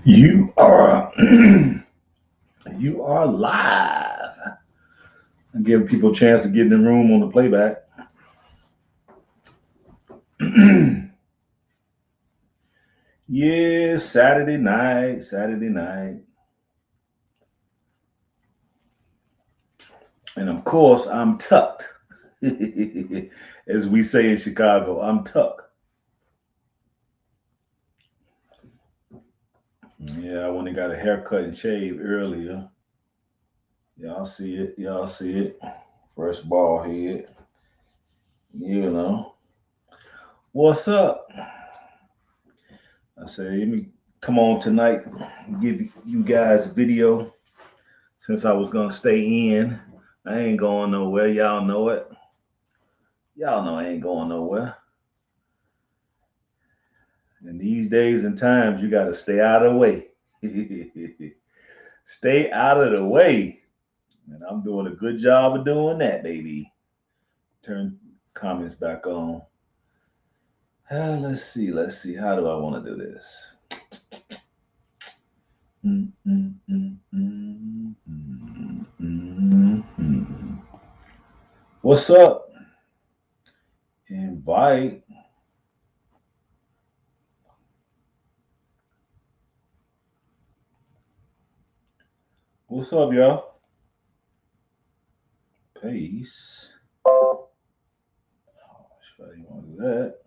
You are you are live. I'm giving people a chance to get in the room on the playback. Yeah, Saturday night. And of course, I'm tucked. As we say in Chicago, I'm tucked. Yeah, I went and got a haircut and shave earlier. Y'all see it. Fresh bald head. You know. What's up? I say, let me come on tonight and give you guys a video since I was gonna stay in. I ain't going nowhere. Y'all know it. Y'all know I ain't going nowhere. And these days and times, you gotta stay out of the way. Stay out of the way. And I'm doing a good job of doing that, baby. Turn comments back on. Let's see. How do I want to do this? What's up? Invite. What's up, y'all? Peace. Oh, should I want to do that?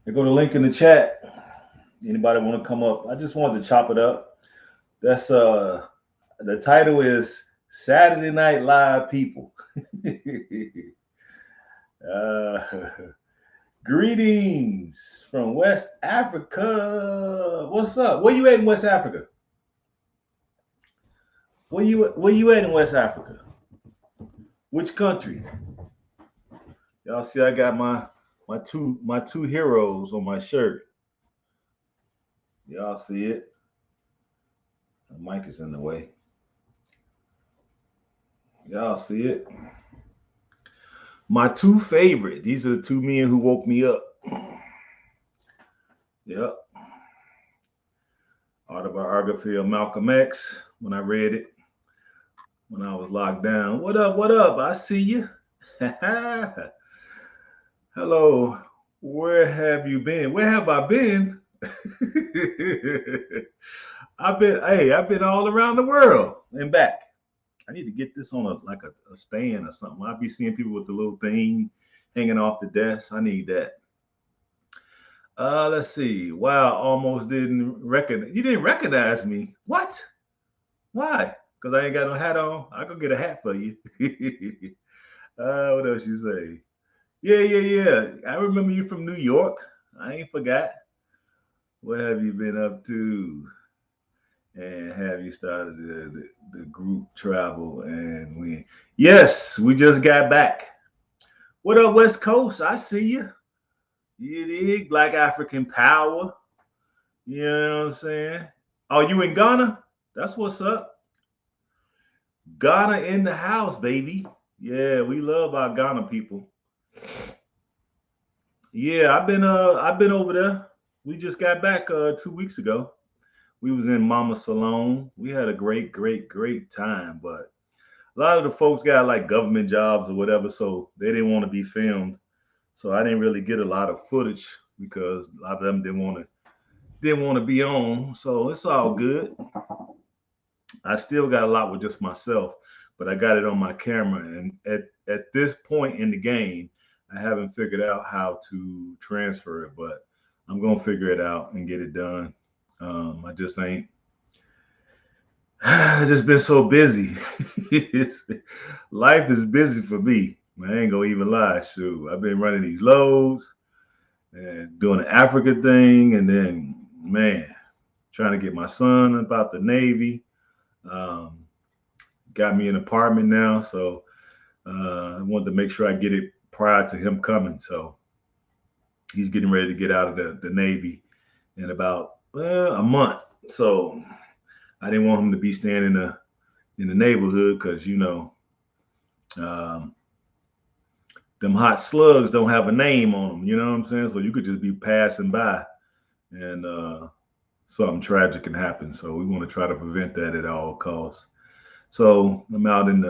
There go the link in the chat. Anybody want to come up? I just wanted to chop it up. That's the title is Saturday Night Live People. Greetings from West Africa. What's up? Where you at in West Africa? Where you at in West Africa? Which country? Y'all see I got my two heroes on my shirt. Y'all see it? The mic is in the way. Y'all see it? My two favorite. These are the two men who woke me up. Yep. Autobiography of Malcolm X. When I read it, when I was locked down. What up? What up? I see you. Hello. Where have you been? Where have I been? I've been all around the world and back. I need to get this on a stand or something. I'll be seeing people with the little thing hanging off the desk. I need that. Let's see. Wow, almost didn't recognize. You didn't recognize me. What? Why? Because I ain't got no hat on. I could get a hat for you. What else you say? Yeah. I remember you from New York. I ain't forgot. What have you been up to? And have you started the group travel? And we just got back. What up, West Coast? I see you. You dig? Black African power. You know what I'm saying? Oh, you in Ghana? That's what's up. Ghana in the house, baby. Yeah, we love our Ghana people. Yeah, I've been over there. We just got back 2 weeks ago. We was in Mama Salone. We had a great time, but a lot of the folks got like government jobs or whatever, so they didn't want to be filmed. So I didn't really get a lot of footage because a lot of them didn't want to be on. So it's all good. I still got a lot with just myself, but I got it on my camera. And at this point in the game, I haven't figured out how to transfer it, but I'm gonna figure it out and get it done. I just ain't. I just been so busy. Life is busy for me. I ain't gonna even lie. Shoot, I've been running these loads and doing the Africa thing, and then man, trying to get my son about the Navy. Got me an apartment now, so I wanted to make sure I get it prior to him coming. So he's getting ready to get out of the Navy in about a month. So I didn't want him to be staying in the neighborhood because the them hot slugs don't have a name on them. You know what I'm saying? So you could just be passing by, and something tragic can happen. So we want to try to prevent that at all costs. So I'm out in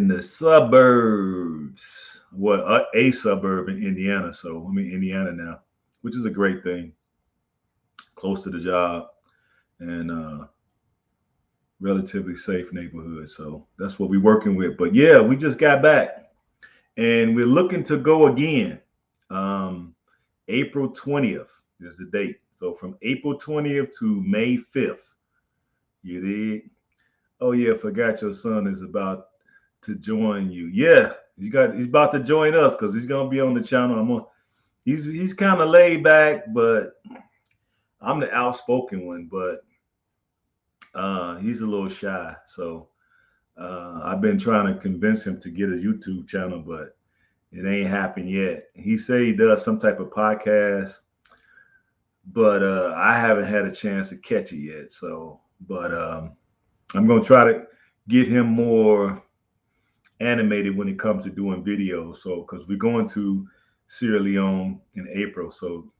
the suburbs. Well, a suburb in Indiana. So I'm in Indiana now, which is a great thing. Close to the job and relatively safe neighborhood. So that's what we're working with. But yeah, we just got back and we're looking to go again. April 20th is the date. So from April 20th to May 5th. You did? Oh yeah, forgot your son is about to join you. Yeah, he's about to join us because he's gonna be on the channel. He's kind of laid back, but I'm the outspoken one, but he's a little shy. So I've been trying to convince him to get a YouTube channel, but it ain't happened yet. He say he does some type of podcast, but I haven't had a chance to catch it yet. So, but I'm gonna try to get him more animated when it comes to doing videos. So, because we're going to Sierra Leone in April, so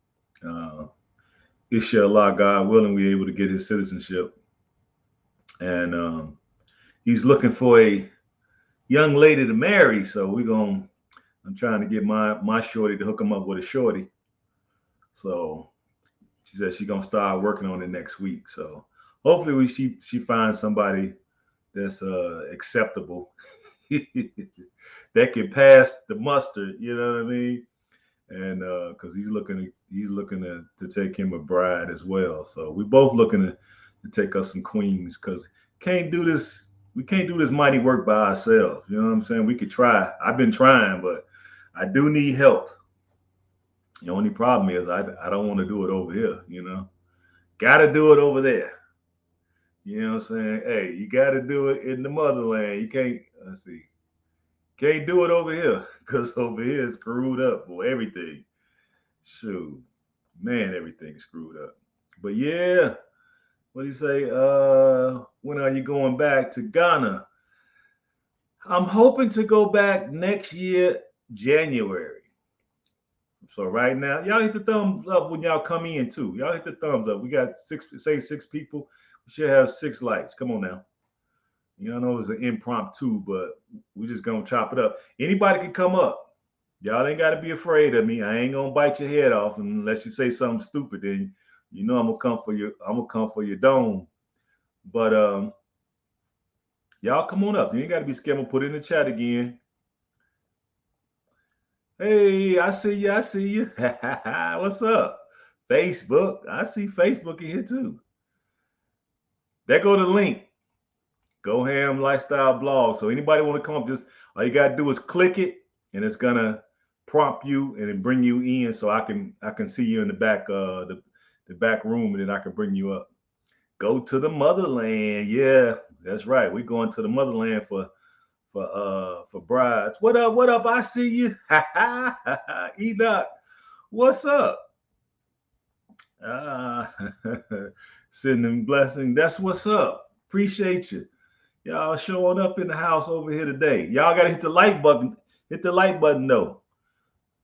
inshallah, God willing, we're able to get his citizenship. And he's looking for a young lady to marry. So I'm trying to get my shorty to hook him up with a shorty. So she said she's gonna start working on it next week. So hopefully she finds somebody that's acceptable that can pass the mustard. You know what I mean? And because he's looking to take him a bride as well. So we both looking to take us some queens because can't do this. We can't do this mighty work by ourselves. You know what I'm saying? We could try. I've been trying, but I do need help. The only problem is I don't want to do it over here. You know, got to do it over there. You know what I'm saying? Hey, you got to do it in the motherland. You can't. Let's see. Can't do it over here because over here it's screwed up for everything. Shoot, man, everything's screwed up. But yeah, what do you say? When are you going back to Ghana? I'm hoping to go back next year, January. So right now, y'all hit the thumbs up when y'all come in too. Y'all hit the thumbs up. We got six people. We should have 6 likes. Come on now. You know, it's an impromptu, but we're just gonna chop it up. Anybody can come up. Y'all ain't gotta be afraid of me. I ain't gonna bite your head off unless you say something stupid. Then you know I'm gonna come for you. I'm gonna come for your dome. But y'all come on up. You ain't gotta be scared. I'm gonna put it in the chat again. Hey, I see you. I see you. What's up? Facebook. I see Facebook in here too. There go the link. Go Ham Lifestyle Blog. So anybody want to come up, just all you gotta do is click it, and it's gonna prompt you and then bring you in, so I can see you in the back the back room, and then I can bring you up. Go to the motherland. Yeah, that's right. We're going to the motherland for brides. What up? What up? I see you. Enoch, what's up? Sending blessing. That's what's up. Appreciate you. Y'all showing up in the house over here today. Y'all gotta hit the like button. Hit the like button though.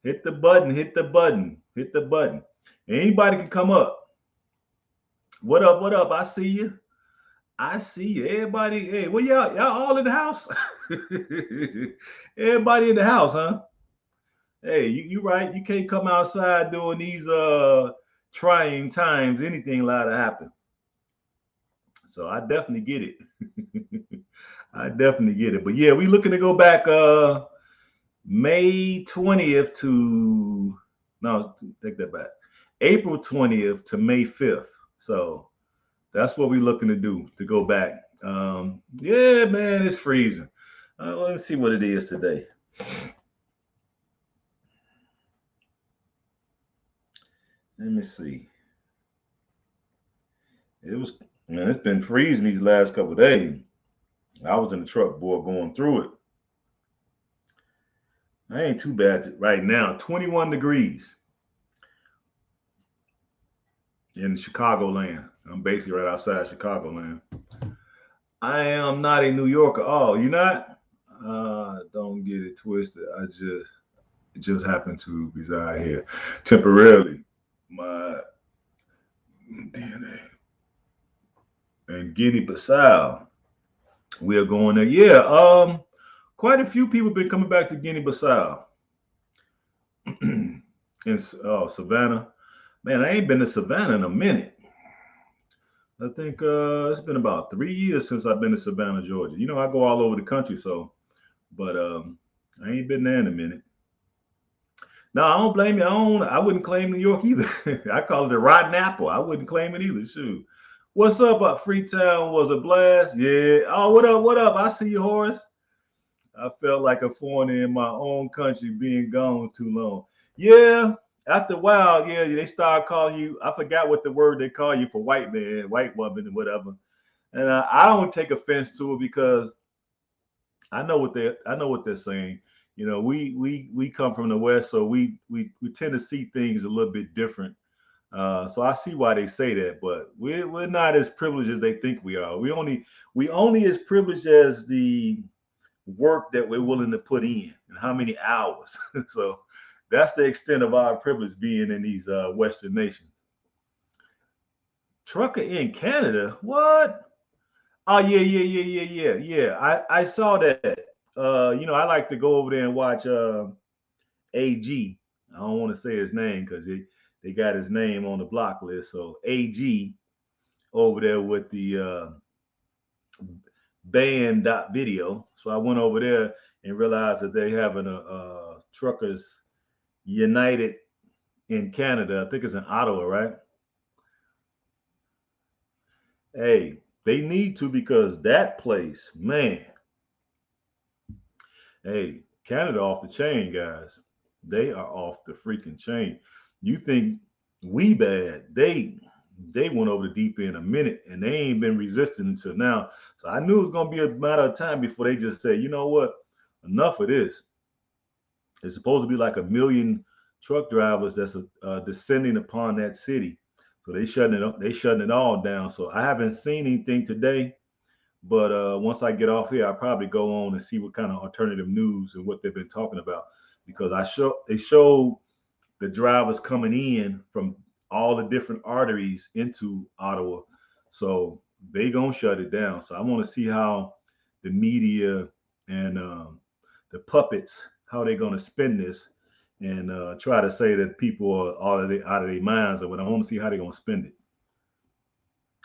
Hit the button. Hit the button. Hit the button. Anybody can come up. What up? What up? I see you. I see you. Everybody, hey, well, y'all all in the house? Everybody in the house, huh? Hey, you right. You can't come outside during these trying times. Anything allowed to happen. So I definitely get it. I definitely get it. But yeah, we looking to go back May 20th to no, take that back. April 20th to May 5th. So that's what we're looking to do, to go back. Yeah, man, it's freezing. Let me see what it is today. Let me see. It's been freezing these last couple of days. I was in the truck, boy, going through it. I ain't too bad right now. 21 degrees in Chicagoland. I'm basically right outside Chicagoland. I am not a New Yorker. Oh, you're not? Don't get it twisted. It just happened to reside here temporarily. My DNA and Guinea-Bissau. We are going there. Yeah. Quite a few people been coming back to Guinea-Bissau in Savannah. Man, I ain't been to Savannah in a minute. I think it's been about 3 years since I've been to Savannah, Georgia. You know, I go all over the country, so but I ain't been there in a minute. No, I don't blame you. I wouldn't claim New York either. I call it the rotten apple. I wouldn't claim it either. Shoot. What's up, Freetown? Was a blast. Yeah. Oh, what up? What up? I see you, Horace. I felt like a foreigner in my own country being gone too long. Yeah. After a while, yeah, they start calling you. I forgot what the word they call you for white man, white woman, and whatever. And I don't take offense to it because I know what they're saying. You know, we come from the West, so we tend to see things a little bit different. So I see why they say that, but we're not as privileged as they think we are. We only as privileged as the work that we're willing to put in and how many hours. So that's the extent of our privilege being in these Western nations. Trucker in Canada? What? Oh yeah. I saw that. You know, I like to go over there and watch AG. I don't want to say his name because they got his name on the block list. So AG over there with the band video. So I went over there and realized that they having a truckers united in Canada. I think it's in Ottawa, right? Hey, they need to because that place, man. Hey, Canada off the chain, guys. They are off the freaking chain. You think we bad? They went over the deep end a minute and they ain't been resisting until now. So I knew it was gonna be a matter of time before they just say, you know what, enough of this. It's supposed to be like a million truck drivers that's descending upon that city. So they shutting it all down. So I haven't seen anything today. But once I get off here, I'll probably go on and see what kind of alternative news and what they've been talking about. Because they showed the drivers coming in from all the different arteries into Ottawa. So they gonna shut it down. So I want to see how the media and the puppets, how they gonna spin this and try to say that people are out of their minds or what. I want to see how they gonna spend it.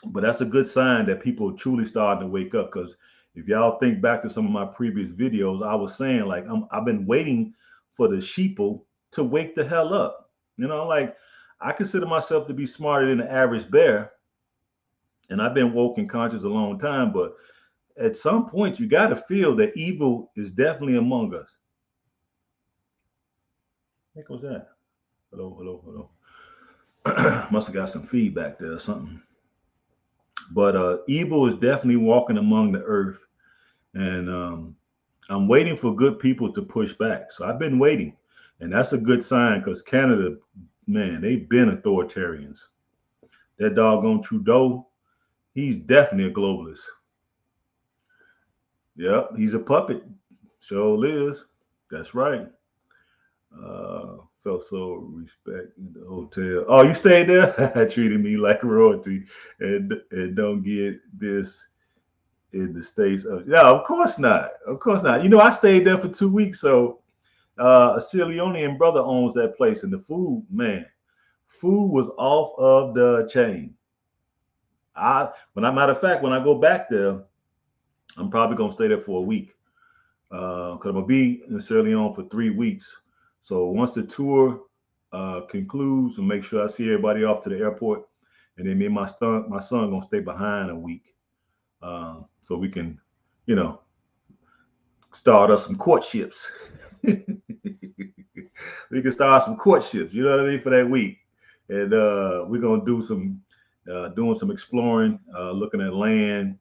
But that's a good sign that people are truly starting to wake up. Because if y'all think back to some of my previous videos, I was saying like I've been waiting for the sheeple to wake the hell up. You know, like I consider myself to be smarter than the average bear, and I've been woke and conscious a long time. But at some point, you got to feel that evil is definitely among us. What was that? Hello. Must have got some feedback there or something. But evil is definitely walking among the earth, and I'm waiting for good people to push back. So I've been waiting, and that's a good sign because Canada, man, they've been authoritarians. That doggone Trudeau, he's definitely a globalist. Yep, he's a puppet. Sure is. That's right. Felt so respect in the hotel. Oh, you stayed there? Treated me like royalty, and don't get this in the States. Yeah, of course not. Of course not. You know, I stayed there for 2 weeks. So a Sierra Leonean brother owns that place, and the food, man, food was off of the chain. Matter of fact, when I go back there, I'm probably gonna stay there for a week. Because I'm gonna be in Sierra Leone for 3 weeks. So once the tour concludes, and make sure I see everybody off to the airport, and then me and my son gonna stay behind a week, so we can, you know, start us some courtships. We can start some courtships. You know what I mean for that week, and we're gonna do some doing some exploring, looking at land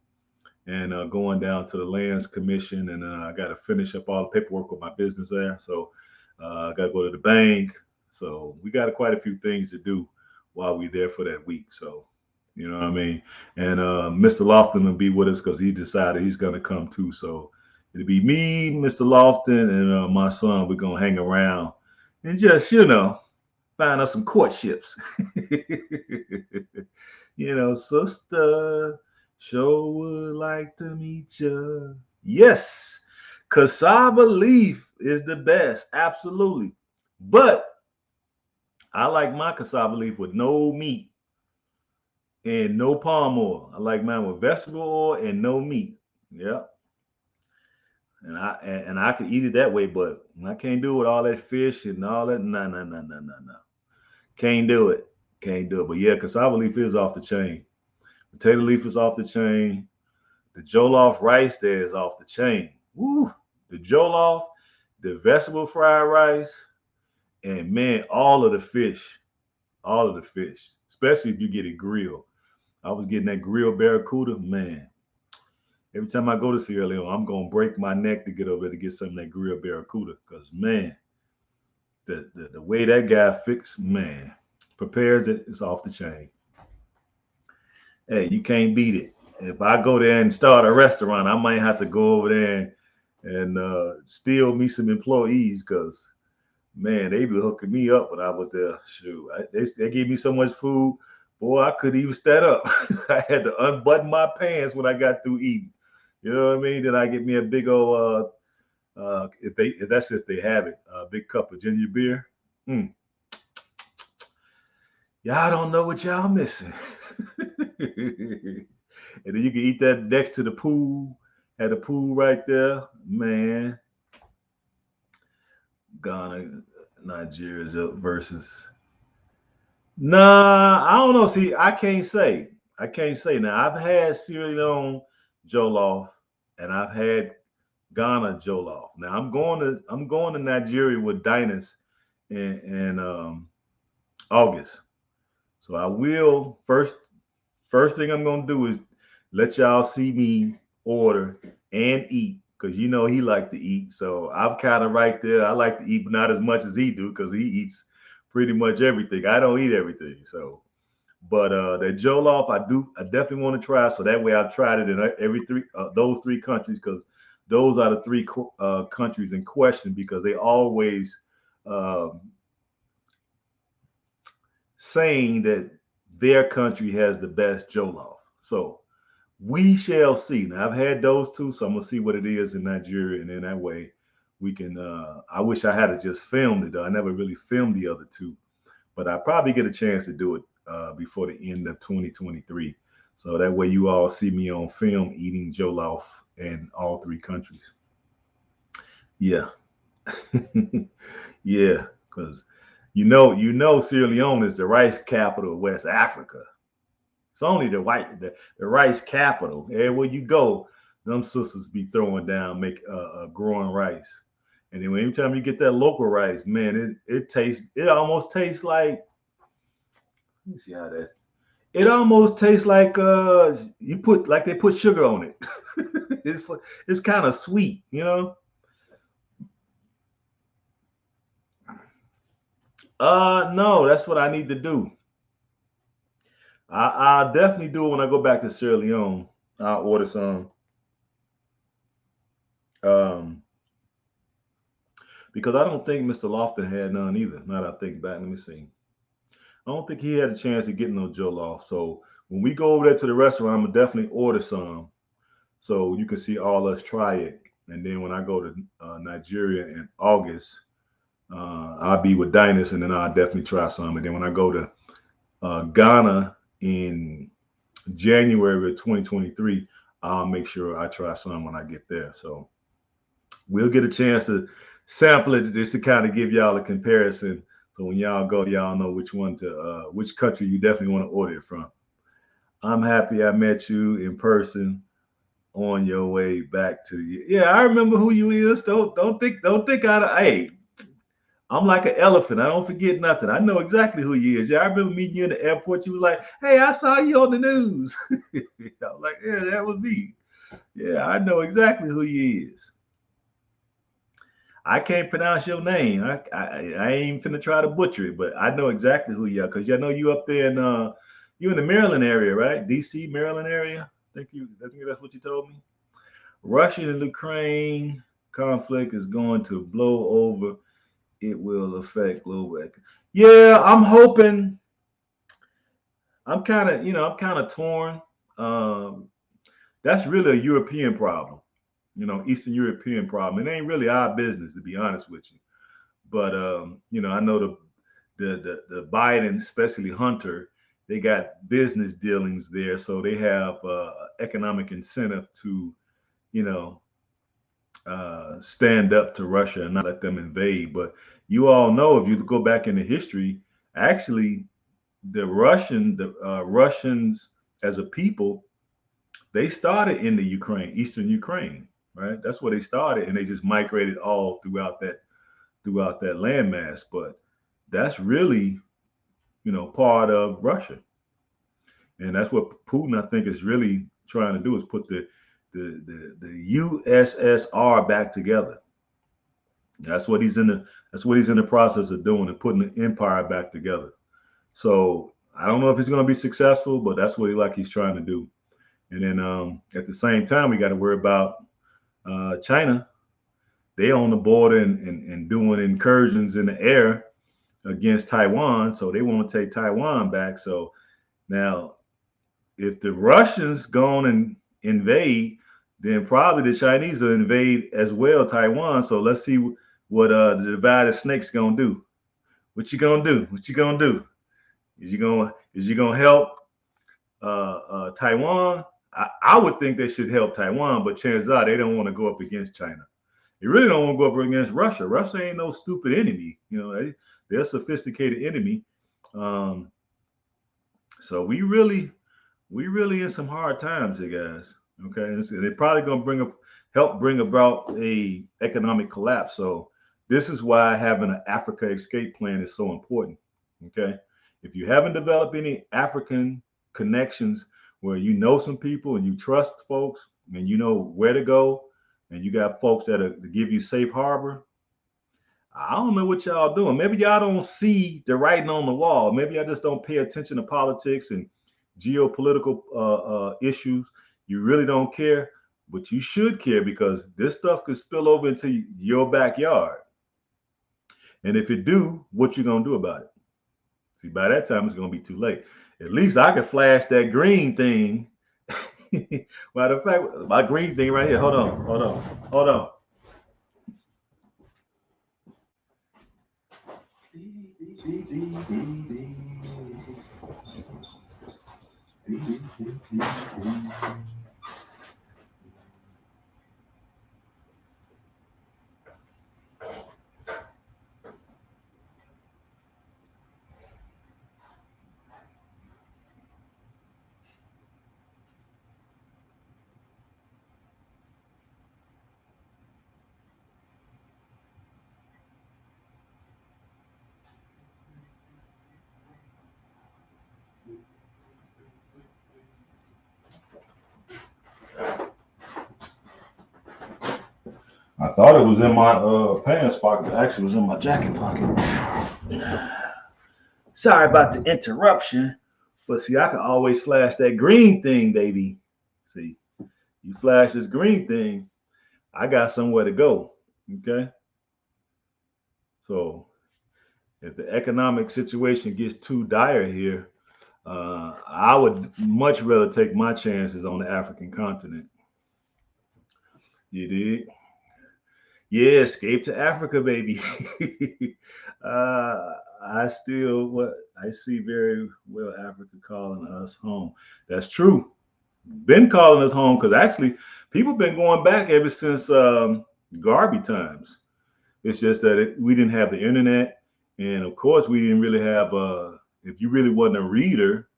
and going down to the lands commission, and I got to finish up all the paperwork with my business there. So I got to go to the bank. So we got quite a few things to do while we're there for that week. So you know what I mean. And Mr. Lofton will be with us because he decided he's going to come too. So It'll be me, Mr. Lofton, and my son. We're gonna hang around and just, find us some courtships. Sister, sure would like to meet you. Yes, cassava leaf is the best, absolutely. But I like my cassava leaf with no meat and no palm oil. I like mine with vegetable oil and no meat. Yeah. And I could eat it that way, but I can't do it with all that fish and all that. No, no, no, no, no, no. Can't do it. Can't do it. But yeah, cassava leaf is off the chain. Potato leaf is off the chain. The jollof rice there is off the chain. Woo! The jollof, the vegetable fried rice, and man, all of the fish, especially if you get it grilled. I was getting that grilled barracuda, man. Every time I go to Sierra Leone, I'm gonna break my neck to get over there to get some of that grilled barracuda. Cause man, the way that guy prepares it, it's off the chain. Hey, you can't beat it. If I go there and start a restaurant, I might have to go over there and steal me some employees because man, they be hooking me up when I was there. Shoot, they gave me so much food, boy, I couldn't even stand up. I had to unbutton my pants when I got through eating. You know what I mean? Then I get me a big old if they have it, a big cup of ginger beer. Mm. Y'all don't know what y'all missing. And then you can eat that next to the pool. Had a pool right there, man. Ghana, Nigeria versus. Nah, I don't know. See, I can't say. I can't say. Now I've had Sierra Leone jollof, and I've had Ghana jollof. Now I'm going to Nigeria with Diners in August. So I will first thing I'm gonna do is let y'all see me order and eat because he like to eat. So I'm kind of right there. I like to eat, but not as much as he do because he eats pretty much everything. I don't eat everything. So, but that jollof, I definitely want to try. So that way I've tried it in every those three countries because those are the three countries in question because they always um, saying that their country has the best jollof. So we shall see. Now I've had those two, so I'm gonna see what it is in Nigeria, and then that way we can. I wish I had just filmed it though. I never really filmed the other two, but I probably get a chance to do it before the end of 2023. So that way you all see me on film eating jollof in all three countries. Yeah, yeah, because Sierra Leone is the rice capital of West Africa. It's only the rice capital. Everywhere you go, them sisters be throwing down, growing rice. And then anytime you get that local rice, man, it almost tastes like. Let me see how that. It almost tastes like they put sugar on it. It's kind of sweet. No, that's what I need to do. I'll definitely do it when I go back to Sierra Leone. I'll order some. Um, because I don't think Mr. Lofton had none either. Now that I think back, let me see. I don't think he had a chance of getting no jollof. So when we go over there to the restaurant, I'm gonna definitely order some so you can see all us try it. And then when I go to Nigeria in August, I'll be with Diners, and then I'll definitely try some. And then when I go to Ghana in January of 2023, I'll make sure I try some when I get there. So we'll get a chance to sample it just to kind of give y'all a comparison. So when y'all go, y'all know which country you definitely want to order it from. I'm happy I met you in person on your way back to you. Yeah, I remember who you is. Don't think hey, I'm like an elephant. I don't forget nothing. I know exactly who you is. Yeah, I remember meeting you in the airport. You was like, hey, I saw you on the news. I was like, yeah, that was me. Yeah, I know exactly who you is. I can't pronounce your name. I ain't finna try to butcher it, but I know exactly who you are because I know you up there you in the Maryland area, right? DC, Maryland area. I think that's what you told me. Russia and Ukraine conflict is going to blow over. It will affect global. Yeah, I'm hoping. I'm kind of torn. Um, that's really a European problem, Eastern European problem. It ain't really our business, to be honest with you. But I know the Biden, especially Hunter, they got business dealings there, so they have economic incentive to, you know, stand up to Russia and not let them invade. But you all know, if you go back into history, actually, the Russians as a people, they started in the Ukraine, Eastern Ukraine, right? That's where they started, and they just migrated all throughout that landmass. But that's really, part of Russia, and that's what Putin, I think, is really trying to do, is put the USSR back together. That's what he's in the process of doing, and putting the empire back together. So I don't know if he's going to be successful, but that's what he's trying to do. And then at the same time, we got to worry about China. They on the border and doing incursions in the air against Taiwan, so they want to take Taiwan back. So now, if the Russians go on and invade, then probably the Chinese will invade as well Taiwan. So let's see what the divided snake's gonna do. What you gonna do? What you gonna do? Is you gonna help Taiwan? I would think they should help Taiwan, but chances are they don't want to go up against China. They really don't want to go up against Russia. Russia ain't no stupid enemy. They're a sophisticated enemy. Um, so we really in some hard times here, guys. Okay, and they're probably going to help bring about a economic collapse. So this is why having an Africa escape plan is so important. Okay, if you haven't developed any African connections where you know some people and you trust folks and you know where to go, and you got folks that give you safe harbor, I don't know what y'all doing. Maybe y'all don't see the writing on the wall. Maybe I just don't pay attention to politics and geopolitical issues. You really don't care, but you should care, because this stuff could spill over into your backyard. And if it do, what you gonna do about it? See, by that time it's gonna be too late. At least I could flash that green thing. Matter of fact, my green thing right here. Hold on. I thought it was in my pants pocket. It actually was in my jacket pocket. Sorry about the interruption, but see, I can always flash that green thing, baby. See, you flash this green thing, I got somewhere to go. Okay. So if the economic situation gets too dire here, I would much rather take my chances on the African continent. You did? Yeah, escape to Africa, baby. uh, I see very well Africa calling us home. That's true. Been calling us home, because actually people been going back ever since Garvey times. It's just that we didn't have the internet, and of course we didn't really have. If you really wasn't a reader,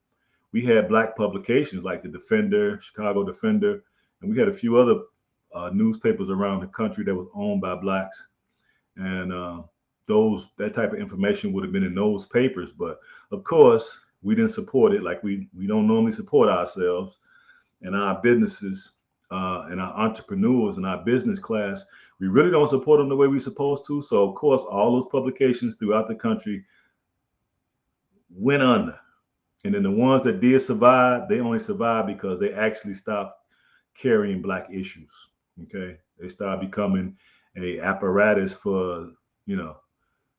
we had black publications like the Defender, Chicago Defender, and we had a few other newspapers around the country that was owned by blacks, and that type of information would have been in those papers. But of course, we didn't support it, like we don't normally support ourselves and our businesses and our entrepreneurs and our business class. We really don't support them the way we're supposed to. So of course, all those publications throughout the country went under. And then the ones that did survive, they only survived because they actually stopped carrying black issues. Okay, they start becoming a apparatus for, you know,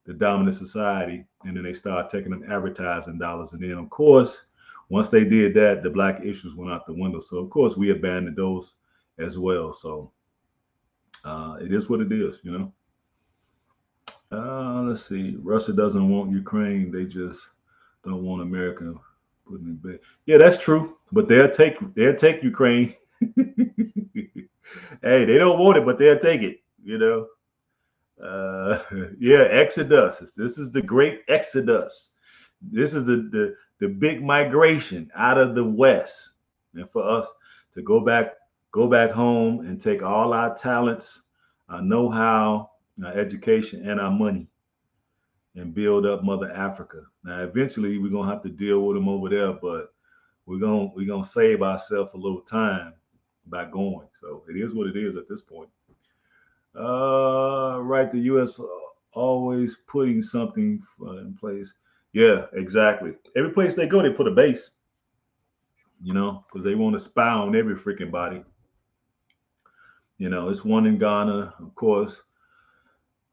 the dominant society, and then they start taking them advertising dollars. And then, of course, once they did that, the black issues went out the window. So, of course, we abandoned those as well. So, it is what it is, you know. Let's see. Russia doesn't want Ukraine. They just don't want America putting it back. Yeah, that's true. But they'll take Ukraine. Hey, they don't want it, but they'll take it. You know. Uh, yeah, Exodus. This is the great Exodus. This is the big migration out of the West, and for us to go back home and take all our talents, our know-how, our education, and our money, and build up Mother Africa. Now, eventually, we're gonna have to deal with them over there, but we're gonna save ourselves a little time by going. So it is what it is at this point. Right, the U.S. Always putting something in place. Yeah, exactly. Every place they go, they put a base, you know, because they want to spy on every freaking body. You know, it's one in Ghana, of course.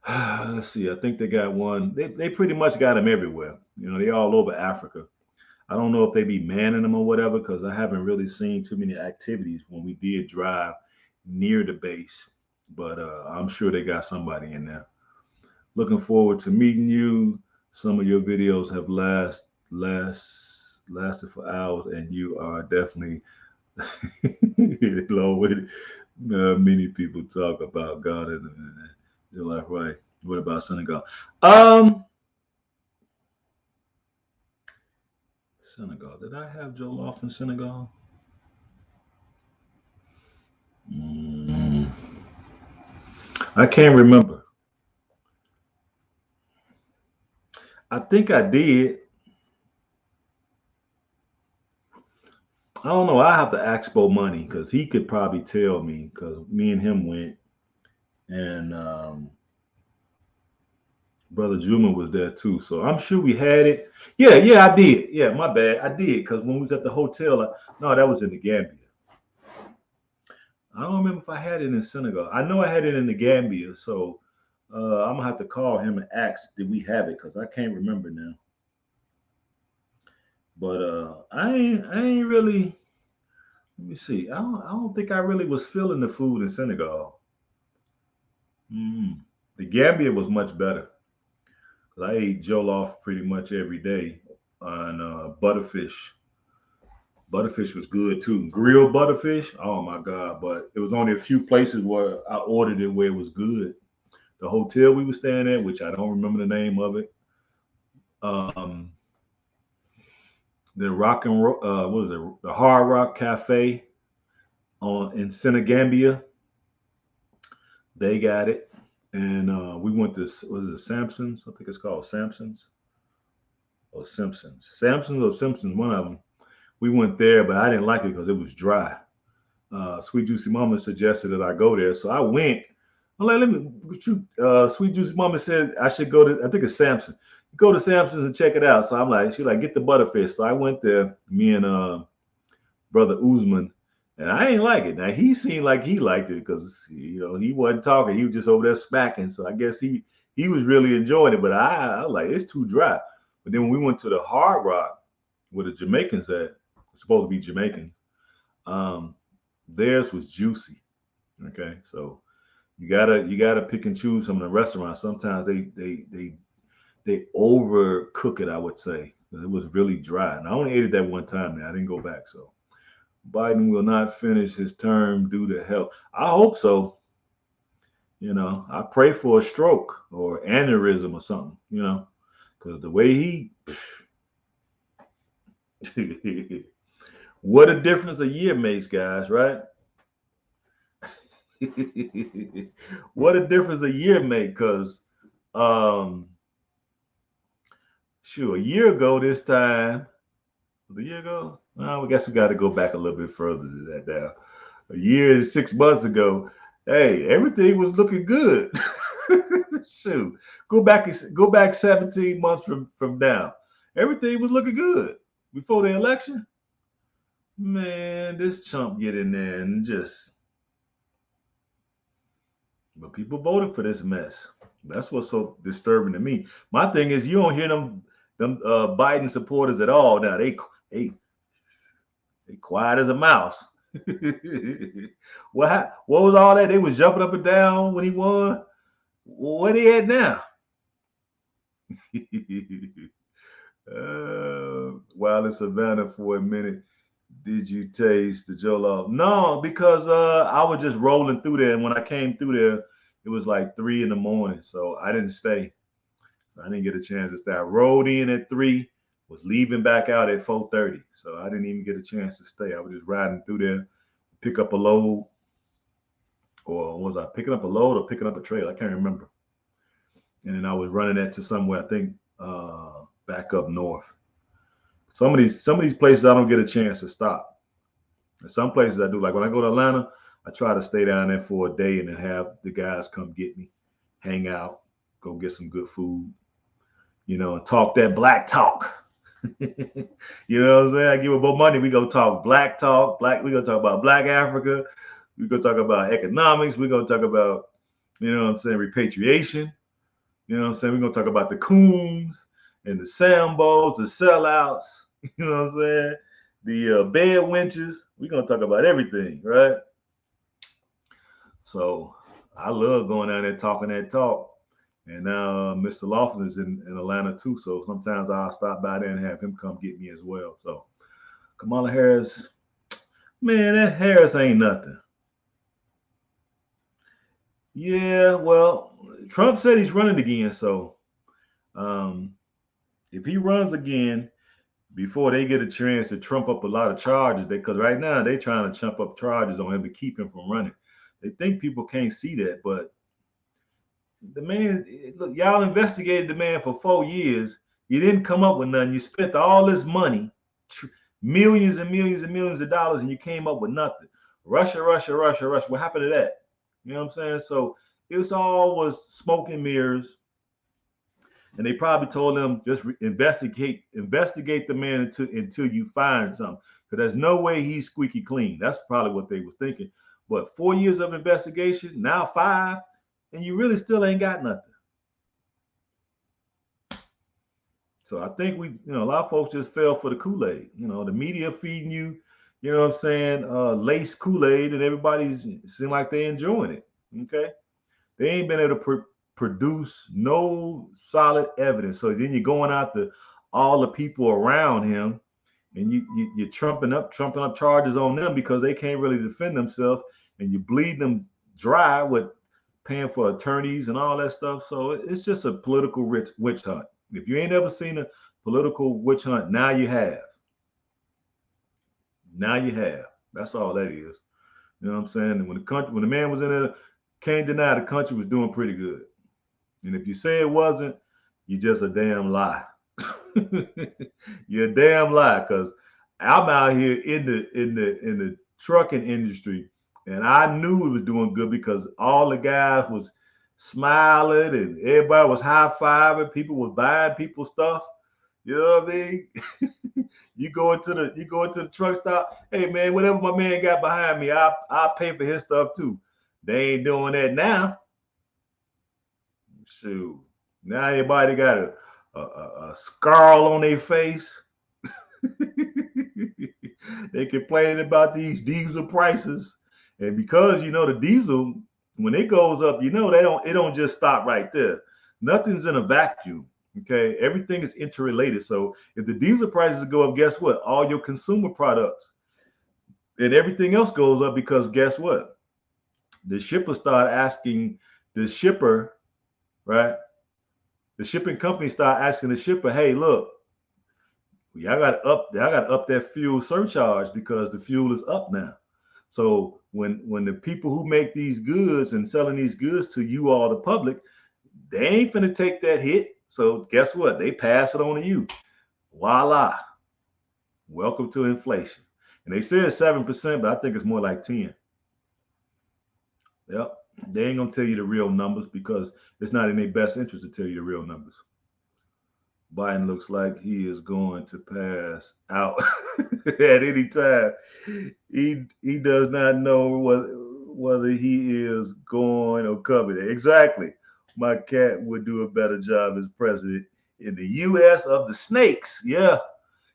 Let's see. I think they got one. They pretty much got them everywhere. You know, they all over Africa. I don't know if they be manning them or whatever, because I haven't really seen too many activities when we did drive near the base. But I'm sure they got somebody in there. Looking forward to meeting you. Some of your videos have lasted for hours, and you are definitely along with it. Many people talk about God, and they're like, right. What about Senegal? Um, Senegal. Did I have Joe Loft in Senegal? Mm, I can't remember. I think I did. I don't know. I have to ask Bo Money because he could probably tell me, because me and him went, and Brother Juma was there too. So I'm sure we had it. Yeah, yeah, I did. Yeah, my bad. I did, because when we was at the hotel, no, that was in the Gambia. I don't remember if I had it in Senegal. I know I had it in the Gambia. So I'm gonna have to call him and ask, did we have it? Because I can't remember now. But I ain't really. Let me see. I don't think I really was feeling the food in Senegal. Mm. The Gambia was much better. I ate jollof pretty much every day on butterfish. Butterfish was good too. Grilled butterfish, oh my god! But it was only a few places where I ordered it where it was good. The hotel we were staying at, which I don't remember the name of it, um, the Rock and Roll, what is it? The Hard Rock Cafe on in Senegambia. They got it, and we went to, what is it, Samson's? I think it's called Samson's or Simpsons. Samson's or Simpsons, one of them. We went there, but I didn't like it because it was dry. Sweet Juicy Mama suggested that I go there, so I went. I'm like, let me. Sweet Juicy Mama said I should go to. I think it's Samson. Go to Samson's and check it out. So I'm like, she like, get the butterfish. So I went there. Me and brother Uzman, and I ain't like it. Now he seemed like he liked it because he wasn't talking. He was just over there smacking. So I guess he was really enjoying it. But I was like, it's too dry. But then when we went to the Hard Rock where the Jamaicans at, it's supposed to be Jamaican. Um, theirs was juicy. Okay, so you gotta pick and choose some of the restaurants. Sometimes they overcook it, I would say. It was really dry. And I only ate it that one time, man. I didn't go back. So Biden will not finish his term due to health. I hope so. I pray for a stroke or aneurysm or something, because the way what a difference a year makes, guys, right? What a difference a year make, because um sure, a year ago this time, a year ago, well, I guess we got to go back a little bit further than that now. A year and 6 months ago, hey, everything was looking good. Shoot, go back 17 months from now, everything was looking good before the election. Man, this chump get in there and just But people voted for this mess. That's what's so disturbing to me. My thing is, you don't hear them Biden supporters at all now. They quiet as a mouse. What was all that? They was jumping up and down when he won. Where they at now? While in Savannah for a minute, did you taste the Jollof? No, because I was just rolling through there, and when I came through there, it was like 3 in the morning, so I didn't stay. I didn't get a chance to stay. I rolled in at 3, was leaving back out at 4:30, so I didn't even get a chance to stay. I was just riding through there, pick up a load, or was I picking up a load or picking up a trailer? I can't remember. And then I was running that to somewhere, I think, back up north. Some of these places I don't get a chance to stop. And some places I do. Like when I go to Atlanta, I try to stay down there for a day and then have the guys come get me, hang out, go get some good food, and talk that black talk. You know what I'm saying? I give them more money. We go talk black talk, black. We gonna talk about Black Africa. We gonna talk about economics. We gonna talk about, what I'm saying, repatriation. You know what I'm saying? We're gonna talk about the coons and the Sambos, the sellouts. You know what I'm saying? The bed wenches. We're gonna talk about everything, right? So I love going down there talking that talk. And now Mr. Laughlin is in Atlanta too. So sometimes I'll stop by there and have him come get me as well. So Kamala Harris, man, that Harris ain't nothing. Yeah, well, Trump said he's running again. So um, if he runs again, before they get a chance to trump up a lot of charges, because right now they're trying to trump up charges on him to keep him from running. They think people can't see that, but the man, look, y'all investigated the man for 4 years. You didn't come up with nothing. You spent all this money, millions and millions and millions of dollars, and you came up with nothing. Russia, Russia, Russia, Russia. What happened to that? You know what I'm saying? So it was smoke and mirrors, and they probably told them just investigate the man until you find something. Because there's no way he's squeaky clean. That's probably what they was thinking. But 4 years of investigation, now 5, and you really still ain't got nothing. So I think a lot of folks just fell for the Kool-Aid. The media feeding you, what I'm saying, lace Kool-Aid, and everybody's seem like they enjoying it. Okay, they ain't been able to produce no solid evidence. So then you're going out to all the people around him, and you're trumping up charges on them because they can't really defend themselves, and you bleed them dry with paying for attorneys and all that stuff. So it's just a political witch hunt. If you ain't ever seen a political witch hunt, now you have. Now you have. That's all that is. You know what I'm saying? And when the man was in there, can't deny the country was doing pretty good. And if you say it wasn't, you're just a damn lie. You're a damn lie, because I'm out here in the trucking industry, and I knew it was doing good because all the guys was smiling and everybody was high-fiving. People was buying people stuff. You know what I mean? you go into the truck stop. Hey man, whatever my man got behind me, I'll pay for his stuff too. They ain't doing that now. Shoot. Now everybody got a scar on their face. They complaining about these diesel prices. And because the diesel, when it goes up, it don't just stop right there. Nothing's in a vacuum. Okay, everything is interrelated. So if the diesel prices go up, guess what? All your consumer products and everything else goes up, because guess what? The shipper start asking the shipper, right? The shipping company start asking the shipper, hey, look, y'all got to up that fuel surcharge because the fuel is up now. So when the people who make these goods and selling these goods to you all, the public, they ain't finna take that hit. So guess what? They pass it on to you. Voila. Welcome to inflation. And they said 7%, but I think it's more like 10. Yep. They ain't gonna tell you the real numbers because it's not in their best interest to tell you the real numbers. Biden looks like he is going to pass out at any time. He does not know whether he is going or coming. Exactly. My cat would do a better job as president in the U.S. of the snakes. Yeah.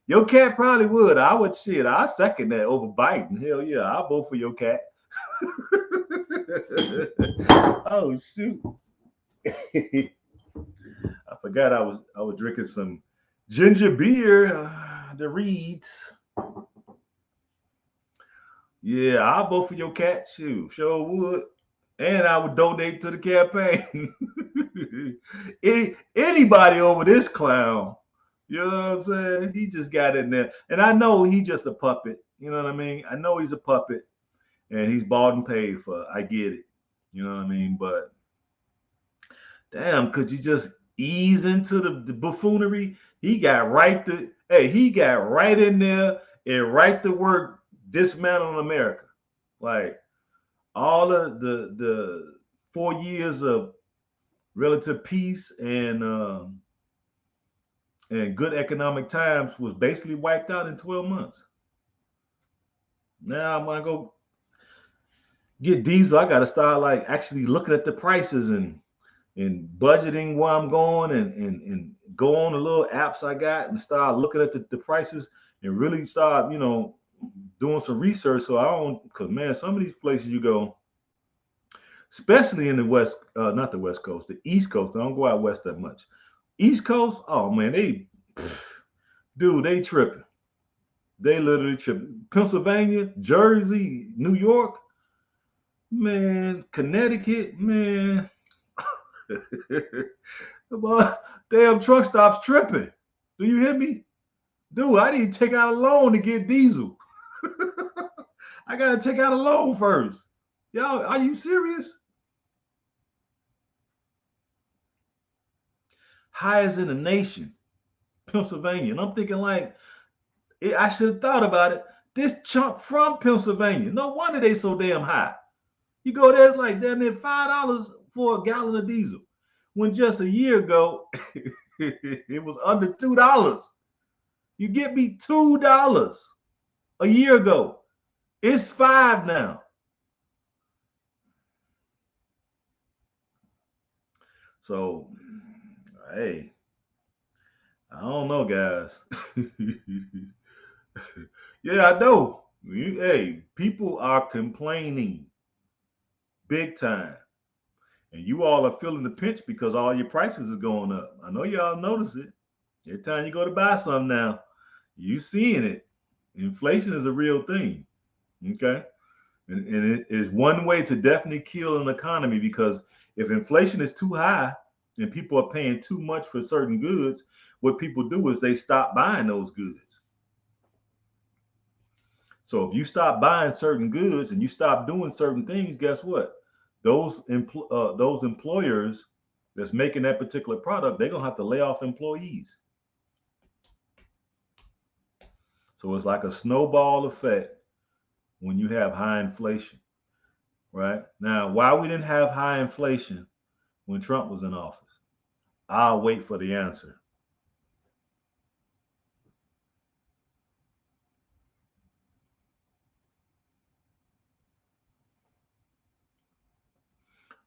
Your cat probably would. I would shit. I second that over Biden. Hell yeah. I'll vote for your cat. Oh shoot. I forgot I was drinking some ginger beer. The Reeds. Yeah, I'll vote for your cat. Shoot, sure would. And I would donate to the campaign. Anybody over this clown, you know what I'm saying? He just got in there. And I know he just a puppet. You know what I mean? I know he's a puppet and he's bought and paid for. I get it. You know what I mean? But damn, could you just ease into the buffoonery? He got right in there and right to work dismantling America. Like all of the 4 years of relative peace and good economic times was basically wiped out in 12 months. Now I'm gonna go get diesel. I gotta start like actually looking at the prices and budgeting where I'm going and go on the little apps I got and start looking at the prices and really start, doing some research so I don't, because man, some of these places you go, especially in the West, not the West Coast, the East Coast. I don't go out West that much. East Coast, oh man, they tripping. They literally tripping. Pennsylvania, Jersey, New York, man, Connecticut, man. Damn truck stops tripping. Do you hear me? Dude, I need to take out a loan to get diesel. I gotta take out a loan first. Y'all, are you serious? Highest in the nation, Pennsylvania. And I'm thinking like, I should have thought about it. This chunk from Pennsylvania. No wonder they so damn high. You go there, it's like damn near $5 for a gallon of diesel. When just a year ago, it was under $2. You get me $2 a year ago. It's $5 now. So, hey, I don't know, guys. Yeah, I know. Hey, people are complaining big time. And you all are feeling the pinch because all your prices are going up. I know y'all notice it. Every time you go to buy something now, you seeing it. Inflation is a real thing. Okay. And it is one way to definitely kill an economy because if inflation is too high and people are paying too much for certain goods, what people do is they stop buying those goods. So if you stop buying certain goods and you stop doing certain things, guess what? Those employers that's making that particular product, they're gonna have to lay off employees. So it's like a snowball effect when you have high inflation, right? Now, why we didn't have high inflation when Trump was in office? I'll wait for the answer.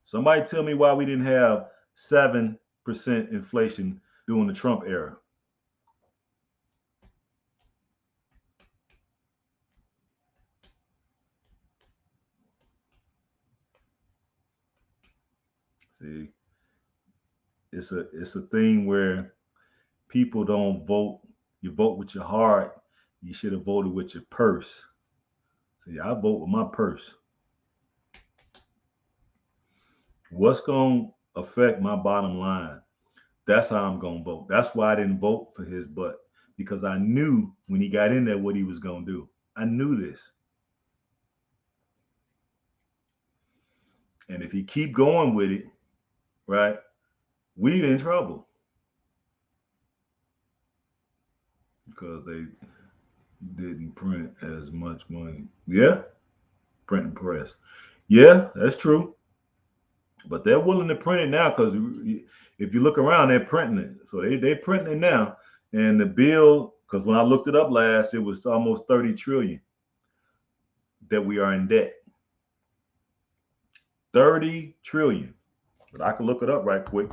Somebody tell me why we didn't have 7% inflation during the Trump era. See, it's a thing where people don't vote. You vote with your heart. You should have voted with your purse. See, I vote with my purse. What's going to affect my bottom line? That's how I'm going to vote. That's why I didn't vote for his butt because I knew when he got in there what he was going to do. I knew this. And if he keep going with it, right, we in trouble because they didn't print as much money. Yeah, print and press. Yeah, that's true. But they're willing to print it now because if you look around, they're printing it. So they're printing it now. And the bill, because when I looked it up last, it was almost 30 trillion that we are in debt. 30 trillion. But I can look it up right quick.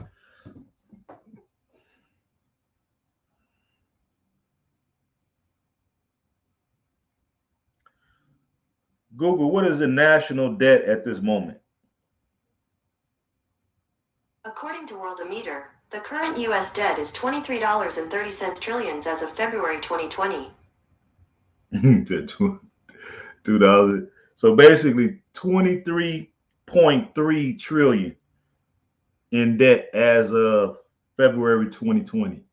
Google, what is the national debt at this moment? According to Worldometer, the current U.S. debt is $23.30 trillions as of February 2020. 2000. So basically 23.3 trillion in debt as of February 2020.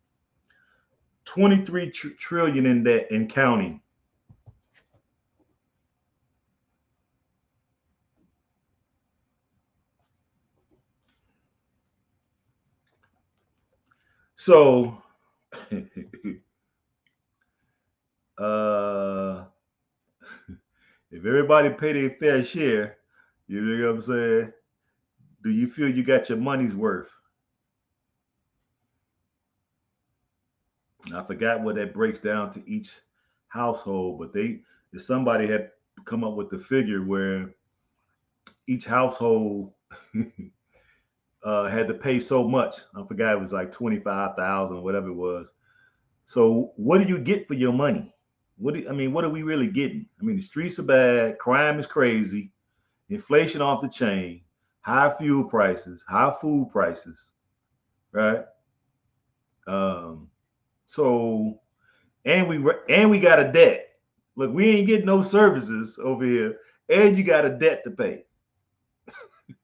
23 trillion in debt and counting. So uh if everybody pay their fair share, you know what I'm saying? Do you feel you got your money's worth? I forgot what that breaks down to each household, but if somebody had come up with the figure where each household had to pay so much. I forgot, it was like 25,000 or whatever it was. So what do you get for your money? What are we really getting? I mean, the streets are bad, crime is crazy, inflation off the chain, high fuel prices, high food prices, right? Um, so and we got a debt. Look, we ain't getting no services over here, and you got a debt to pay.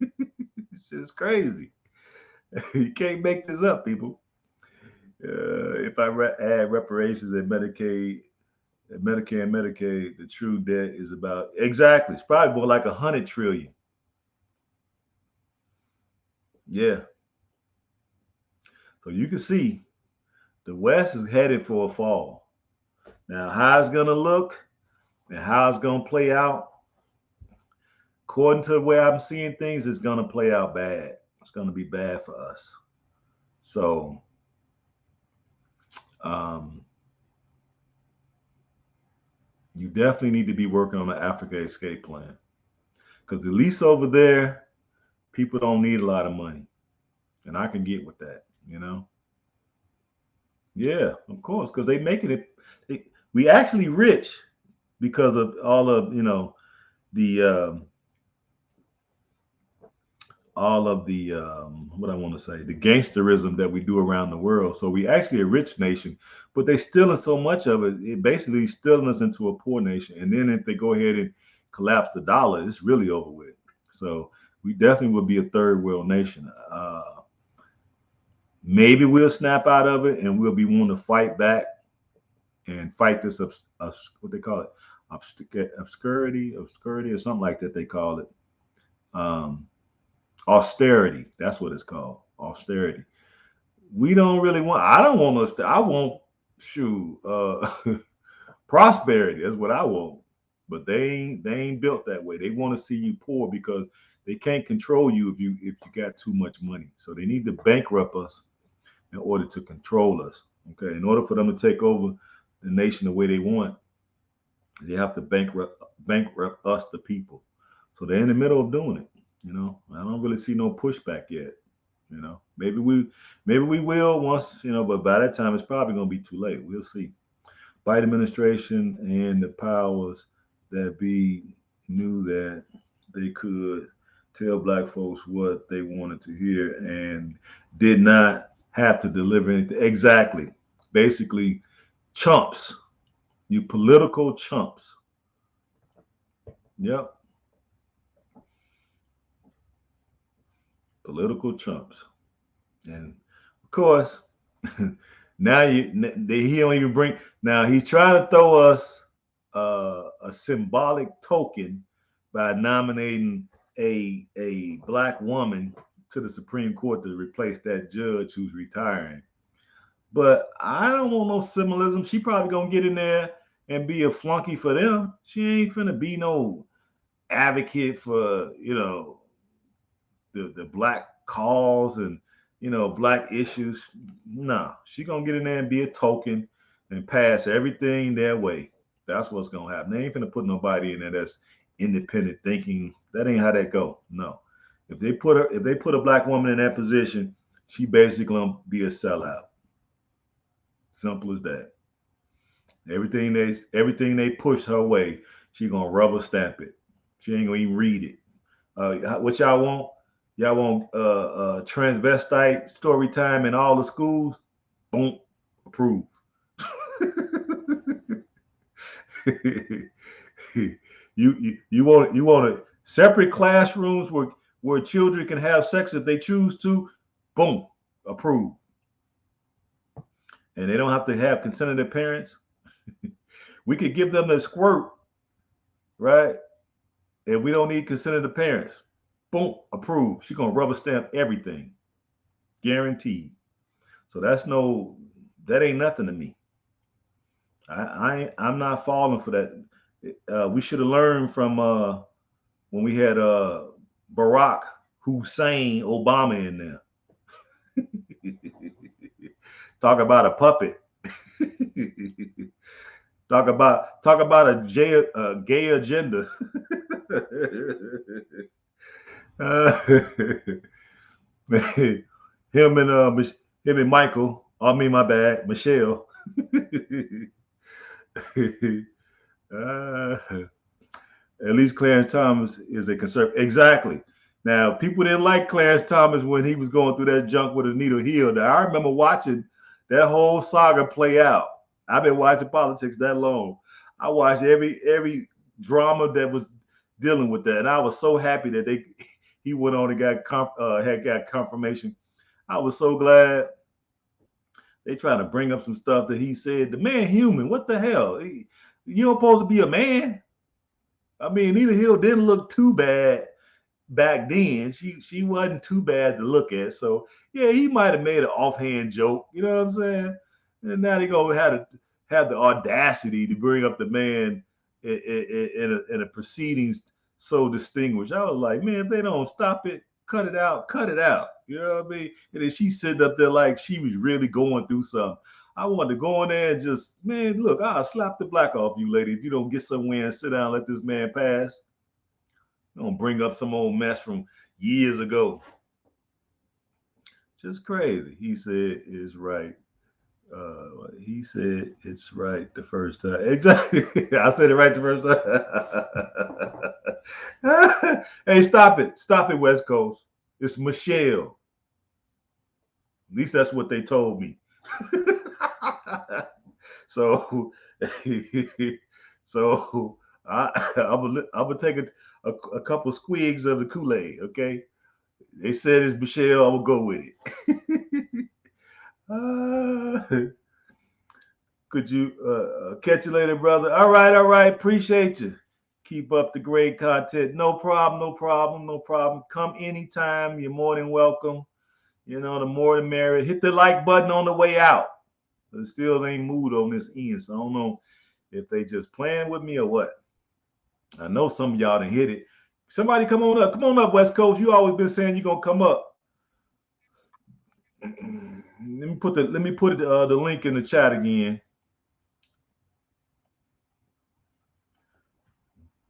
It's just crazy. You can't make this up, people. If I add reparations and Medicare and Medicaid, the true debt is about exactly. It's probably more like 100 trillion. Yeah. So you can see the West is headed for a fall. Now, how it's gonna look and how it's gonna play out, according to where I'm seeing things, it's gonna play out bad. It's gonna be bad for us. So, um, you definitely need to be working on the Africa escape plan because at least over there, people don't need a lot of money, and I can get with that. You know. Yeah, of course, because they making it. We actually rich because of the all of the what I want to say, the gangsterism that we do around the world. So we actually a rich nation, but they stealing so much of it. It basically stealing us into a poor nation. And then if they go ahead and collapse the dollar, it's really over with. So we definitely will be a third world nation. Maybe we'll snap out of it and we'll be wanting to fight back and fight this what they call it, obscurity or something like that. They call it. Um, Austerity. That's what it's called. Austerity. We don't really want. I don't want us to. I want shoot prosperity. That's what I want. But they ain't built that way. They want to see you poor because they can't control you if you got too much money. So they need to bankrupt us in order to control us. Okay. In order for them to take over the nation the way they want, they have to bankrupt us, the people. So they're in the middle of doing it. I don't really see no pushback yet. Maybe we will once, but by that time it's probably gonna be too late. We'll see. Biden administration and the powers that be knew that they could tell black folks what they wanted to hear and did not have to deliver anything. Exactly. Basically, chumps. You political chumps. Yep. Political chumps. And of course, now he don't even bring. Now he's trying to throw us a symbolic token by nominating a black woman to the Supreme Court to replace that judge who's retiring. But I don't want no symbolism. She probably gonna get in there and be a flunky for them. She ain't finna be no advocate for the black cause and black issues. No, she gonna get in there and be a token and pass everything their way. That's what's gonna happen. They ain't finna put nobody in there that's independent thinking. That ain't how that go. No, If they put a black woman in that position, she basically gonna be a sellout. Simple as that. Everything they push her way, she gonna rubber stamp it. She ain't gonna even read it. What y'all want? Y'all want transvestite story time in all the schools? Boom, approve. You want separate classrooms where children can have sex if they choose to? Boom, approve. And they don't have to have consent of their parents. We could give them a squirt, right? And we don't need consent of the parents. Boom, approved. She's gonna rubber stamp everything, guaranteed. So that ain't nothing to me. I'm not falling for that. We should have learned from when we had Barack Hussein Obama in there. Talk about a puppet. talk about a gay agenda. Him and Michael. I mean, my bad, Michelle. uh, at least Clarence Thomas is a conservative. Exactly. Now, people didn't like Clarence Thomas when he was going through that junk with Anita Hill. Now, I remember watching that whole saga play out. I've been watching politics that long. I watched every drama that was dealing with that, and I was so happy that he went on and got confirmation. I was so glad. They trying to bring up some stuff that he said. The man human. What the hell? You don't supposed to be a man. I mean, Anita Hill didn't look too bad back then. She wasn't too bad to look at. So yeah, he might have made an offhand joke. You know what I'm saying? And now they gonna have the audacity to bring up the man in a proceedings so distinguished. I was like, man, if they don't stop it, cut it out, cut it out. You know what I mean? And then she sitting up there like she was really going through something. I wanted to go in there and just, man, look, I'll slap the black off you, lady, if you don't get somewhere and sit down and let this man pass. Don't bring up some old mess from years ago. Just crazy. He said it's right. He said it's right the first time. Exactly. I said it right the first time. Hey, stop it. Stop it, West Coast. It's Michelle. At least that's what they told me. So, so I'm gonna take a couple squigs of the Kool-Aid. Okay, they said it's Michelle. I will go with it. Could you catch you later, brother? All right, all right. Appreciate you. Keep up the great content. No problem, no problem, no problem. Come anytime. You're more than welcome. You know, the more the merrier. Hit the like button on the way out. It still ain't moved on this end, so I don't know if they just playing with me or what. I know some of y'all done hit it. Somebody come on up. Come on up, West Coast. You always been saying you're gonna come up. Let me put the link in the chat again.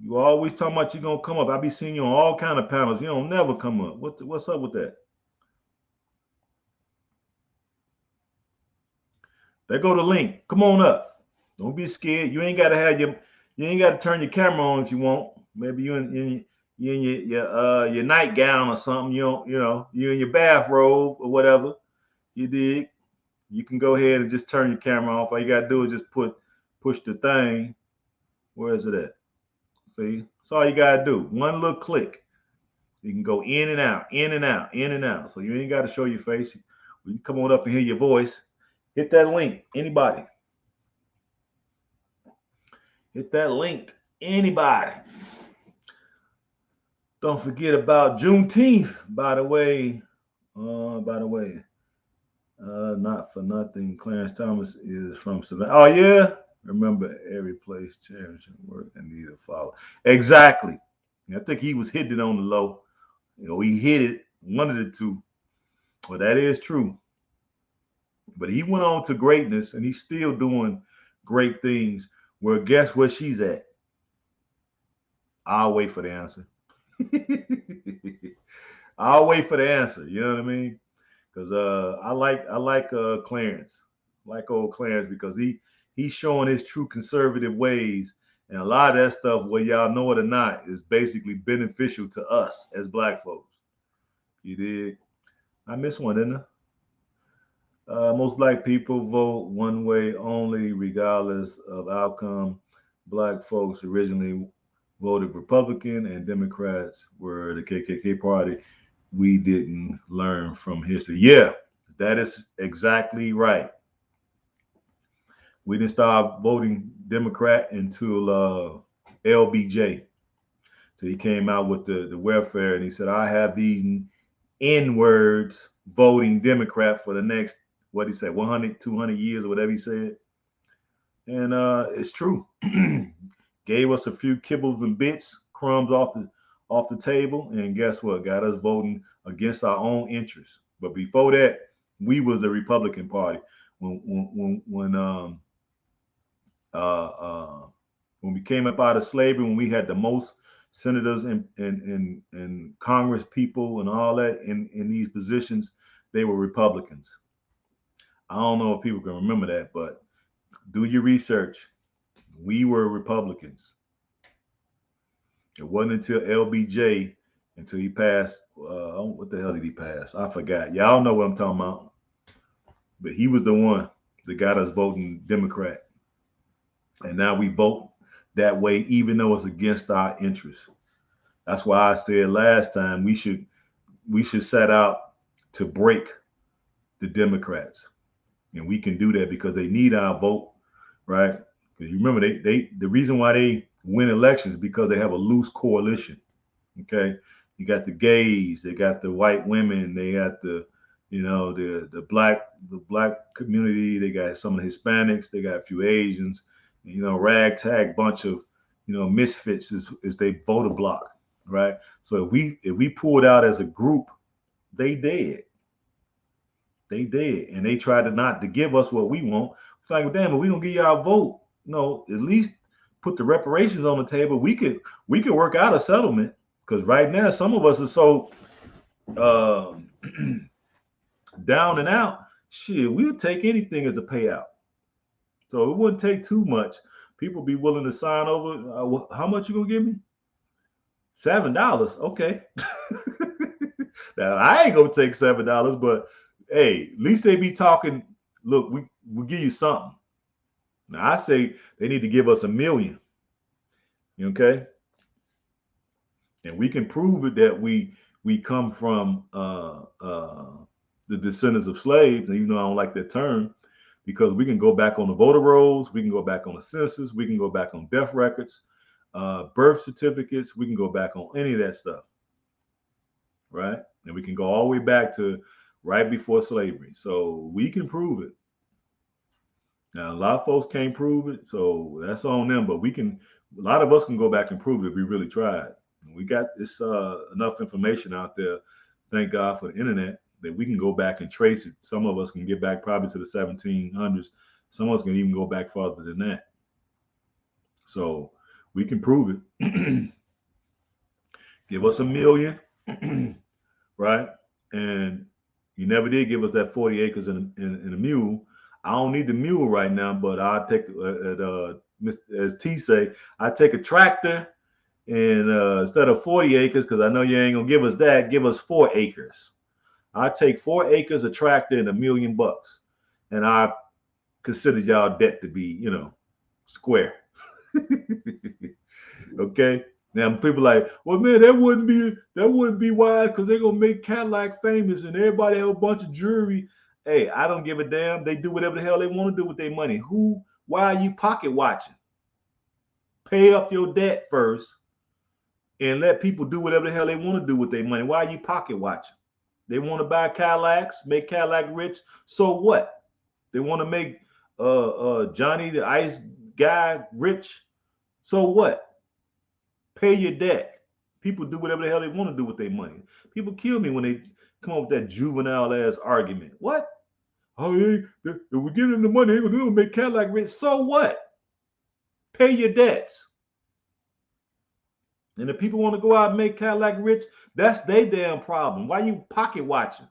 You always talking about you gonna come up. I be seeing you on all kind of panels. You don't never come up. What's up with that? There go the link. Come on up. Don't be scared. You ain't gotta turn your camera on if you want. Maybe you in your nightgown or something. You in your bathrobe or whatever. You dig? You can go ahead and just turn your camera off. All you gotta do is just push the thing. Where is it at? See, that's all you gotta do. One little click. You can go in and out, in and out, in and out. So you ain't got to show your face. We can come on up and hear your voice. Hit that link. Anybody. Hit that link. Anybody. Don't forget about Juneteenth, by the way. Not for nothing. Clarence Thomas is from Savannah. Oh, yeah. Remember, every place, cherish and work and need to follow. Exactly. I think he was hitting it on the low. He hit it, one of the two. Well, that is true. But he went on to greatness, and he's still doing great things. Well, guess where she's at? I'll wait for the answer. I'll wait for the answer. You know what I mean? Because I like Clarence, like old Clarence, because he's showing his true conservative ways, and a lot of that stuff, whether y'all know it or not, is basically beneficial to us as black folks. You did. I missed one, didn't I? Most black people vote one way only, regardless of outcome. Black folks originally voted Republican, and Democrats were the KKK party. We didn't learn from history. Yeah, that is exactly right. We didn't start voting Democrat until LBJ. So he came out with the welfare, and he said, I have these N words voting Democrat for the next, what he said, 100, 200 years or whatever he said. And it's true. Gave us a few kibbles and bits, crumbs off the table, and guess what? Got us voting against our own interests. But before that, we was the Republican Party. When uh, uh, when we came up out of slavery, when we had the most senators and Congress people and all that in these positions, they were Republicans. I don't know if people can remember that, but do your research. We were Republicans. It wasn't until LBJ, until he passed. What the hell did he pass? I forgot. Y'all know what I'm talking about. But he was the one that got us voting Democrat. And now we vote that way, even though it's against our interests. That's why I said last time we should set out to break the Democrats. And we can do that because they need our vote, right? Because you remember the reason why they win elections is because they have a loose coalition. Okay. You got the gays, they got the white women, they got the black community, they got some of the Hispanics, they got a few Asians, ragtag bunch of misfits is they voter block, right? So if we pulled out as a group, they did. They did. And they tried to give us what we want. It's like, well, damn, if we don't give you our vote, at least put the reparations on the table. We could work out a settlement. Because right now, some of us are so down and out. Shit, we would take anything as a payout. So it wouldn't take too much. People be willing to sign over. How much you gonna give me? $7. Okay. Now I ain't gonna take $7, but hey, at least they be talking. Look, we'll give you something. Now I say they need to give us $1 million. Okay. And we can prove it that we come from the descendants of slaves. And even though I don't like that term, because we can go back on the voter rolls, we can go back on the census, we can go back on death records, birth certificates, we can go back on any of that stuff, right? And we can go all the way back to right before slavery. So we can prove it. Now, a lot of folks can't prove it, so that's on them, but we can, a lot of us can go back and prove it if we really tried. We got this enough information out there, thank God for the internet, that we can go back and trace it. Some of us can get back probably to the 1700s. Some of us can even go back farther than that. So we can prove it. Give us $1 million, right? And you never did give us that 40 acres and a mule. I don't need the mule right now, but I'll take, as T say, I take a tractor. And instead of 40 acres, because I know you ain't gonna give us that, give us 4 acres. I take 4 acres, a tractor, and $1 million, and I consider y'all debt to be, square. Okay. Now people like, well, man, that wouldn't be wise because they're gonna make Cadillac famous and everybody have a bunch of jewelry. Hey, I don't give a damn. They do whatever the hell they want to do with their money. Why are you pocket watching? Pay up your debt first. And let people do whatever the hell they want to do with their money. Why are you pocket watching? They want to buy Cadillacs, make Cadillac rich. So what? They want to make Johnny the Ice guy rich. So what? Pay your debt. People do whatever the hell they want to do with their money. People kill me when they come up with that juvenile ass argument. What? Oh, if we give them the money, they're gonna make Cadillac rich. So what? Pay your debts. And if people want to go out and make Cadillac rich, that's their damn problem. Why you pocket watching?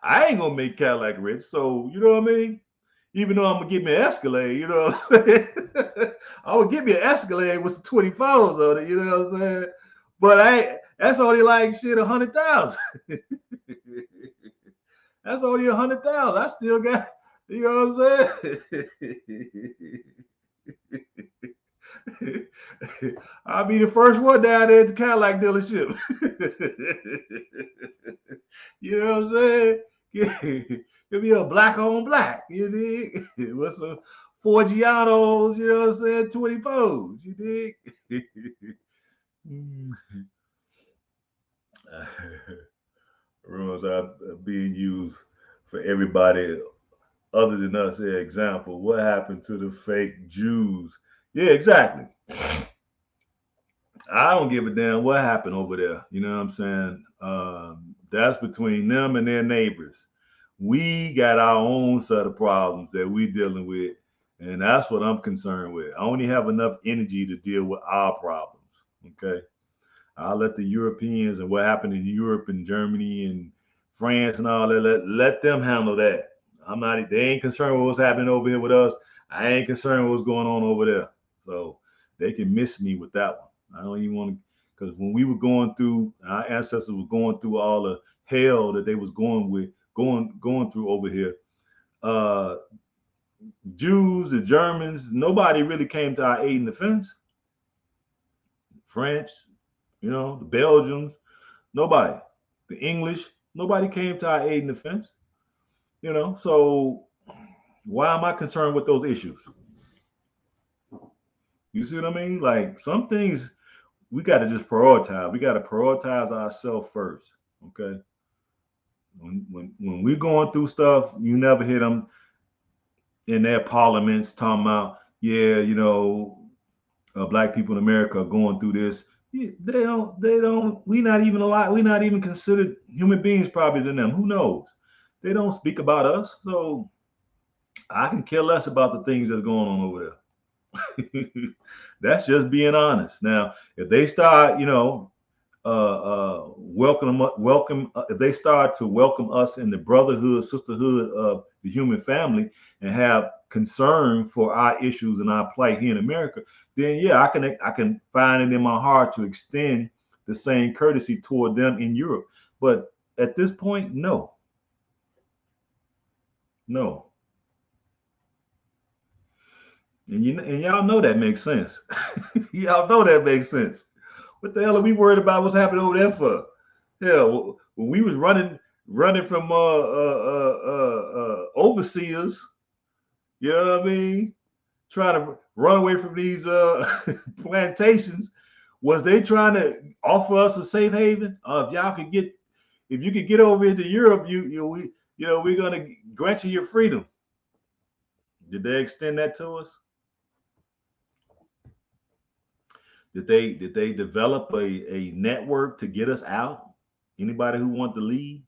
I ain't gonna make Cadillac rich, so you know what I mean. Even though I'm gonna get me an Escalade, you know what I'm saying? I would get me an Escalade with some 24s on it, you know what I'm saying? But that's only like shit 100,000. That's only 100,000. I still got, you know what I'm saying? I'll be the first one down there at the Cadillac dealership. You know what I'm saying? It'll be a black on black, you dig? With some Forgianos, you know what I'm saying? 24s, you dig? Rumors are being used for everybody other than us. An example, what happened to the fake Jews? Yeah, exactly. I don't give a damn what happened over there. You know what I'm saying? That's between them and their neighbors. We got our own set of problems that we dealing with, and that's what I'm concerned with. I only have enough energy to deal with our problems. Okay, I'll let the Europeans and what happened in Europe and Germany and France and all that. Let them handle that. I'm not. They ain't concerned with what's happening over here with us. I ain't concerned with what's going on over there. So they can miss me with that one. I don't even want to, because when we were going through, our ancestors were going through all the hell that they was going through over here. Uh, Jews, the Germans, nobody really came to our aid and defense. French, you know, the Belgians, nobody. The English, nobody came to our aid and defense. You know, so why am I concerned with those issues? You see what I mean? Like some things we got to just prioritize. We got to prioritize ourselves first. Okay. When we're going through stuff, you never hear them in their parliaments talking about, yeah, you know, black people in America are going through this. Yeah, they don't. We not even alive. We not even considered human beings probably to them. Who knows? They don't speak about us. So I can care less about the things that's going on over there. That's just being honest. Now, if they start, you know, if they start to welcome us in the brotherhood, sisterhood of the human family, and have concern for our issues and our plight here in America, then yeah, I can find it in my heart to extend the same courtesy toward them in Europe. But at this point, no, no, and y'all know that makes sense. Y'all know that makes sense. What the hell are we worried about? What's happening over there for? Hell, when we was running from overseers, you know what I mean? Trying to run away from these plantations. Was they trying to offer us a safe haven? If you could get over into Europe, we're gonna grant you your freedom. Did they extend that to us? Did they develop a network to get us out? Anybody who want to leave?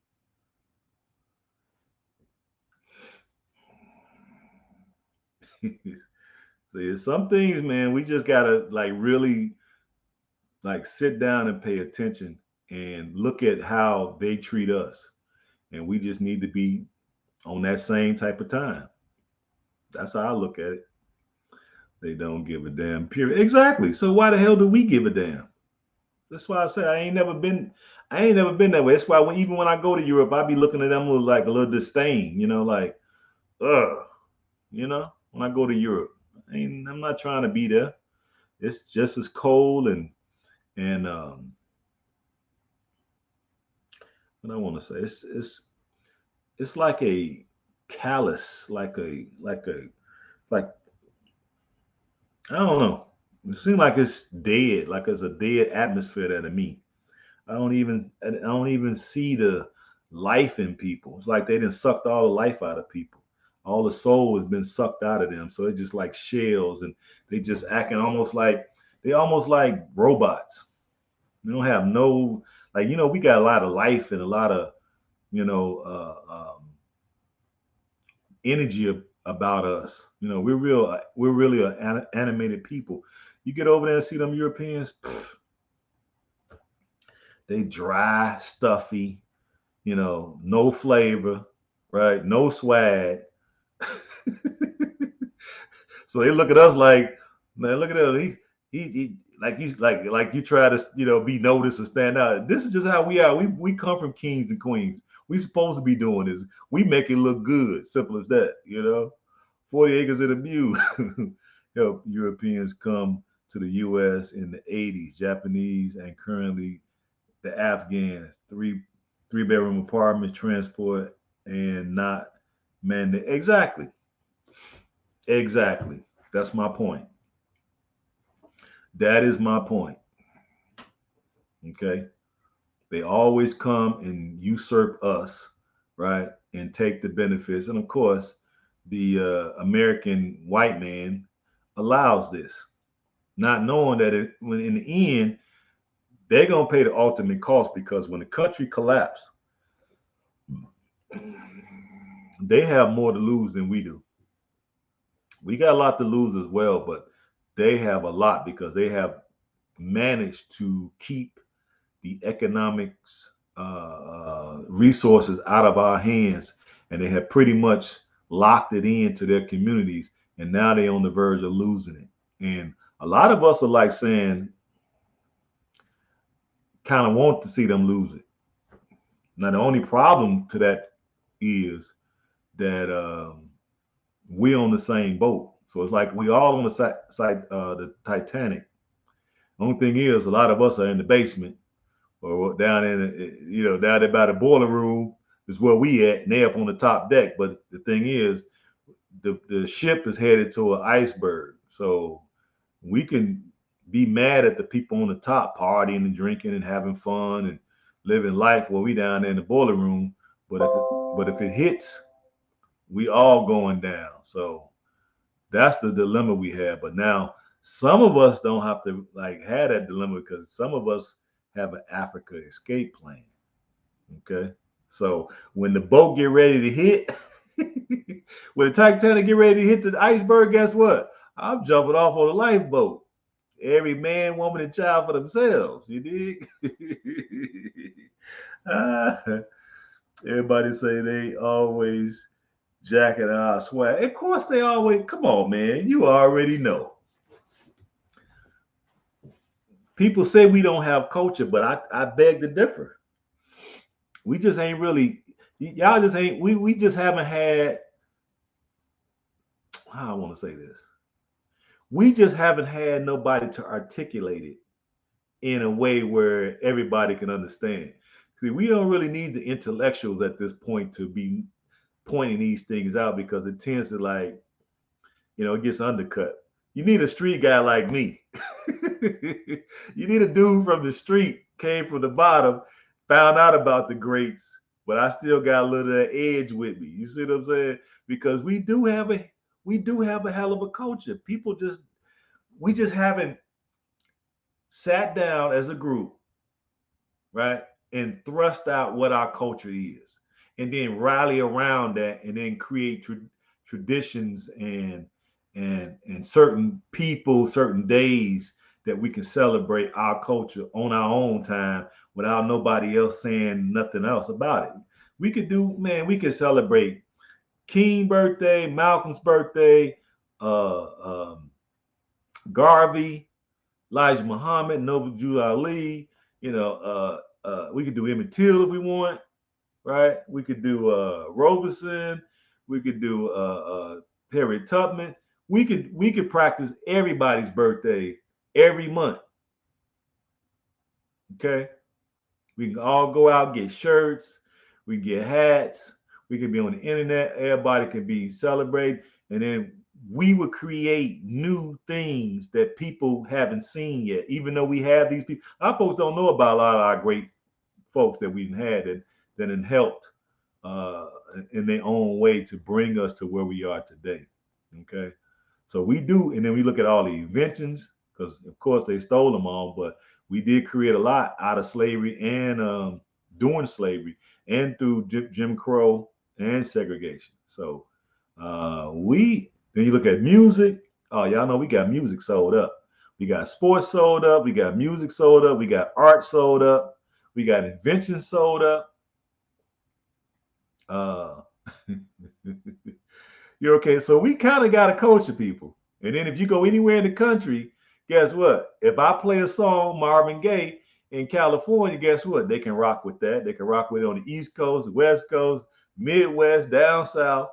See, some things, man, we just gotta like really like sit down and pay attention and look at how they treat us. And we just need to be on that same type of time. That's how I look at it. They don't give a damn, period. Exactly. So why the hell do we give a damn? That's why I say I ain't never been that way. That's why even when I go to Europe, I be looking at them with like a little disdain, like, ugh, when I go to Europe. I'm not trying to be there. It's just as cold and what I want to say. It's like a callous, like I don't know. It seems like it's dead, like it's a dead atmosphere there to me. I don't even see the life in people. It's like they done sucked all the life out of people. All the soul has been sucked out of them. So it's just like shells, and they just acting almost like robots. They don't have no, like, we got a lot of life and a lot of, you know, energy about us. We're really animated people. You get over there and see them Europeans, they dry, stuffy, no flavor, right? No swag. So they look at us like, man, look at him. He like you try to be noticed and stand out. This is just how we are. We come from kings and queens. We supposed to be doing this. We make it look good. Simple as that. 40 acres of the mule help Europeans come to the U.S. in the 80s. Japanese and currently the Afghans. Three-bedroom apartments, transport, and not mandate. Exactly. Exactly. That's my point. That is my point. Okay. They always come and usurp us, right? And take the benefits. And of course, the American white man allows this, not knowing that when in the end, they're going to pay the ultimate cost because when the country collapsed, they have more to lose than we do. We got a lot to lose as well, but they have a lot because they have managed to keep the economics resources out of our hands, and they have pretty much locked it into their communities, and now they're on the verge of losing it. And a lot of us are like saying, kind of want to see them lose it. Now, the only problem to that is that we're on the same boat. So it's like we all on the side, the Titanic. The only thing is, a lot of us are in the basement or down down there by the boiler room is where we at, and they up on the top deck. But the thing is, the ship is headed to an iceberg. So we can be mad at the people on the top partying and drinking and having fun and living life while we down there in the boiler room. But if it hits, we all going down. So that's the dilemma we have. But now some of us don't have to have that dilemma because some of us have an Africa escape plan. Okay. So when the boat get ready to hit, when the Titanic get ready to hit the iceberg, guess what? I'm jumping off on the lifeboat. Every man, woman, and child for themselves. You dig? Everybody say they always jacking our swag. Of course they always. Come on, man. You already know. People say we don't have culture, but I beg to differ. We just ain't really. Y'all just ain't. We just haven't had. How I want to say this. We just haven't had nobody to articulate it in a way where everybody can understand. See, we don't really need the intellectuals at this point to be pointing these things out because it tends to it gets undercut. You need a street guy like me. You need a dude from the street, came from the bottom, found out about the greats, but I still got a little of that edge with me. You see what I'm saying? Because we do have a hell of a culture. We just haven't sat down as a group, right, and thrust out what our culture is, and then rally around that, and then create traditions and certain people, certain days that we can celebrate our culture on our own time without nobody else saying nothing else about it. We could celebrate King's birthday, Malcolm's birthday, Garvey, Elijah Muhammad, Noble Jew Ali. We could do Emmett Till if we want, right? We could do Robeson. We could do Harriet Tubman. We could practice everybody's birthday every month. Okay, we can all go out, get shirts, we can get hats, we can be on the internet, everybody can be celebrated, and then we would create new things that people haven't seen yet. Even though we have these people, our folks don't know about a lot of our great folks that we've had that have helped uh, in their own way to bring us to where we are today. Okay, so we do, and then we look at all the inventions because, of course, they stole them all, but we did create a lot out of slavery and during slavery and through Jim Crow and segregation. So we then you look at music. Oh, y'all know we got music sold up. We got sports sold up. We got music sold up. We got art sold up. We got invention sold up. You're okay. So we kind of got to culture people. And then if you go anywhere in the country, guess what? If I play a song, Marvin Gaye in California, guess what? They can rock with that. They can rock with it on the East Coast, the West Coast, Midwest, down South,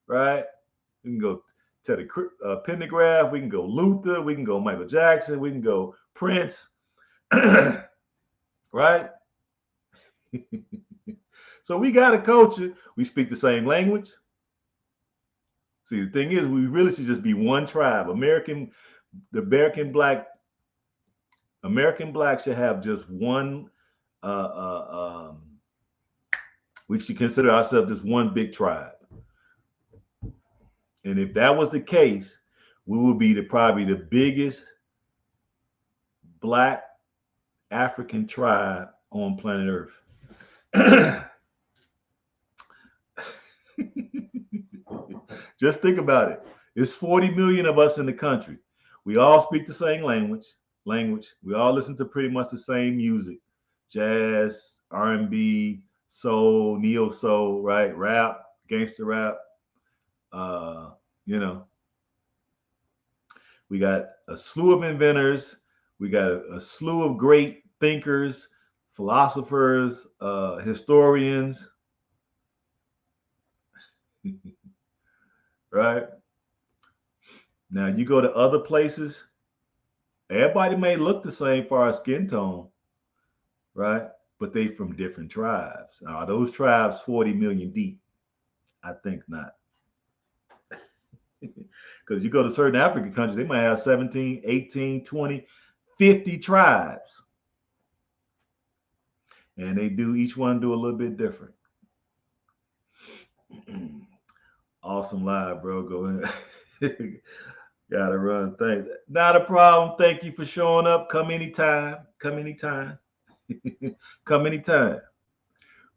right? We can go to the Pendergraph. We can go Luther. We can go Michael Jackson. We can go Prince, right? So we got a culture. We speak the same language. See, the thing is, we really should just be one tribe. The American black should have just one. We should consider ourselves just one big tribe. And if that was the case, we would be probably the biggest black African tribe on planet Earth. Just think about it. It's 40 million of us in the country. We all speak the same language. We all listen to pretty much the same music. Jazz, R&B, soul, neo soul, right? Rap, gangster rap. We got a slew of inventors. We got a slew of great thinkers, philosophers, historians. Right? Now you go to other places, everybody may look the same far as skin tone, right? But they from different tribes. Now, are those tribes 40 million deep? I think not. Because you go to certain African countries, they might have 17, 18, 20, 50 tribes. And they do, each one do a little bit different. Awesome live, bro. Go ahead. Gotta run. Thanks. Not a problem. Thank you for showing up. Come anytime. Come anytime. Come anytime.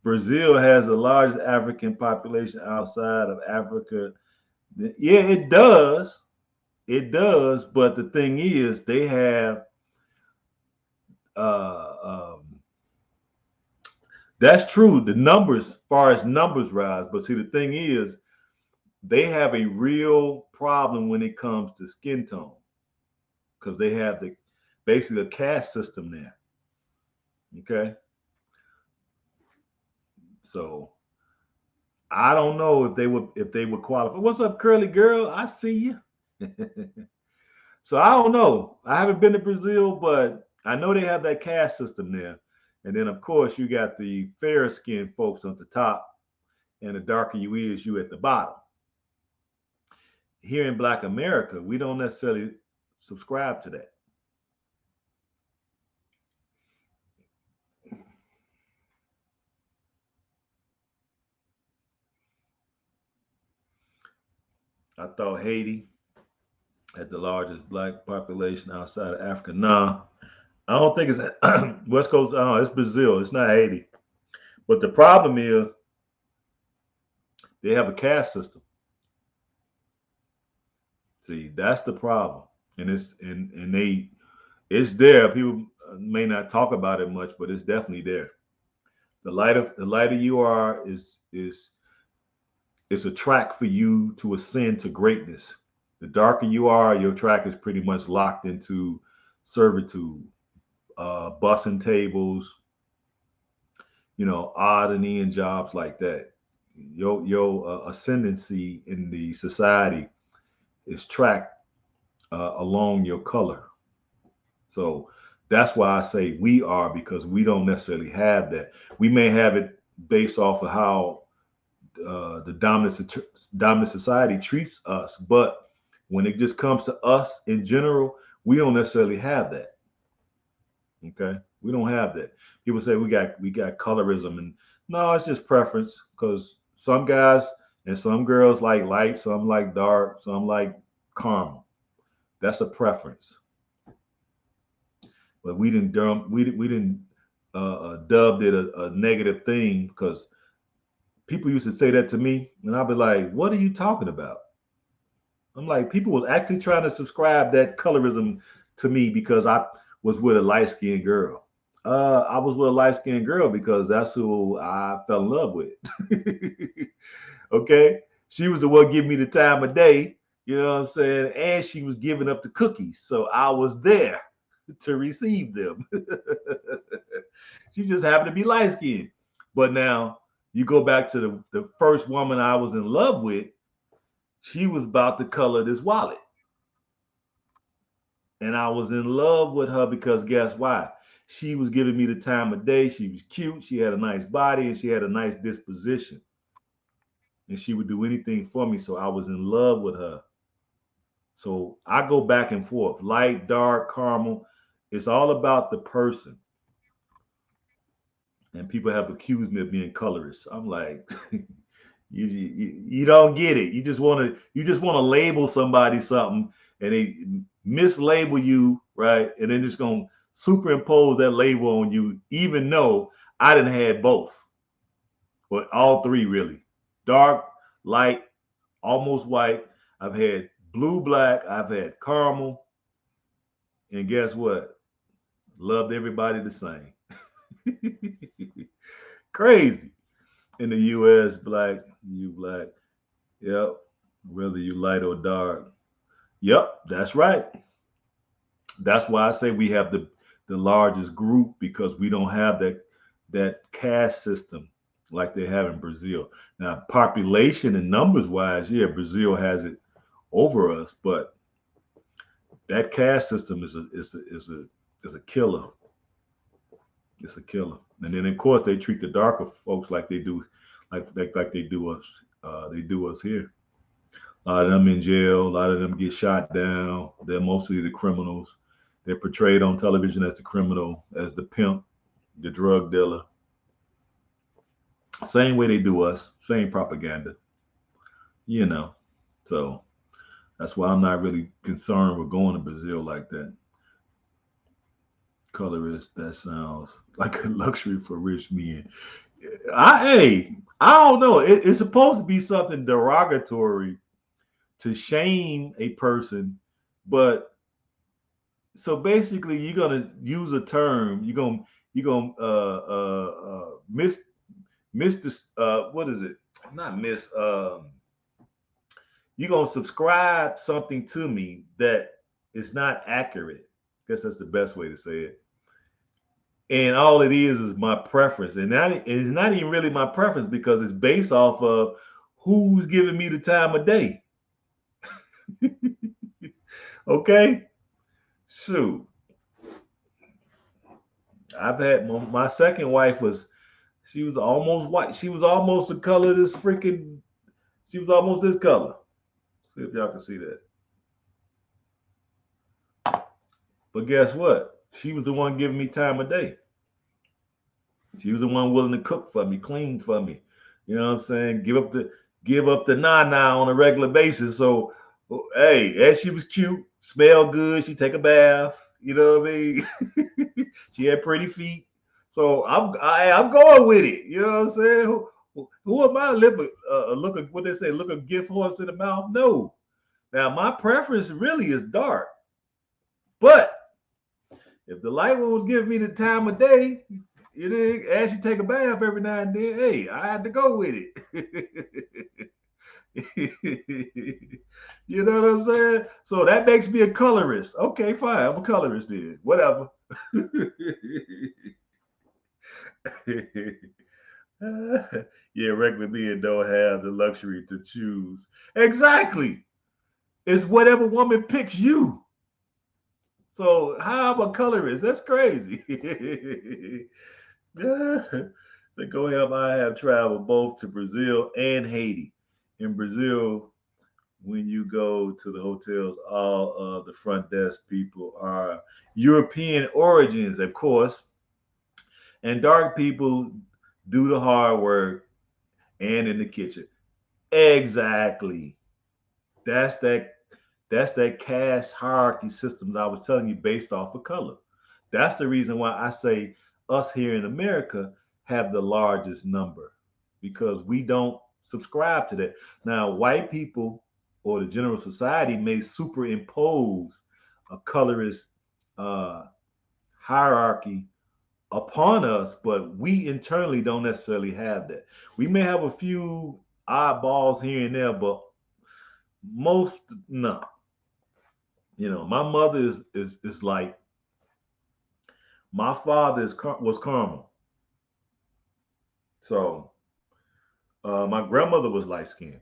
Brazil has the largest African population outside of Africa. Yeah, it does. It does. But the thing is, they have that's true. The numbers, as far as numbers rise. But see, the thing is, they have a real problem when it comes to skin tone, because they have basically a caste system there. Okay. So I don't know if they would qualify. What's up, curly girl? I see you. So I don't know. I haven't been to Brazil, but I know they have that caste system there. And then of course you got the fair skinned folks on the top, and the darker you is, you at the bottom. Here in Black America, we don't necessarily subscribe to that. I thought Haiti had the largest black population outside of Africa. No, I don't think it's West Coast. Oh, it's Brazil. It's not Haiti. But the problem is they have a caste system. See, that's the problem, and it's there. People may not talk about it much, but it's definitely there. The lighter you are is it's a track for you to ascend to greatness. The darker you are, your track is pretty much locked into servitude, bussing tables, odd and end jobs like that. Your ascendancy in the society is tracked along your color. So that's why I say we are, because we don't necessarily have that. We may have it based off of how the dominant society treats us, but when it just comes to us in general, we don't necessarily have that. Okay, we don't have that. People say we got colorism, and no, it's just preference, because some guys and some girls like light, some like dark, some like caramel. That's a preference. But we didn't dubbed it a negative thing, because people used to say that to me, and I'd be like, "What are you talking about?" I'm like, people was actually trying to subscribe that colorism to me because I was with a light-skinned girl. I was with a light-skinned girl because that's who I fell in love with. Okay, she was the one giving me the time of day. You know what I'm saying? And she was giving up the cookies, so I was there to receive them. She just happened to be light-skinned. But now you go back to the first woman I was in love with. She was about the color of this wallet. And I was in love with her because guess why? She was giving me the time of day. She was cute. She had a nice body and she had a nice disposition. And she would do anything for me. So I was in love with her. So I go back and forth, light, dark, caramel. It's all about the person. And people have accused me of being colorist. I'm like, you don't get it. You just want to label somebody something, and they mislabel you, right? And then just gonna superimpose that label on you, even though I didn't have both, but all three really, dark, light, almost white. I've had blue, black. I've had caramel, and guess what? Loved everybody the same. Crazy. In the U.S., black, you black. Yep. Whether you light or dark. Yep, that's right. That's why I say we have the largest group because we don't have that caste system like they have in Brazil. Now, population and numbers wise, yeah, Brazil has it over us, but that caste system is a killer. It's a killer. And then of course they treat the darker folks like they do, like they do us. They do us here. A lot of them in jail. A lot of them get shot down. They're mostly the criminals. They're portrayed on television as the criminal, as the pimp, the drug dealer. Same way they do us. Same propaganda. You know. So that's why I'm not really concerned with going to Brazil like that. Colorist, that sounds like a luxury for rich men. I don't know. It's supposed to be something derogatory to shame a person, but so basically you're gonna use a term. You're gonna miss this. What is it? Not miss. You're gonna subscribe something to me that is not accurate. I guess that's the best way to say it. And all it is my preference, and it's not even really my preference because it's based off of who's giving me the time of day. Okay, shoot. I've had my second wife was she was almost white. She was almost the color of this freaking. She was almost this color. See if y'all can see that. But guess what? She was the one giving me time of day. She was the one willing to cook for me, clean for me. You know what I'm saying? Give up the nana on a regular basis. So hey, as she was cute, smelled good, she take a bath. You know what I mean? She had pretty feet. So I'm going with it. You know what I'm saying? Who am I to look a what they say, look a gift horse in the mouth? No. Now my preference really is dark. But if the light one was giving me the time of day, you know, as you take a bath every now and then, hey, I had to go with it. You know what I'm saying? So that makes me a colorist. Okay, fine. I'm a colorist then. Whatever. Yeah, regular men don't have the luxury to choose. Exactly. It's whatever woman picks you. So how am a colorist? That's crazy. So go ahead. I have traveled both to Brazil and Haiti. In Brazil, when you go to the hotels, all of the front desk people are European origins, of course, and dark people do the hard work and in the kitchen. Exactly. That's that. That's that caste hierarchy system that I was telling you based off of color. That's the reason why I say us here in America have the largest number because we don't subscribe to that. Now, white people or the general society may superimpose a colorist hierarchy upon us, but we internally don't necessarily have that. We may have a few oddballs here and there, but most no. My mother is like my father was caramel. So my grandmother was light skinned.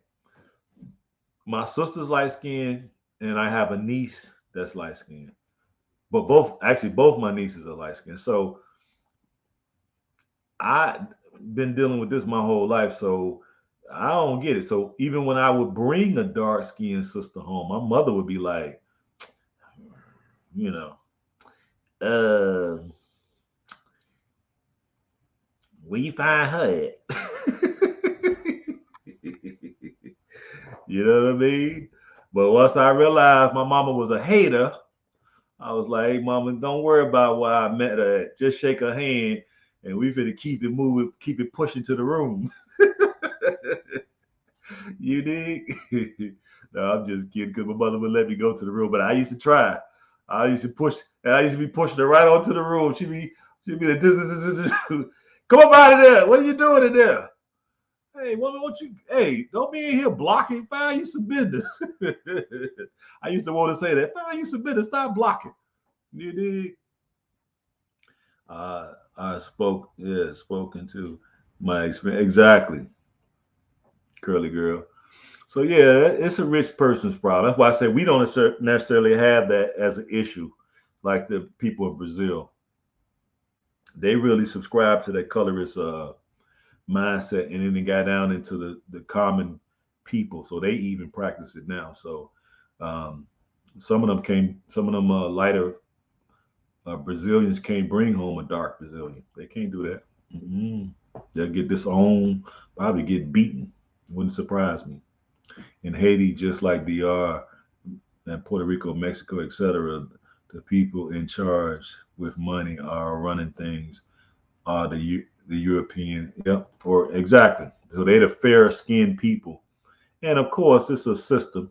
My sister's light skinned, and I have a niece that's light skinned. But both my nieces are light skinned. So I been dealing with this my whole life, so I don't get it. So even when I would bring a dark skinned sister home, my mother would be like, you know, uh, where you find her at? You know what I mean? But once I realized my mama was a hater, I was like, hey, mama, don't worry about where I met her at. Just shake her hand and we finna keep it moving, keep it pushing to the room. You dig? No, I'm just kidding because my mother would let me go to the room, but I used to try. I used to push, and I used to be pushing her right onto the room. She'd be like, come up out of there. What are you doing in there? Hey, woman, hey, don't be in here blocking. Find you some business. I used to want to say that. Find you some business. Stop blocking. You dig? Spoken to my experience. Exactly, curly girl. So yeah, it's a rich person's problem. That's why I say we don't necessarily have that as an issue, like the people of Brazil. They really subscribe to that colorist mindset, and then they got down into the common people. So they even practice it now. So um, some of them lighter Brazilians can't bring home a dark Brazilian. They can't do that. Mm-mm. They'll get disowned, probably get beaten. Wouldn't surprise me. In Haiti, just like DR and Puerto Rico, Mexico, etc., the people in charge with money are running things. Are the European, yep, or exactly. So they're the fair skinned people, and of course, it's a system,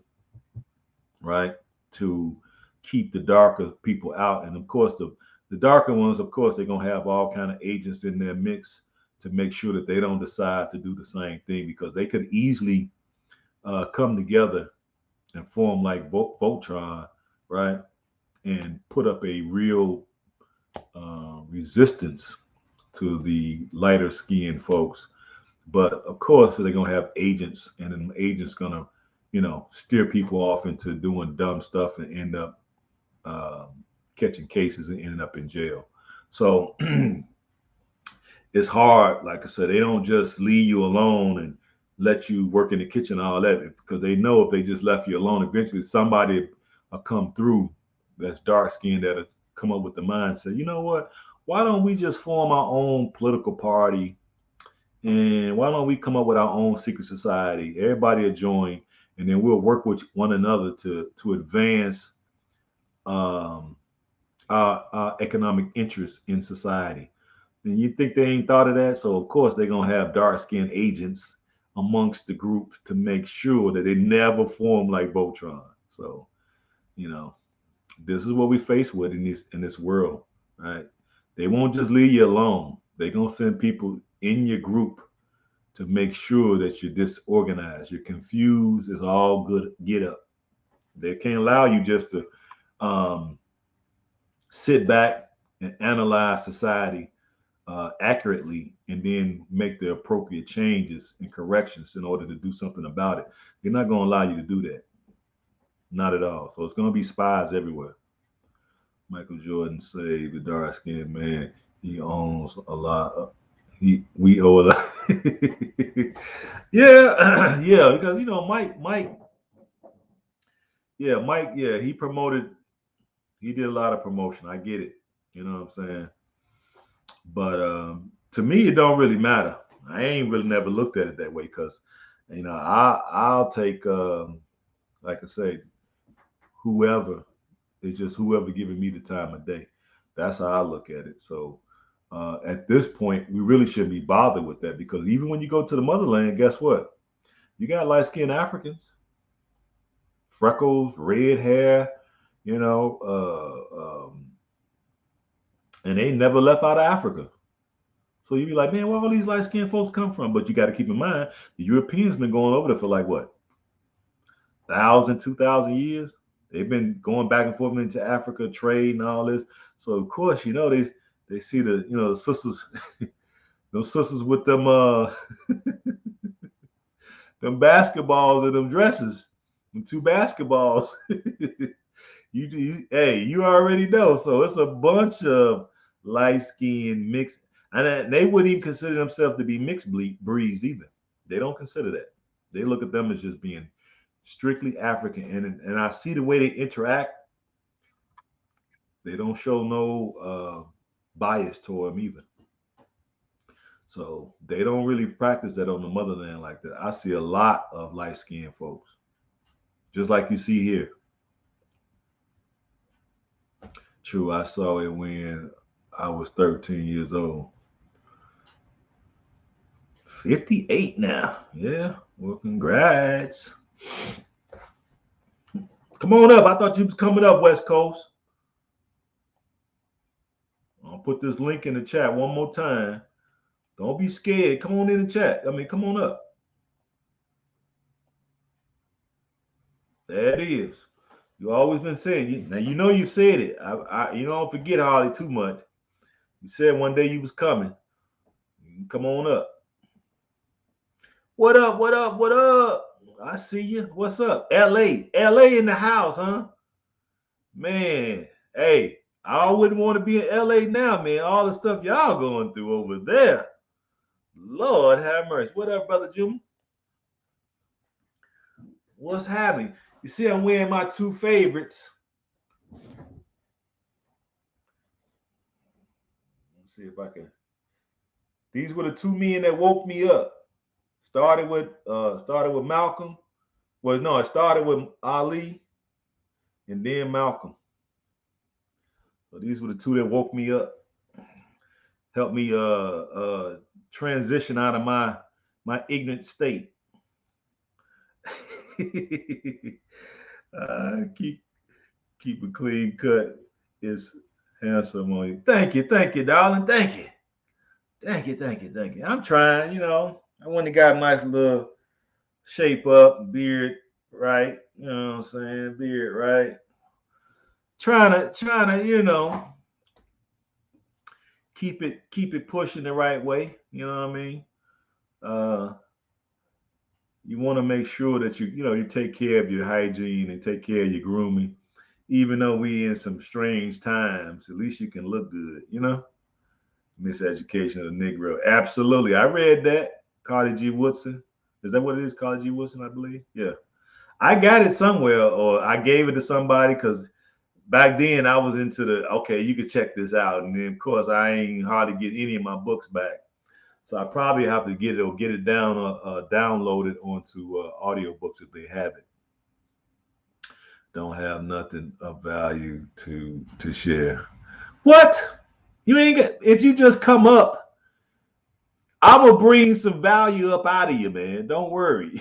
right, to keep the darker people out. And of course, the darker ones, of course, they're gonna have all kind of agents in their mix to make sure that they don't decide to do the same thing because they could easily come together and form like Voltron, right, and put up a real resistance to the lighter skinned folks. But of course, they're gonna have agents, and then agents gonna, steer people off into doing dumb stuff and end up um, catching cases and ending up in jail. So it's hard. Like I said, they don't just leave you alone and let you work in the kitchen and all that because they know if they just left you alone, eventually somebody will come through that's dark skinned that'll come up with the mindset. You know what? Why don't we just form our own political party and why don't we come up with our own secret society? Everybody will join, and then we'll work with one another to advance um, our economic interests in society. And you think they ain't thought of that? So of course they're gonna have dark skinned agents amongst the group to make sure that they never form like Voltron. So you know, this is what we face with in this world, right? They won't just leave you alone. They're gonna send people in your group to make sure that you're disorganized, you're confused, it's all good, get up. They can't allow you just to um, sit back and analyze society accurately and then make the appropriate changes and corrections in order to do something about it. They're not going to allow you to do that. Not at all. So it's going to be spies everywhere. Michael Jordan say the dark skinned man, he owns a lot. We owe a lot. Yeah, yeah, because Mike, Mike, yeah, he did a lot of promotion. I get it, you know what I'm saying. But to me, it don't really matter. I ain't really never looked at it that way because, I'll take, like I say, whoever. It's just whoever giving me the time of day. That's how I look at it. So at this point, we really shouldn't be bothered with that because even when you go to the motherland, guess what? You got light skinned Africans, freckles, red hair, you know, and they never left out of Africa. So you be like, man, where all these light skinned folks come from? But you got to keep in mind, the Europeans been going over there for like what, 1,000, 2,000 years. They've been going back and forth into Africa, trade and all this. So of course, they see the sisters, those sisters with them them basketballs and them dresses, them two basketballs. Hey, you already know. So it's a bunch of light skinned mixed, and they wouldn't even consider themselves to be mixed breeds either. They don't consider that. They look at them as just being strictly African, and I see the way they interact. They don't show no bias toward them either. So they don't really practice that on the motherland like that. I see a lot of light skinned folks, just like you see here. True, I saw it when I was 13 years old. 58 now. Yeah. Well, congrats. Come on up. I thought you was coming up, West Coast. I'll put this link in the chat one more time. Don't be scared. Come on in the chat. Come on up. There it is. You always been saying. Now you know you've said it. You don't forget hardly too much. You said one day you was coming. Come on up. What up? What up? What up? I see you. What's up? LA. LA in the house, huh? Man, hey, I wouldn't want to be in LA now, man. All the stuff y'all going through over there. Lord have mercy. What up, Brother Juma? What's happening? You see, I'm wearing my two favorites. Let's see if I can. These were the two men that woke me up. Started with Malcolm. Well, no, it started with Ali and then Malcolm. So these were the two that woke me up, helped me transition out of my ignorant state. Keep a clean cut is handsome on you. Thank you, darling. Thank you. I'm trying, I went and got a nice little shape up, beard right. You know what I'm saying? Beard right. Trying to, keep it pushing the right way. You know what I mean? You want to make sure that you take care of your hygiene and take care of your grooming. Even though we in some strange times, at least you can look good, Miseducation of the Negro. Absolutely. I read that. Carter G. Woodson. Is that what it is? Carter G. Woodson, I believe. Yeah. I got it somewhere, or I gave it to somebody because back then I was into okay, you can check this out. And then of course I ain't hardly get any of my books back. So I probably have to get it down download it onto audiobooks if they have it. Don't have nothing of value to share. What? You ain't got, if you just come up, I'm gonna bring some value up out of you, man. Don't worry.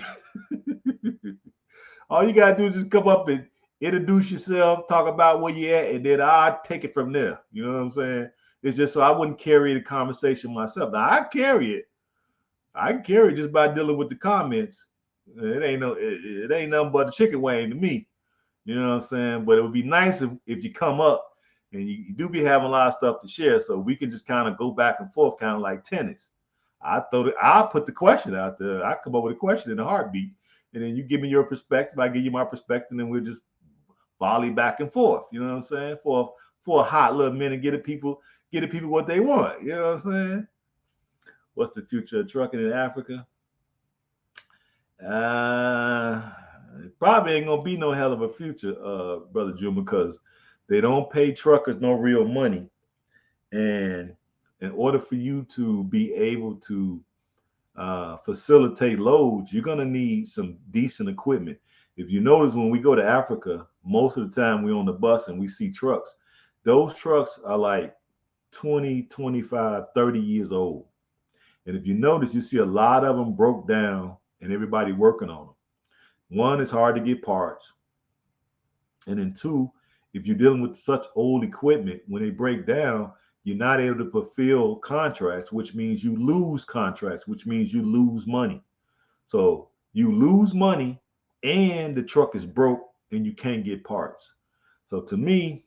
All you gotta do is just come up and introduce yourself, talk about where you at, and then I'll take it from there. You know what I'm saying? It's just so I wouldn't carry the conversation myself. Now I carry it. I can carry it just by dealing with the comments. It ain't nothing but a chicken wing to me. You know what I'm saying? But it would be nice if you come up and you do be having a lot of stuff to share, so we can just kind of go back and forth, kind of like tennis. I'll put the question out there. I come up with a question in a heartbeat, and then you give me your perspective. I give you my perspective, and we'll just volley back and forth. You know what I'm saying? For a hot little minute, get the people what they want. You know what I'm saying? What's the future of trucking in Africa? It probably ain't gonna be no hell of a future, Brother Juma, because they don't pay truckers no real money. And in order for you to be able to facilitate loads, you're gonna need some decent equipment. If you notice, when we go to Africa, most of the time we're on the bus and we see trucks. Those trucks are like 20, 25, 30 years old. And if you notice, you see a lot of them broke down and everybody working on them. One, it's hard to get parts. And then two, if you're dealing with such old equipment, when they break down, you're not able to fulfill contracts, which means you lose contracts, which means you lose money. So you lose money and the truck is broke and you can't get parts. So to me,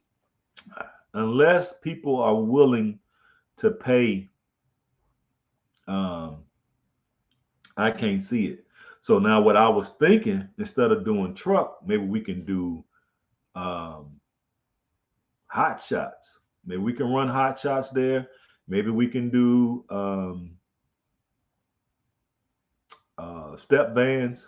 unless people are willing to pay, um, I can't see it. So now what I was thinking, instead of doing truck, maybe we can do um, hot shots. Maybe we can run hot shots there. Maybe we can do step vans,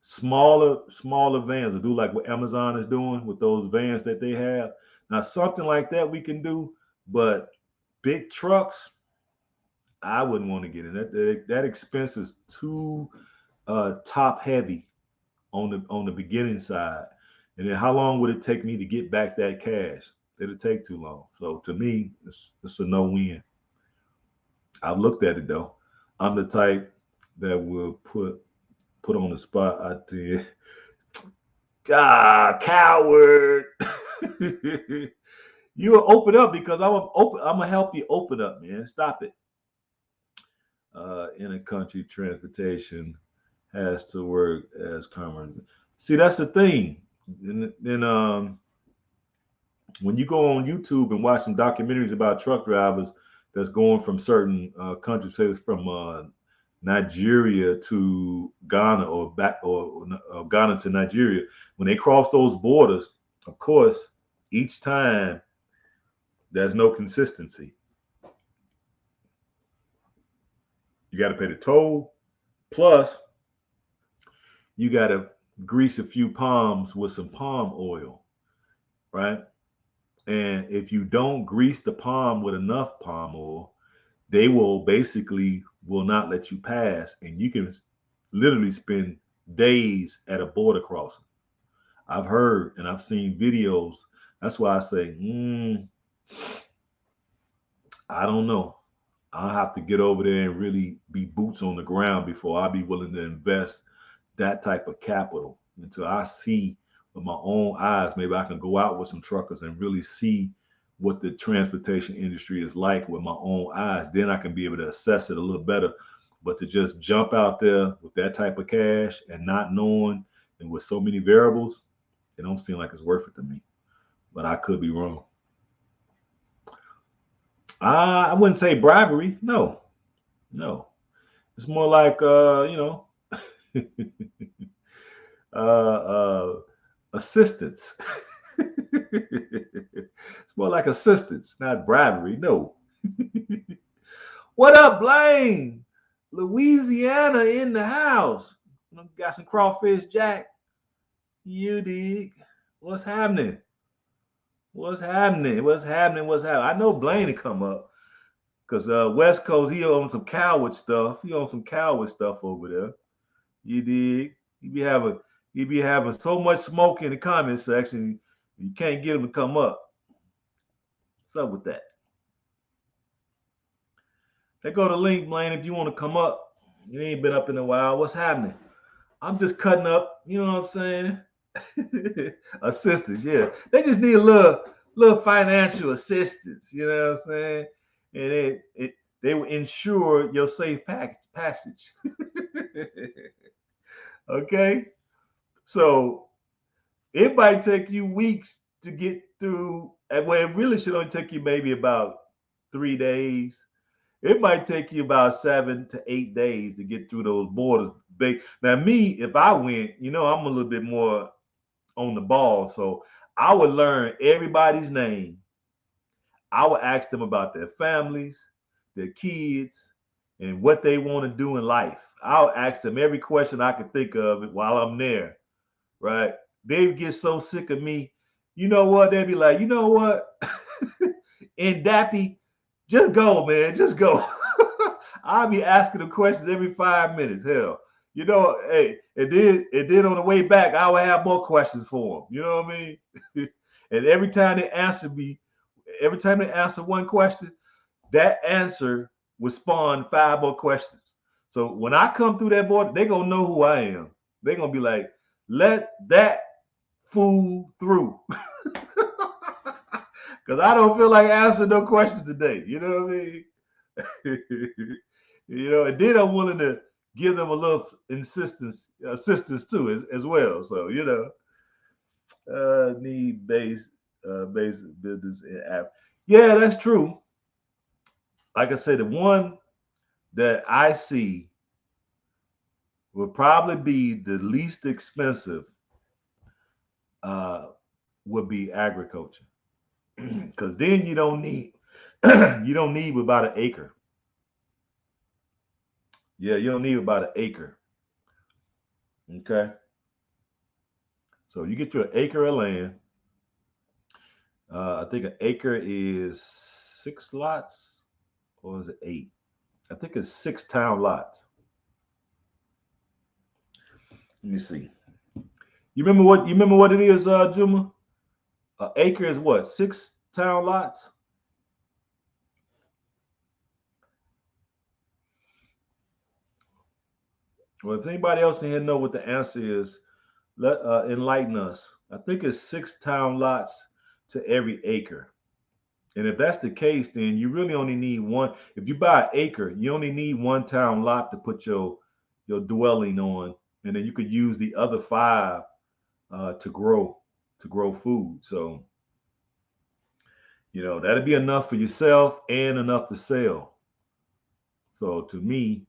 smaller vans, to do like what Amazon is doing with those vans that they have. Now something like that we can do, but big trucks, I wouldn't want to get in. That expense is too top heavy on the beginning side. And then how long would it take me to get back that cash? It'll take too long. So to me, it's a no-win. I've looked at it though. I'm the type that will put on the spot out there. God, coward. You'll open up because I'm gonna help you open up, man. Stop it. In a country, transportation has to work as common. See, that's the thing. And then when you go on YouTube and watch some documentaries about truck drivers that's going from certain countries, say it's from Nigeria to Ghana or back or Ghana to Nigeria, when they cross those borders, of course, each time there's no consistency. You got to pay the toll, plus you got to grease a few palms with some palm oil, right? And if you don't grease the palm with enough palm oil, they will basically will not let you pass, and you can literally spend days at a border crossing. I've heard and I've seen videos. That's why I say, I don't know. I'll have to get over there and really be boots on the ground before I'll be willing to invest that type of capital until I see with my own eyes. Maybe I can go out with some truckers and really see what the transportation industry is like with my own eyes. Then I can be able to assess it a little better. But to just jump out there with that type of cash and not knowing and with so many variables, it don't seem like it's worth it to me. But I could be wrong. I wouldn't say bribery. No. It's more like assistance. It's more like assistance, not bribery. No. What up, Blaine? Louisiana in the house. Got some crawfish, Jack. You dig? What's happening? What's happening? I know Blaine to come up because West Coast, he on some coward stuff. He on some coward stuff over there. You dig? He be having so much smoke in the comment section, you can't get him to come up. What's up with that? They go to link, Blaine, if you want to come up. You ain't been up in a while. What's happening? I'm just cutting up. You know what I'm saying? Assistance, yeah. They just need a little financial assistance. You know what I'm saying? And they will ensure your safe passage. Okay, so it might take you weeks to get through. Well, it really should only take you maybe about 3 days. It might take you about 7 to 8 days to get through those borders. Now, me, if I went, I'm a little bit more on the ball. So I would learn everybody's name. I would ask them about their families, their kids, and what they want to do in life. I'll ask them every question I can think of while I'm there, right? They get so sick of me. You know what? They'd be like, you know what? And Dappy, just go, man. Just go. I'll be asking them questions every 5 minutes. Hell, hey, and then on the way back, I will have more questions for them. You know what I mean? And every time they answer one question, that answer will spawn 5 more questions. So when I come through that border, they're going to know who I am. They're going to be like, let that fool through. Because Because I don't feel like answering no questions today. You know what I mean? And then I'm willing to give them a little assistance too, as well. So, need base business in Africa. Yeah, that's true. Like I said, the one that I see would probably be the least expensive uh, would be agriculture, because then you don't need about an acre. Yeah, you don't need about an acre. Okay, so you get you an acre of land. I think an acre is 6 lots, or is it 8? I think it's 6 town lots. Let me see. You remember what it is, Juma? An acre is what? 6 town lots? Well, if anybody else in here know what the answer is, let enlighten us. I think it's 6 town lots to every acre. And if that's the case, then you really only need one. If you buy an acre, you only need 1 town lot to put your dwelling on, and then you could use the other 5 to grow food. So that'd be enough for yourself and enough to sell. So to me,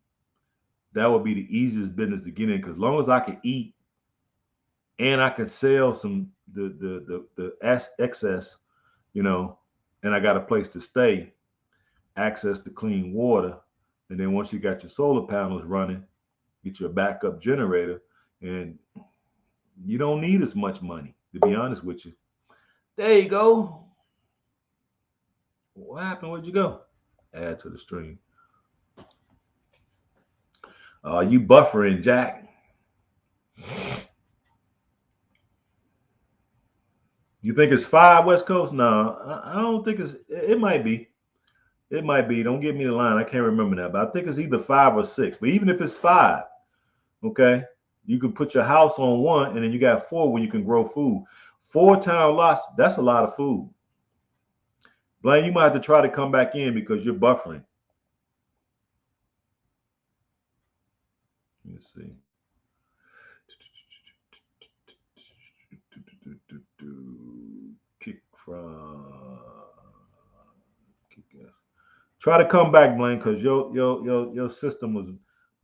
that would be the easiest business to get in, because as long as I can eat and I can sell some the excess, you know, and I got a place to stay, access to clean water, and then once you got your solar panels running, get your backup generator, and you don't need as much money, to be honest with you. There you go. What happened? Where'd you go? Add to the stream. You buffering, Jack? You think it's 5 West Coast? No, I don't think it's. It might be. It might be. Don't get me the line. I can't remember that, but I think it's either 5 or 6. But even if it's 5, okay, you can put your house on one, and then you got 4 where you can grow food. 4 town lots. That's a lot of food. Blaine, you might have to try to come back in because you're buffering. Let's see. Kick from. Try to come back, Blaine, because your system was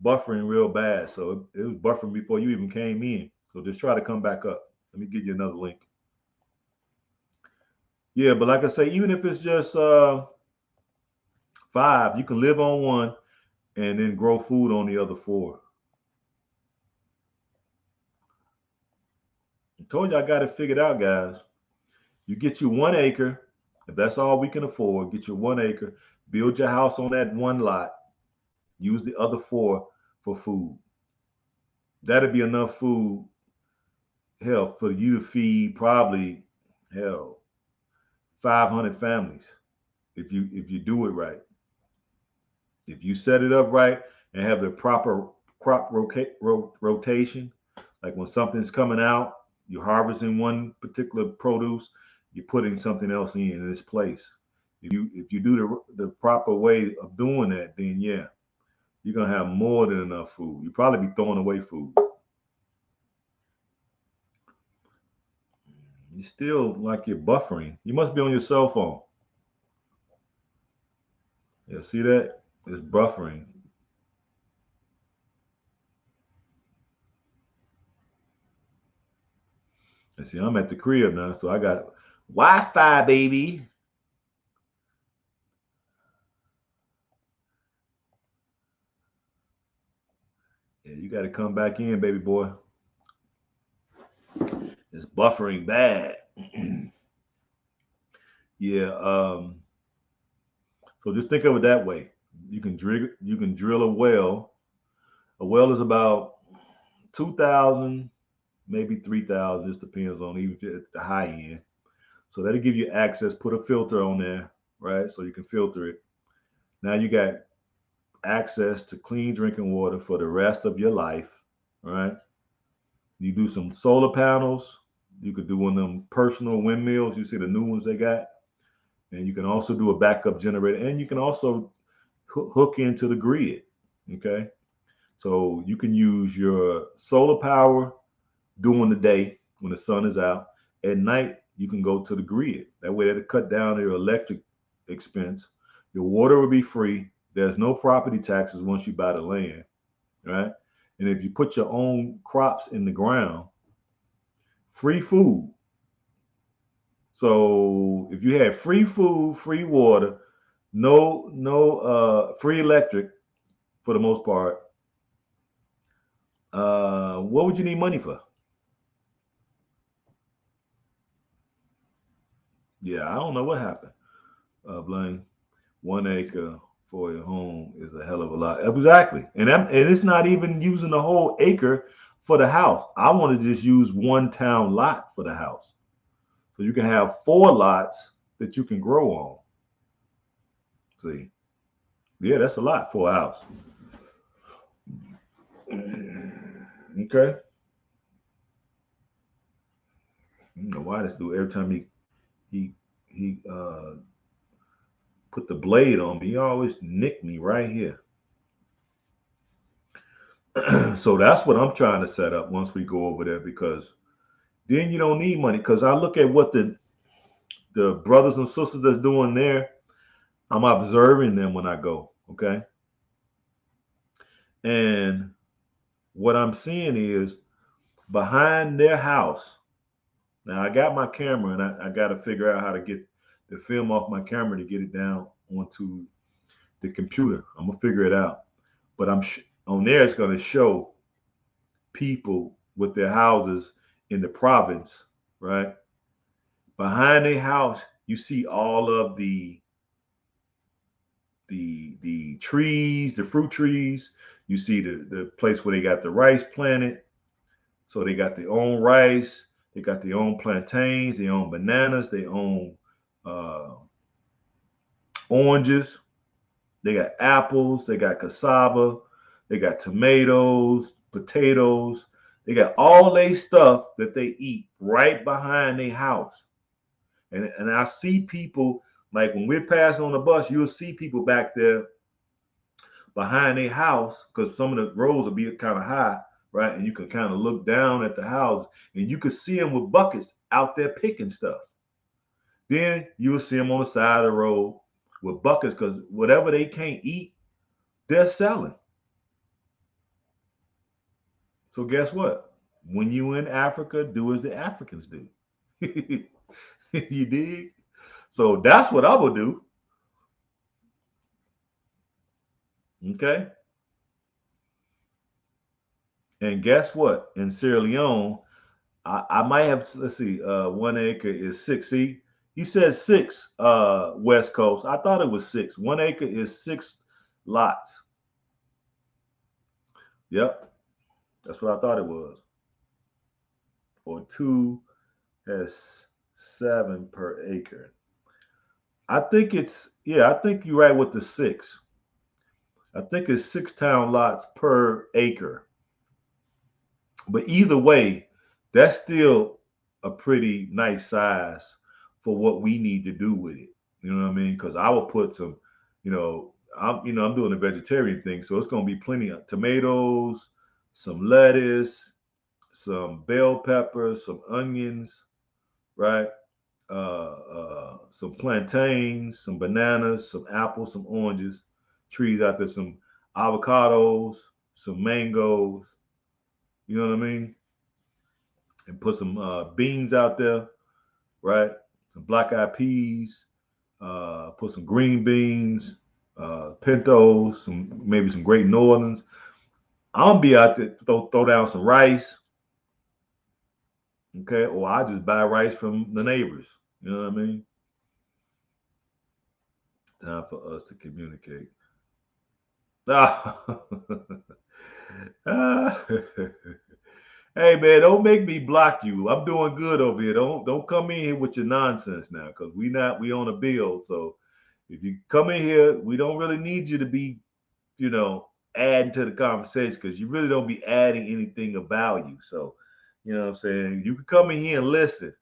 buffering real bad. So it was buffering before you even came in. So just try to come back up. Let me give you another link. Yeah, but like I say, even if it's just 5, you can live on one and then grow food on the other 4. I told you I got it figured out, guys. You get you 1 acre. If that's all we can afford, get you 1 acre, build your house on that 1 lot, use the other 4 for food. That'd be enough food, hell, for you to feed probably, hell, 500 families if you do it right. If you set it up right and have the proper crop rotation, like when something's coming out, you're harvesting one particular produce, you're putting something else in its place. If you do the proper way of doing that, then yeah, you're gonna have more than enough food. You probably be throwing away food. You still like you're buffering. You must be on your cell phone. Yeah, see that? It's buffering. And see, I'm at the crib now, so I got Wi-Fi, baby. Yeah, you got to come back in, baby boy. It's buffering bad. Yeah. So just think of it that way. You can drill a well. A well is about 2,000, maybe 3,000. Just depends on even if it's the high end. So that'll give you access. Put a filter on there, right? So you can filter it. Now you got access to clean drinking water for the rest of your life, right? You do some solar panels. You could do one of them personal windmills. You see the new ones they got. And you can also do a backup generator, and you can also hook into the grid. Okay. So you can use your solar power during the day when the sun is out. At night, you can go to the grid. That way, that'll cut down your electric expense. Your water will be free. There's no property taxes once you buy the land, right? And if you put your own crops in the ground, free food. So if you have free food, free water, no free electric for the most part, what would you need money for? Yeah, I don't know what happened. Blaine, 1 acre for your home is a hell of a lot. Exactly, and it's not even using the whole acre for the house. I want to just use one town lot for the house, so you can have 4 lots that you can grow on. See, yeah, that's a lot for a house. Okay, I don't know why this dude every time he he put the blade on me, he always nick me right here. So that's what I'm trying to set up once we go over there, because then you don't need money. Because I look at what the brothers and sisters that's doing there. I'm observing them when I go. Okay, and what I'm seeing is behind their house. Now I got my camera, and I got to figure out how to get the film off my camera to get it down onto the computer. I'm gonna figure it out. But on there. It's gonna show people with their houses in the province, right? Behind their house, you see all of the trees, the fruit trees. You see the place where they got the rice planted. So they got their own rice, they got their own plantains, they own bananas, they own uh, oranges, they got apples, they got cassava, they got tomatoes, potatoes. They got all their stuff that they eat right behind their house. And I see people, like when we're passing on the bus, you'll see people back there behind their house, because some of the roads will be kind of high, right? And you can kind of look down at the house, and you can see them with buckets out there picking stuff. Then you will see them on the side of the road with buckets, because whatever they can't eat, they're selling. So guess what? When you in Africa, do as the Africans do. You dig? So that's what I would do. Okay. And guess what? In Sierra Leone, I might have, let's see, 1 acre is six. See, he said six, West Coast. I thought it was six. 1 acre is 6 lots. Yep, that's what I thought it was. Or two has 7 per acre. I think it's, yeah, I think you're right with the six. I think it's 6 town lots per acre. But either way, that's still a pretty nice size for what we need to do with it. You know what I mean? Because I will put some, I'm doing a vegetarian thing, so it's gonna be plenty of tomatoes, some lettuce, some bell peppers, some onions, right? Some plantains, some bananas, some apples, some oranges, trees out there, some avocados, some mangoes. You know what I mean? And put some beans out there, right? Some black eyed peas, put some green beans, pintos, maybe some great northerns. I'm gonna be out there throw down some rice, okay? Or I just buy rice from the neighbors. You know what I mean? Time for us to communicate. Ah. Hey man, don't make me block you. I'm doing good over here. Don't come in here with your nonsense now, because we on a bill. So if you come in here, we don't really need you to be, adding to the conversation, because you really don't be adding anything of value. So, you know what I'm saying? You can come in here and listen.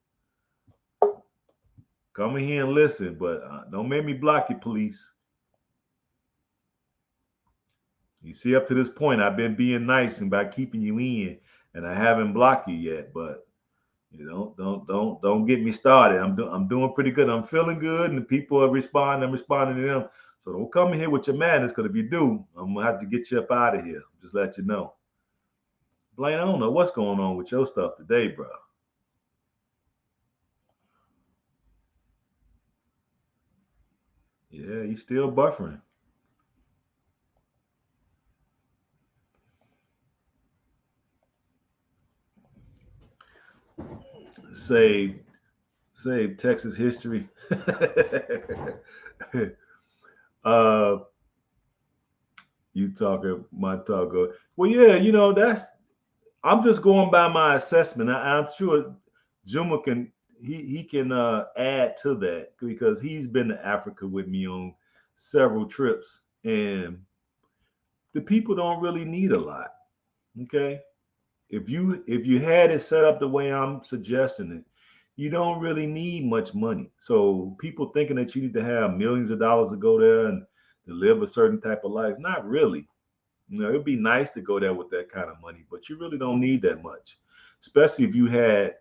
Come in here and listen, but don't make me block you, police. You see, up to this point, I've been being nice and by keeping you in, and I haven't blocked you yet. But you know, don't get me started. I'm doing pretty good. I'm feeling good, and the people are responding. I'm responding to them. So don't come in here with your madness, because if you do, I'm gonna have to get you up out of here. Just let you know. Blaine, I don't know what's going on with your stuff today, bro. Yeah, you still buffering. Save, save Texas history. uh, you talking, my talker. Well, yeah, that's. I'm just going by my assessment. I'm sure Juma can he can add to that because he's been to Africa with me on several trips, and the people don't really need a lot. Okay, if you had it set up the way I'm suggesting it, you don't really need much money. So people thinking that you need to have millions of dollars to go there and to live a certain type of life, not really. It'd be nice to go there with that kind of money, but you really don't need that much, especially if you had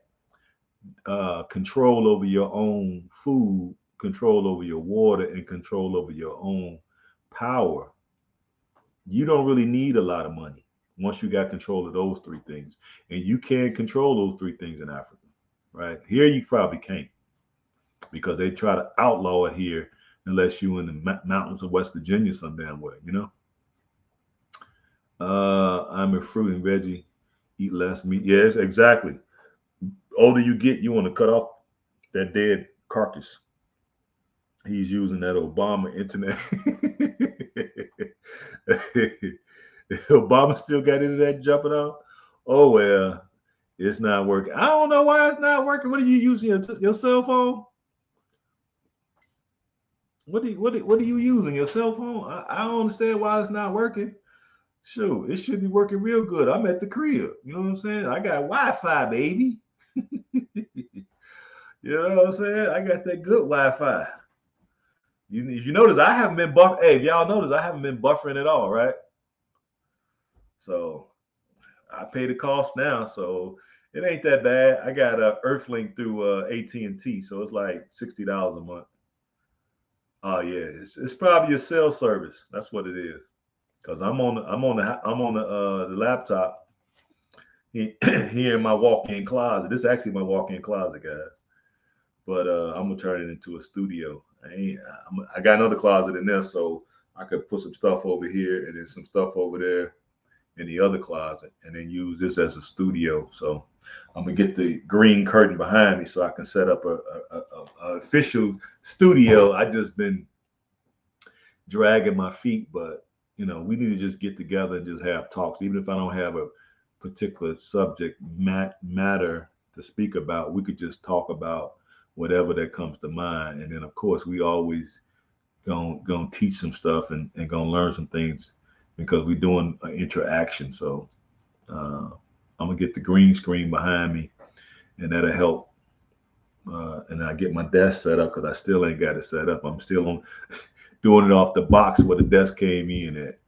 control over your own food, control over your water, and control over your own power. You don't really need a lot of money once you got control of those three things. And you can control those three things in Africa, right? Here, you probably can't because they try to outlaw it here unless you in the mountains of West Virginia some damn way. I'm a fruit and veggie, eat less meat. Yes, exactly. Older you get, you want to cut off that dead carcass. He's using that Obama internet. Obama still got into that jumping off. Oh well, it's not working. I don't know why it's not working. What are you using your cell phone? What are you using your cell phone? I don't understand why it's not working. Sure, it should be working real good. I'm at the crib. You know what I'm saying? I got Wi-Fi, baby. You know what I'm saying? I got that good Wi-Fi. You notice I haven't been buff. Hey, if y'all notice, I haven't been buffering at all, right? So I pay the cost now, so it ain't that bad. I got a Earthlink through AT&T, so it's like $60 a month. Oh yeah, it's probably a cell service. That's what it is. Cause I'm on the laptop here in my walk-in closet. This is actually my walk-in closet, guys. But I'm gonna turn it into a studio. I got another closet in there, so I could put some stuff over here and then some stuff over there in the other closet, and then use this as a studio. So I'm gonna get the green curtain behind me so I can set up a official studio. I just been dragging my feet, but we need to just get together and just have talks, even if I don't have a particular subject matter to speak about. We could just talk about whatever that comes to mind, and then of course we always gonna teach some stuff and gonna learn some things because we're doing an interaction. So I'm gonna get the green screen behind me, and that'll help. And I get my desk set up because I still ain't got it set up. I'm still on doing it off the box where the desk came in at.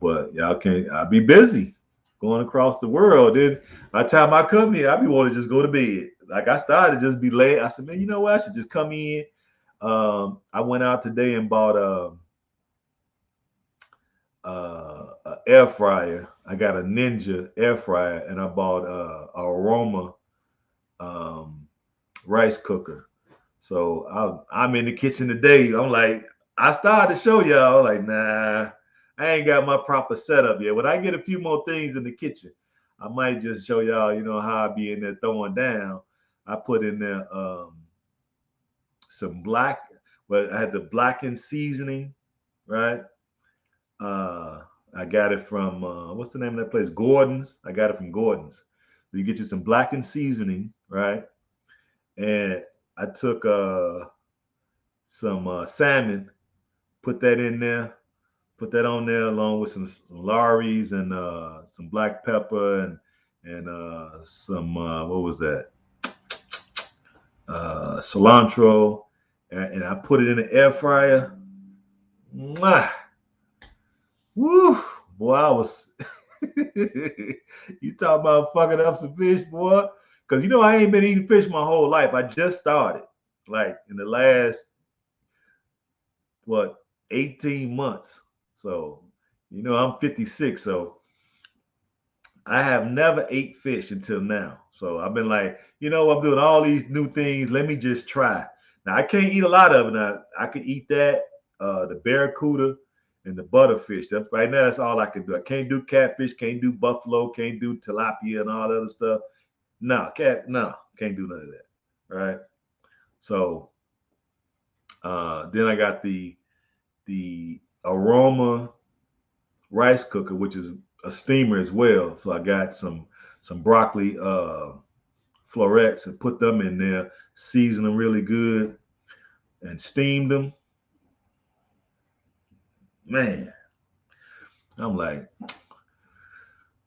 But y'all can't. I'll be busy going across the world. Then by the time I come here, I be want to just go to bed. Like I started just be late. I said, man, you know what? I should just come in. I went out today and bought a air fryer. I got a Ninja air fryer, and I bought a Aroma um, rice cooker. So I'm in the kitchen today. I'm like, I started to show y'all, like, nah, I ain't got my proper setup yet. When I get a few more things in the kitchen, I might just show y'all, how I be in there throwing down. I put in there some black, but I had the blackened seasoning, right? Uh, I got it from what's the name of that place? Gordon's. I got it from Gordon's. So you get you some blackened seasoning, right? And I took some salmon, put that in there, put that on there along with some Lawry's and some black pepper and some what was that? cilantro, and I put it in the air fryer. Mwah! Woo! Boy, I was. You talk about fucking up some fish, boy. Because you know I ain't been eating fish my whole life. I just started, like in the last what 18 months. So, I'm 56, so I have never ate fish until now. So I've been like, I'm doing all these new things. Let me just try. Now I can't eat a lot of it. Now I can eat that, the barracuda and the butterfish. That right now that's all I can do. I can't do catfish, can't do buffalo, can't do tilapia and all that other stuff. No, no, can't do none of that. Right. So then I got the aroma rice cooker, which is a steamer as well. So I got some broccoli florets and put them in there, season them really good, and steamed them. Man, I'm like,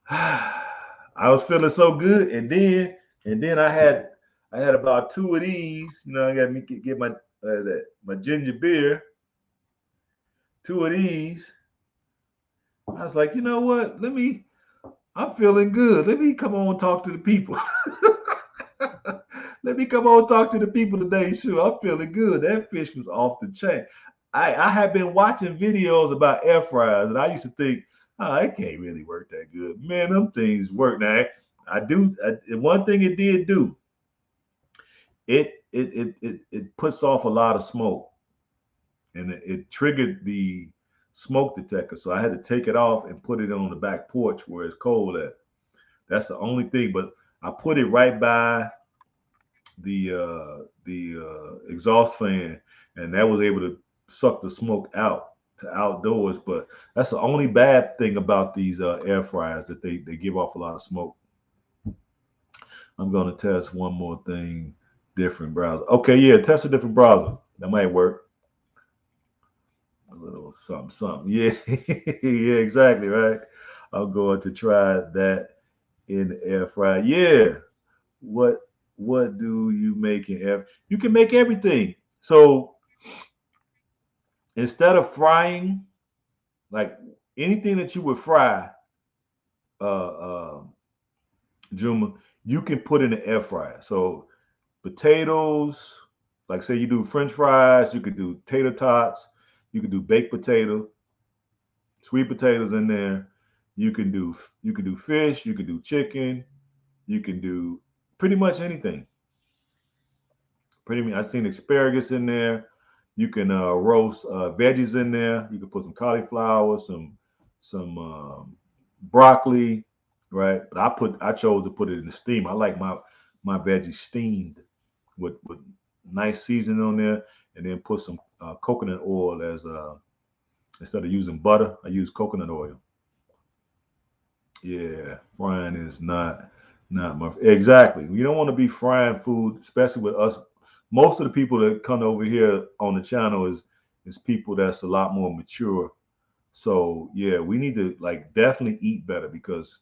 I was feeling so good, and then I had about two of these. I got me get my ginger beer, two of these. I was like, you know what? I'm feeling good. Let me come on and talk to the people. Let me come on and talk to the people today. Sure, I'm feeling good. That fish was off the chain. I have been watching videos about air fryers, and I used to think, oh, it can't really work that good. Man, them things work. Now, I do. One thing it did do, it puts off a lot of smoke, and it triggered the smoke detector. So I had to take it off and put it on the back porch where it's cold at. That's the only thing. But I put it right by the exhaust fan, and that was able to suck the smoke out to outdoors. But that's the only bad thing about these air fryers, that they give off a lot of smoke. I'm gonna test one more thing, different browser. Okay, yeah, test a different browser. That might work. A little something, something. Yeah, yeah, exactly, right. I'm going to try that in the air fryer. Yeah. What what do you make in air? You can make everything. So instead of frying, like anything that you would fry, uh, uh, Juma, you can put in the air fryer. So potatoes, like say you do French fries, you could do tater tots, you could do baked potato, sweet potatoes in there. You can do fish, you can do chicken, you can do pretty much anything. Pretty much, I've seen asparagus in there. You can roast veggies in there. You can put some cauliflower, some broccoli, right? But I chose to put it in the steam. I like my veggies steamed with nice seasoning on there, and then put some coconut oil as instead of using butter, I use coconut oil. Yeah, frying is not my exactly. You don't want to be frying food, especially with us. Most of the people that come over here on the channel is people that's a lot more mature. So yeah, we need to like definitely eat better, because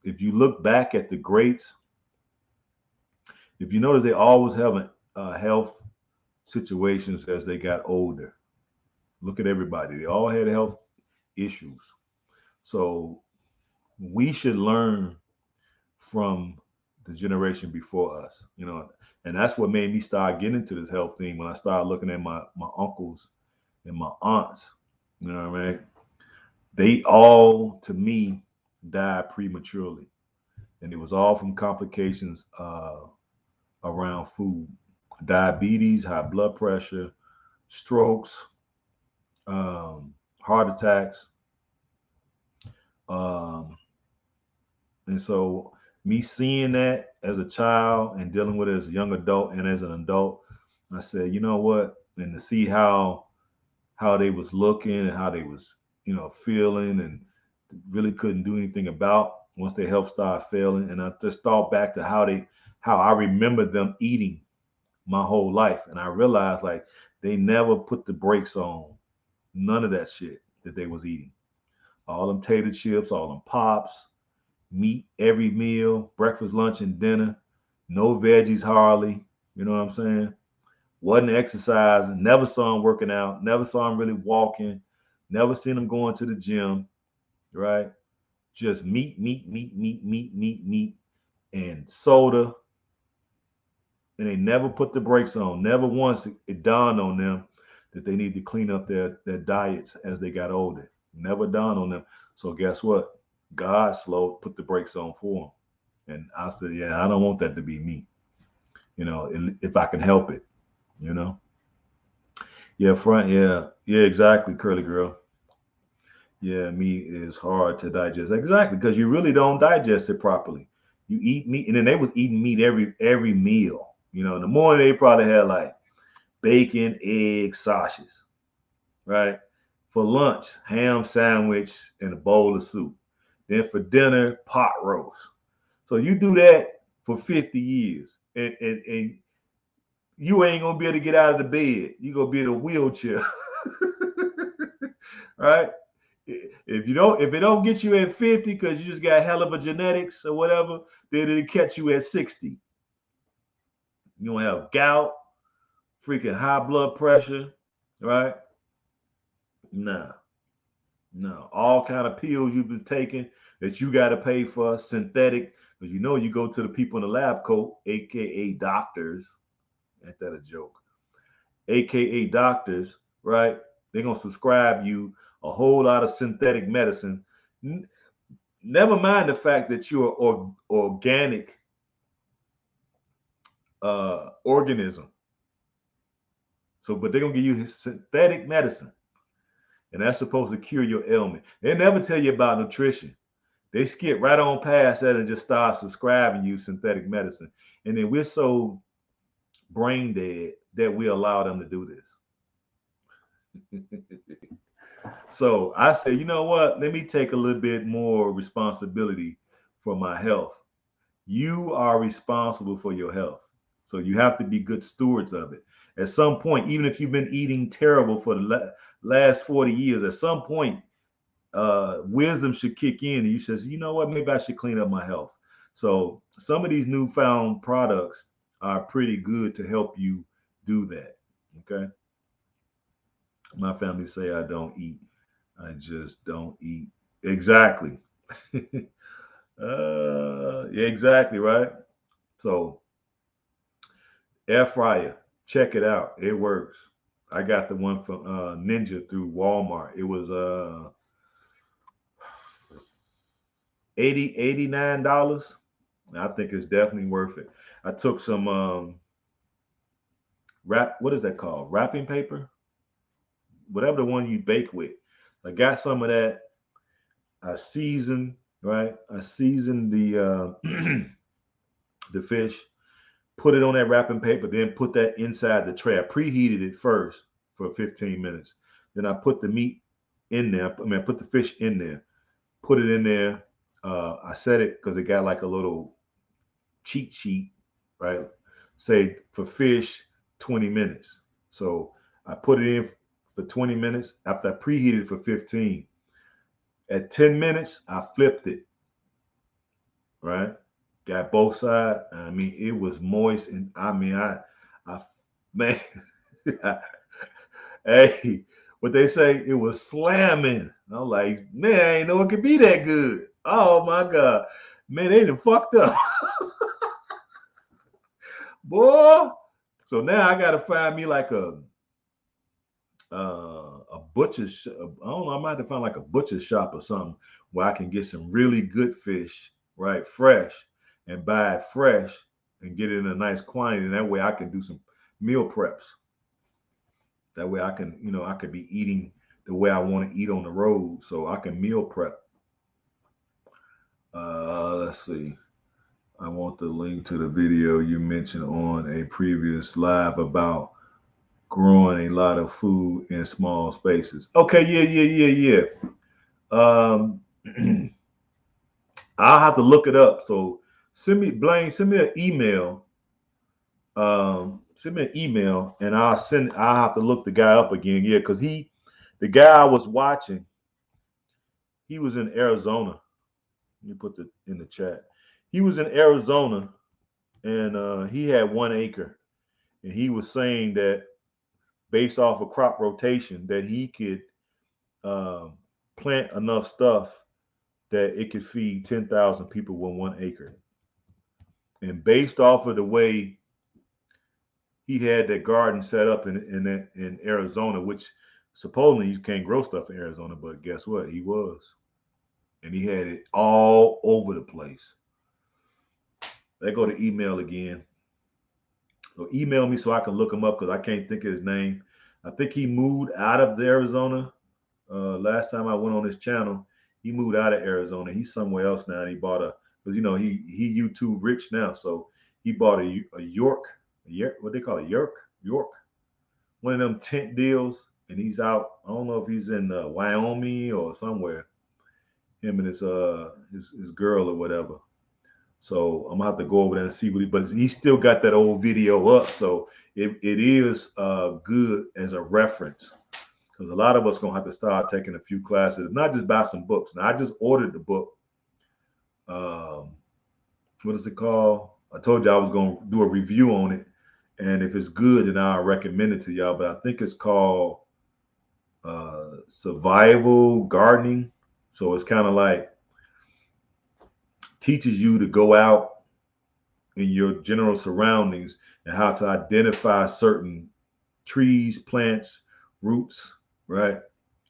if you look back at the greats, if you notice they always have health situations as they got older. Look at everybody; they all had health issues. So we should learn from the generation before us, and that's what made me start getting into this health thing when I started looking at my uncles and my aunts. You know what I mean? They all, to me, died prematurely, and it was all from complications around food, diabetes, high blood pressure, strokes, heart attacks, um, and so me seeing that as a child and dealing with it as a young adult and as an adult, I said, you know what? And to see how they was looking and how they was, feeling, and really couldn't do anything about once their health started failing. And I just thought back to how I remember them eating my whole life. And I realized like they never put the brakes on none of that shit that they was eating. All them tater chips, all them pops, meat every meal, breakfast, lunch, and dinner. No veggies hardly. You know what I'm saying? Wasn't exercising. Never saw him working out. Never saw him really walking. Never seen him going to the gym. Right? Just meat, and soda. And they never put the brakes on. Never once it dawned on them that they need to clean up their diets as they got older. Never dawned on them. So guess what? God put the brakes on for them. And I said, yeah, I don't want that to be me. If I can help it, you know. Yeah, yeah, exactly, curly girl. Yeah, meat is hard to digest. Exactly, because you really don't digest it properly. You eat meat, and then they was eating meat every meal. In the morning they probably had like bacon, eggs, sausage, right? For lunch, ham sandwich and a bowl of soup. Then for dinner, pot roast. So you do that for 50 years, and you ain't gonna be able to get out of the bed. You gonna be in a wheelchair, right? If it don't get you at 50 because you just got hell of a genetics or whatever, then it'll catch you at 60. You don't have gout, freaking high blood pressure, right? Nah, no. All kind of pills you've been taking that you got to pay for, synthetic, because you go to the people in the lab coat, aka doctors. Ain't that a joke? AKA doctors, right? They're gonna subscribe you a whole lot of synthetic medicine. Never mind the fact that you're organic organism. So, but they're gonna give you synthetic medicine, and that's supposed to cure your ailment. They never tell you about nutrition. They skip right on past that and just start subscribing you synthetic medicine. And then we're so brain dead that we allow them to do this. So I say, you know what? Let me take a little bit more responsibility for my health. You are responsible for your health. So you have to be good stewards of it. At some point, even if you've been eating terrible for the last 40 years, at some point, wisdom should kick in. And you says, you know what? Maybe I should clean up my health. So some of these newfound products are pretty good to help you do that. Okay. My family say I don't eat. I just don't eat. Exactly. Yeah, exactly, right? So air fryer, check it out. It works. I got the one from Ninja through Walmart. It was 89 dollars. I think it's definitely worth it. I took some what is that called? Wrapping paper? Whatever the one you bake with. I got some of that. I seasoned, right? I seasoned the the fish, put it on that wrapping paper, then put that inside the tray. I preheated it first for 15 minutes. Then I put the meat in there. I put the fish in there, put it in there. I set it because it got like a little cheat sheet, right? Say for fish, 20 minutes. So I put it in for 20 minutes after I preheated for 15. At 10 minutes, I flipped it, right? Got both sides. I mean, it was moist, and I, man, hey, what they say, it was slamming. I'm like, man, I ain't know it could be that good. Oh my God, man, they done fucked up, boy. So now I gotta find me like a butcher. I don't know. I might have to find like a butcher shop or something where I can get some really good fish, right, fresh, and buy it fresh and get it in a nice quantity. And that way I can do some meal preps. That way I can, I could be eating the way I want to eat on the road, so I can meal prep. Let's see. I want the link to the video you mentioned on a previous live about growing a lot of food in small spaces. Okay, yeah. Um, I'll have to look it up. So send me an email. Send me an email, and I'll have to look the guy up again. Yeah, because the guy I was watching, he was in Arizona. Let me put in the chat. He was in Arizona, and he had 1 acre, and he was saying that based off of crop rotation, that he could um, plant enough stuff that it could feed 10,000 people with 1 acre. And based off of the way he had that garden set up in Arizona, which supposedly you can't grow stuff in Arizona, but guess what? He was. And he had it all over the place. They go to email again. So email me so I can look him up because I can't think of his name. I think he moved out of Arizona. Last time I went on his channel, he moved out of Arizona. He's somewhere else now. And he bought because he YouTube rich now, so he bought a York, what they call it, York, one of them tent deals, and he's out. I don't know if he's in Wyoming or somewhere. Him and his girl or whatever. So I'm gonna have to go over there and see what but he still got that old video up, so it is good as a reference. Because a lot of us gonna have to start taking a few classes, not just buy some books. Now I just ordered the book. What is it called? I told you I was gonna do a review on it, and if it's good, then I'll recommend it to y'all. But I think it's called Survival Gardening. So it's kind of like teaches you to go out in your general surroundings and how to identify certain trees, plants, roots, right?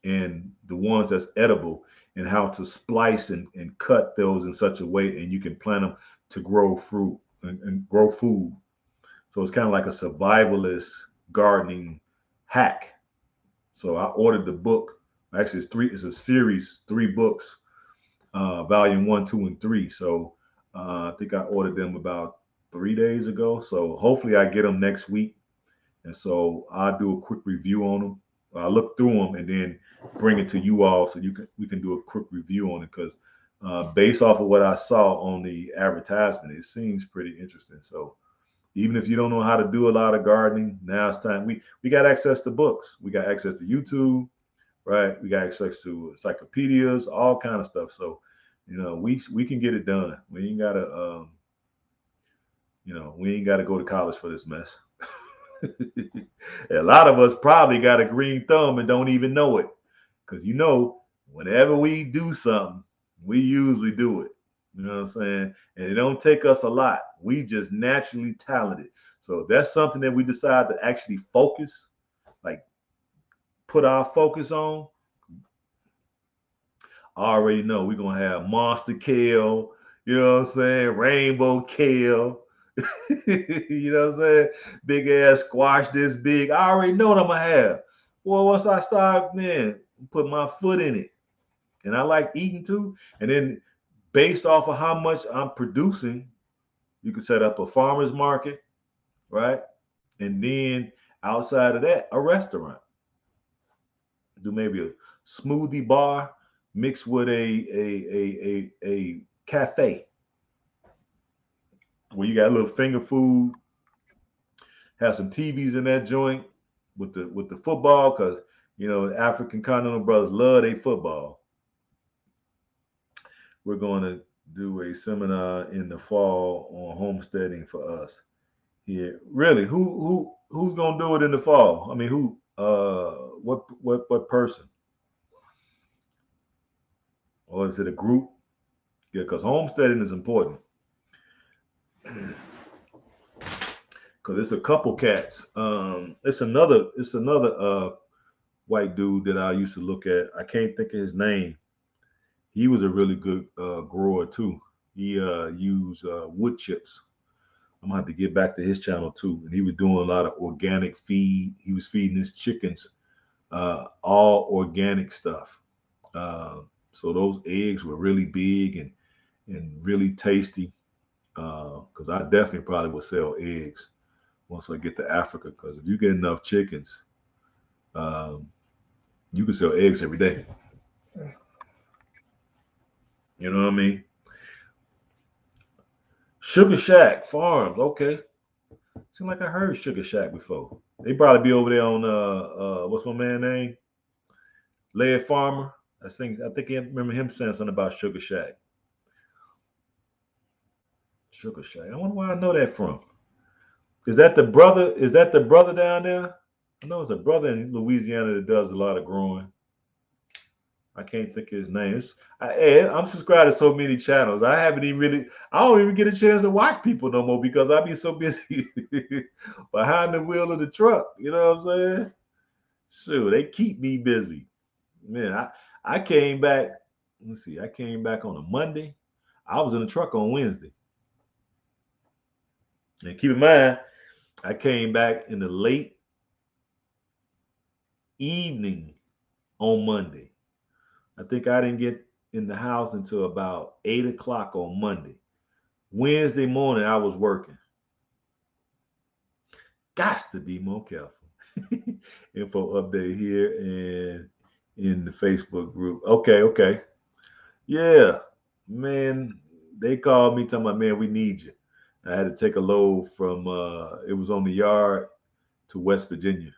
And the ones that's edible, and how to splice and cut those in such a way, and you can plant them to grow fruit and grow food. So it's kind of like a survivalist gardening hack. So I ordered the book. Actually, it's a series, 3 books, volume 1, 2, and 3. So I think I ordered them about 3 days ago. So hopefully I get them next week. And so I'll do a quick review on them. I'll look through them and then bring it to you all so we can do a quick review on it, because based off of what I saw on the advertisement, it seems pretty interesting. So even if you don't know how to do a lot of gardening, now it's time. We got access to books. We got access to YouTube, right? We got access to encyclopedias, all kind of stuff. So we can get it done. We ain't gotta we ain't gotta go to college for this mess. A lot of us probably got a green thumb and don't even know it, because whenever we do something, we usually do it. You know what I'm saying? And it don't take us a lot. We just naturally talented. So if that's something that we decide to actually focus, like put our focus on, I already know we're gonna have monster kale, you know what I'm saying, rainbow kale, you know what I'm saying, big ass squash this big. I already know what I'm gonna have. Well, once I start, man, put my foot in it, and I like eating too. And then based off of how much I'm producing, you can set up a farmer's market, right? And then outside of that, a restaurant. Do maybe a smoothie bar mixed with a cafe where you got a little finger food, have some TVs in that joint with the football, because African continental brothers love their football. We're going to do a seminar in the fall on homesteading for us here. Really, who's gonna do it in the fall? I mean, who? What person? Or is it a group? Yeah, because homesteading is important. Because it's a couple cats. It's another white dude that I used to look at. I can't think of his name. He was a really good grower too. He used wood chips. I'm gonna have to get back to his channel too. And he was doing a lot of organic feed. He was feeding his chickens all organic stuff. So those eggs were really big and really tasty. Because I definitely probably would sell eggs once I get to Africa. Because if you get enough chickens, you can sell eggs every day. You know what I mean? Sugar Shack Farms. Okay. Seems like I heard Sugar Shack before. They probably be over there on what's my man name? Lead Farmer. I think I remember him saying something about Sugar Shack. Sugar Shack. I wonder where I know that from. Is that the brother? Is that the brother down there? I know it's a brother in Louisiana that does a lot of growing. I can't think of his name. I'm subscribed to so many channels. I haven't even really. I don't even get a chance to watch people no more because I be so busy behind the wheel of the truck. You know what I'm saying? Shoot, they keep me busy. Man, I came back. Let's see. I came back on a Monday. I was in the truck on Wednesday. And keep in mind, I came back in the late evening on Monday. I think I didn't get in the house until about 8 o'clock on Monday. Wednesday morning, I was working. Got to be more careful. Info update here and in the Facebook group. Okay. Yeah, man, they called me talking about, man, we need you. I had to take a load from, it was on the yard to West Virginia.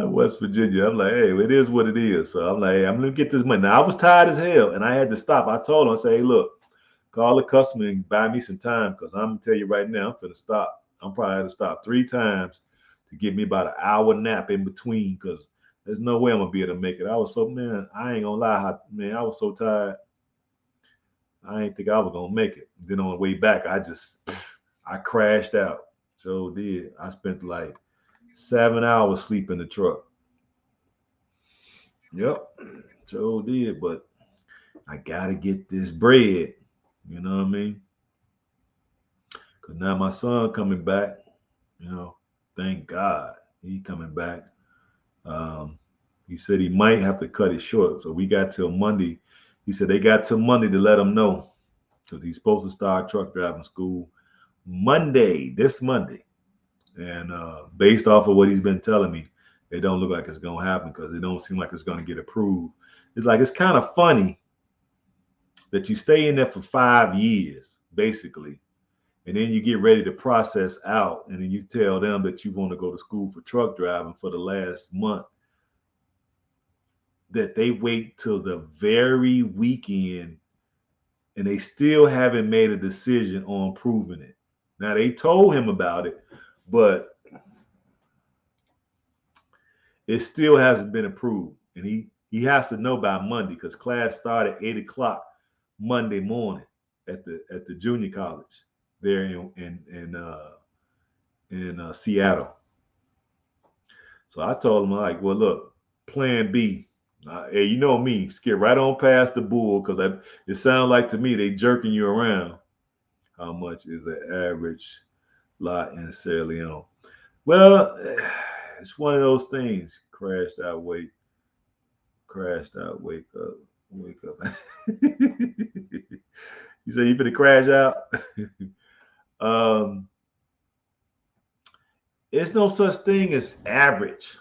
West Virginia. I'm like, hey, it is what it is. So I'm like, hey, I'm gonna get this money. Now I was tired as hell, and I had to stop. I told him, I say, hey, look, call the customer and buy me some time, because I'm gonna tell you right now, I'm finna stop. I'm probably had to stop 3 times to give me about an hour nap in between, because there's no way I'm gonna be able to make it. I was so, man, I ain't gonna lie, man, I was so tired. I ain't think I was gonna make it. Then on the way back, I crashed out. So did. I spent like 7 hours sleep in the truck. Yep, so did. But I gotta get this bread. You know what I mean? Cause now my son coming back. You know, thank God he coming back. Um, he said he might have to cut it short. So we got till Monday. He said they got till Monday to let him know, because he's supposed to start truck driving school this Monday. And based off of what he's been telling me, it don't look like it's gonna happen, because it don't seem like it's gonna get approved. It's like, it's kind of funny that you stay in there for 5 years, basically, and then you get ready to process out, and then you tell them that you want to go to school for truck driving for the last month, that they wait till the very weekend and they still haven't made a decision on proving it. Now, they told him about it, but it still hasn't been approved. And he has to know by Monday, because class started 8 o'clock Monday morning at the junior college there in Seattle. So I told him, like, well, look, plan B. Hey, you know me, skip right on past the bull, because it sounds like to me they jerking you around. How much is an average lot in Sierra Leone? Well, it's one of those things. Crashed out, wake up, wake up. You say you finna crash out? um, it's no such thing as average.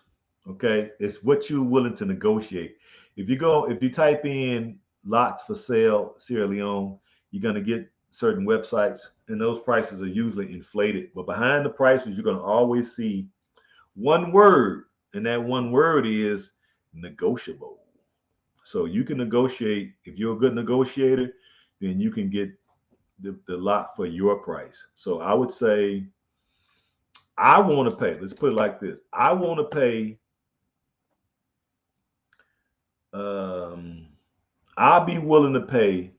Okay, it's what you're willing to negotiate. If you type in lots for sale Sierra Leone, you're gonna get certain websites, and those prices are usually inflated. But behind the prices, you're gonna always see one word, and that one word is negotiable. So you can negotiate. If you're a good negotiator, then you can get the lot for your price. So I would say I want to pay. Let's put it like this: I want to pay. Um, I'll be willing to pay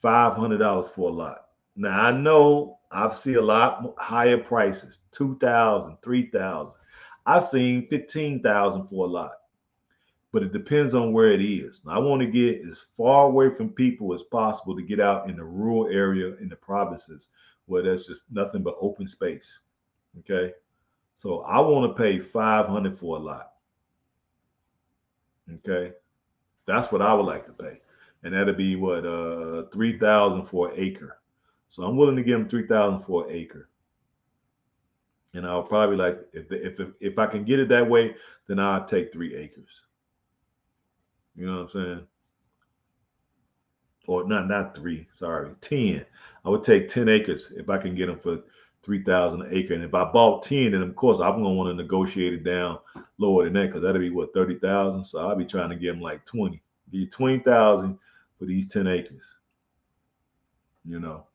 $500 for a lot. Now I know I've seen a lot higher prices, 2,000, 3,000. I've seen 15,000 for a lot, but it depends on where it is. Now, I want to get as far away from people as possible, to get out in the rural area in the provinces where there's just nothing but open space. Okay, so I want to pay 500 for a lot. Okay, that's what I would like to pay, and that'd be what 3,000 for an acre. So I'm willing to give them 3,000 for an acre, and I'll probably, like, if I can get it that way, then I'll take 3 acres. You know what I'm saying? Or not three, sorry, 10. I would take 10 acres if I can get them for 3,000 an acre. And if I bought 10, then of course I'm gonna want to negotiate it down lower than that, because that'll be what, 30,000. So I'll be trying to give them like 20, be 20,000 for these 10 acres. You know.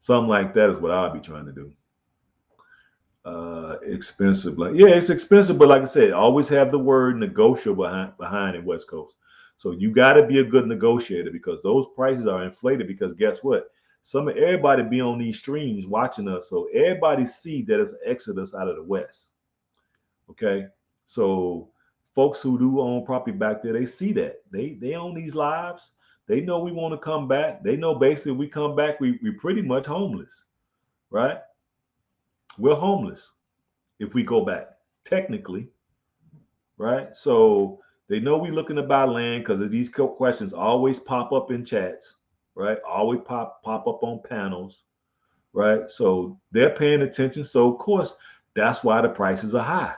Something like that is what I'll be trying to do. Expensive, like yeah, it's expensive, but like I said, always have the word negotiable behind it, West Coast. So you got to be a good negotiator because those prices are inflated. Because guess what? Everybody be on these streams watching us, so everybody see that it's an exodus out of the West. Okay, so folks who do own property back there, they see that they own these lives. They know we want to come back. They know basically we come back, we pretty much homeless, right? We're homeless if we go back, technically, right? So they know we looking to buy land because these questions always pop up in chats, right? Always pop up on panels, right? So they're paying attention. So of course, that's why the prices are high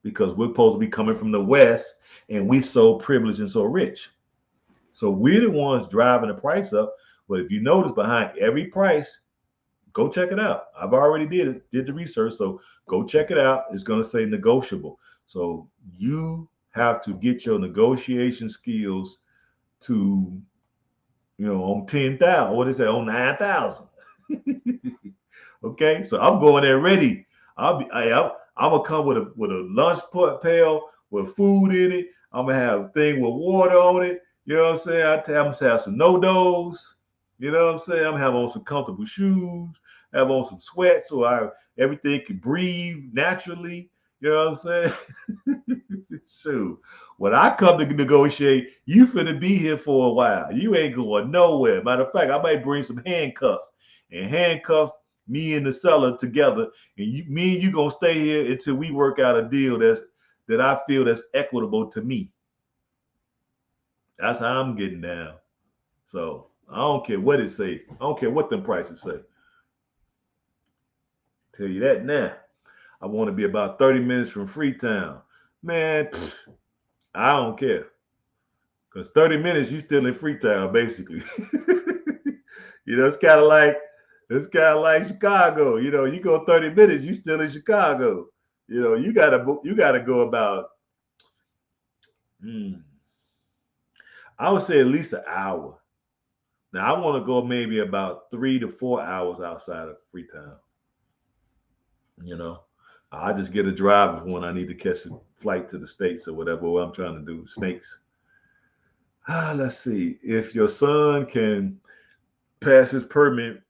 because we're supposed to be coming from the West and we so privileged and so rich. So we're the ones driving the price up. But if you notice behind every price, go check it out. I've already did the research, so go check it out. It's going to say negotiable. So you have to get your negotiation skills to, on 10,000. What is that? On 9,000. Okay, so I'm going there ready. I'm gonna come with a lunch pail with food in it. I'm gonna have a thing with water on it. You know what I'm saying? I'm gonna have some no-dos. You know what I'm saying? I'm gonna have on some comfortable shoes, have on some sweats so everything can breathe naturally. You know what I'm saying? Shoot. When I come to negotiate, you finna be here for a while. You ain't going nowhere. Matter of fact, I might bring some handcuffs and handcuff me and the seller together, and me and you gonna stay here until we work out a deal that I feel that's equitable to me. That's how I'm getting down. So I don't care what it say. I don't care what them prices say. Tell you that now. I want to be about 30 minutes from Freetown. Man, I don't care. Because 30 minutes, you still in Freetown, basically. It's kind of like Chicago. You go 30 minutes, you still in Chicago. You gotta go about I would say at least an hour. Now I want to go maybe about 3 to 4 hours outside of Freetown. You know, I just get a driver when I need to catch a flight to the States or whatever what I'm trying to do. Snakes. Let's see. If your son can pass his permit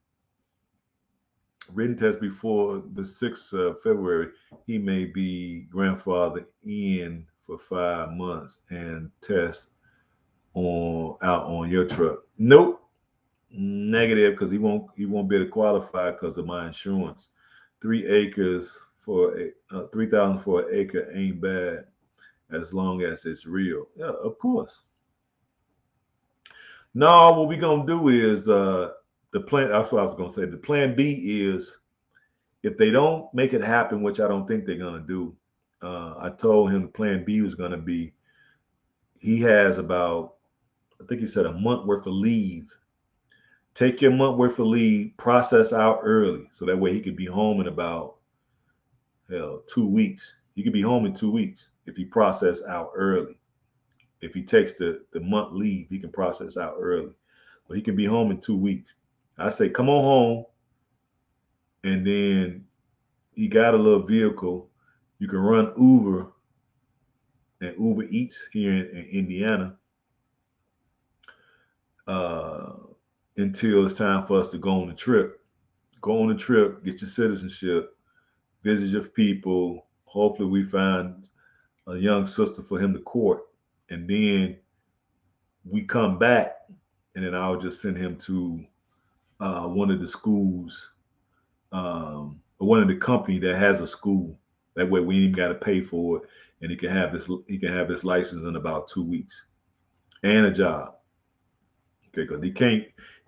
written test before the 6th of February, he may be grandfathered in for 5 months and test out on your truck. Nope. Negative, because he won't be able to qualify because of my insurance. 3 acres for 3,000 for an acre ain't bad as long as it's real. Yeah, of course. No, what we're gonna do is the plan. That's what I was gonna say. The plan B is if they don't make it happen, which I don't think they're gonna do. I told him the plan B was gonna be he has about, I think he said, a month worth of leave. Take your month worth of leave, process out early, so that way he could be home in about 2 weeks. He could be home in 2 weeks if he process out early. If he takes the month leave, he can process out early. But he can be home in 2 weeks. I say, come on home, and then he got a little vehicle. You can run Uber and Uber Eats here in Indiana until it's time for us to go on the trip. Go on the trip, get your citizenship, visit your people. Hopefully, we find a young sister for him to court, and then we come back, and then I'll just send him to one of the schools, or one of the company that has a school. That way, we ain't even got to pay for it, and he can have this. He can have his license in about 2 weeks and a job. Okay, because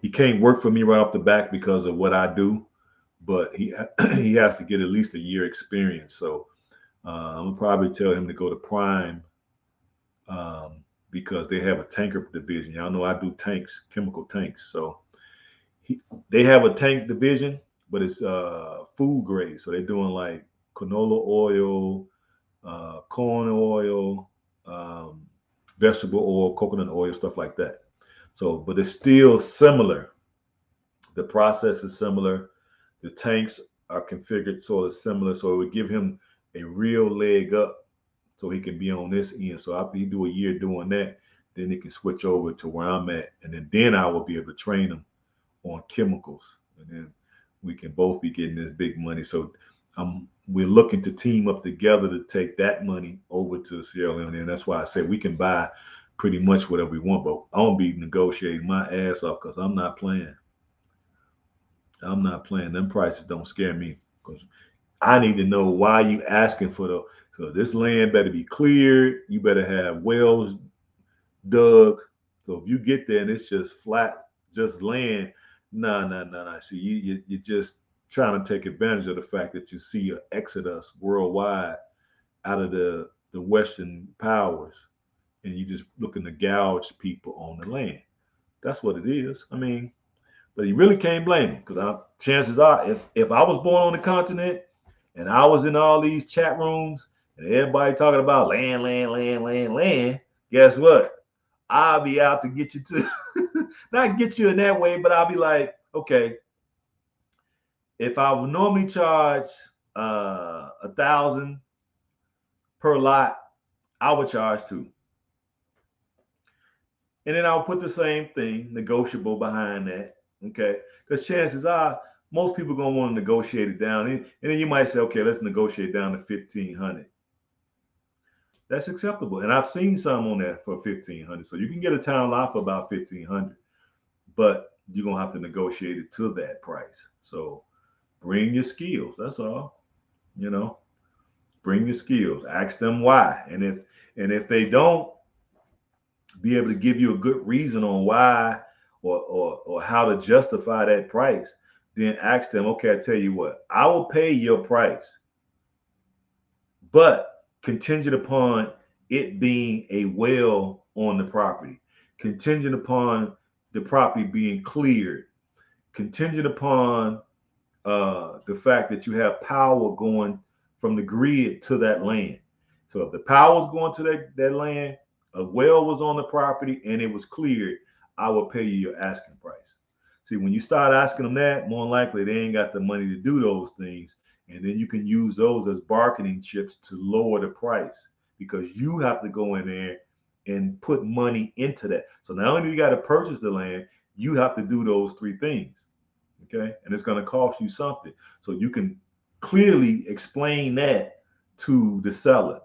he can't work for me right off the back because of what I do, but he has to get at least a year experience. So I'm gonna probably tell him to go to Prime because they have a tanker division. Y'all know I do tanks, chemical tanks. So they have a tank division, but it's food grade. So they're doing like canola oil, corn oil, vegetable oil, coconut oil, stuff like that. So, but it's still similar The process is similar. The tanks are configured sort of similar, so it would give him a real leg up, so he can be on this end. So after he do a year doing that, then he can switch over to where I'm at, and then I will be able to train him on chemicals, and then we can both be getting this big money. So we're looking to team up together to take that money over to Sierra Leone, and that's why I said we can buy pretty much whatever we want, but I'm gonna be negotiating my ass off because I'm not playing. I'm not playing. Them prices don't scare me because I need to know why you asking for the. So this land better be cleared. You better have wells dug. So if you get there and it's just flat, just land, nah. See, you're just trying to take advantage of the fact that you see an exodus worldwide out of the Western powers, and you just looking to gouge people on the land. That's what it is. I mean, but you really can't blame him because chances are, if I was born on the continent and I was in all these chat rooms and everybody talking about land, guess what? I'll be out to get you to not get you in that way, but I'll be like, okay, if I would normally charge 1,000 per lot, I would charge 2. And then I'll put the same thing, negotiable behind that. Okay. Because chances are most people gonna want to negotiate it down. And then you might say, okay, let's negotiate down to 1,500. That's acceptable. And I've seen some on that for 1,500. So you can get a town lot for about 1,500, but you're gonna have to negotiate it to that price. So bring your skills. That's all. You know, bring your skills. Ask them why. And if they don't be able to give you a good reason on why or how to justify that price, then ask them, okay, I tell you what, I will pay your price, but contingent upon it being a well on the property, contingent upon the property being cleared, contingent upon the fact that you have power going from the grid to that land. So if the power is going to that land, a well was on the property and it was cleared, I will pay you your asking price. See, when you start asking them that, more likely they ain't got the money to do those things. And then you can use those as bargaining chips to lower the price because you have to go in there and put money into that. So not only do you got to purchase the land, you have to do those 3 things. Okay. And it's going to cost you something. So you can clearly explain that to the seller.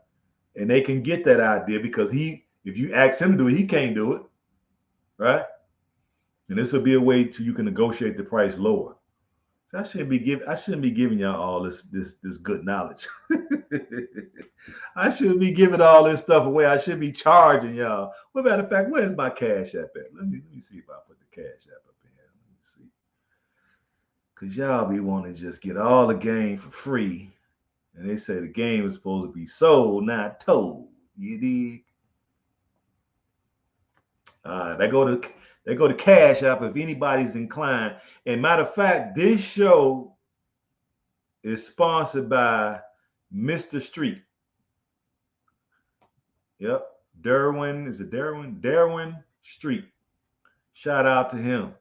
And they can get that idea because if you ask him to do it, he can't do it. Right? And this will be a way to you can negotiate the price lower. So I shouldn't be giving y'all all this good knowledge. I shouldn't be giving all this stuff away. I should be charging y'all. Well, matter of fact, where's my Cash App at? Let me see if I put the Cash App up in here. Let me see. Cause y'all be wanting to just get all the game for free. And they say the game is supposed to be sold, not told. You dig? They go to Cash App if anybody's inclined. And matter of fact, this show is sponsored by Mr. Street. Yep. Derwin, is it Derwin? Derwin Street. Shout out to him.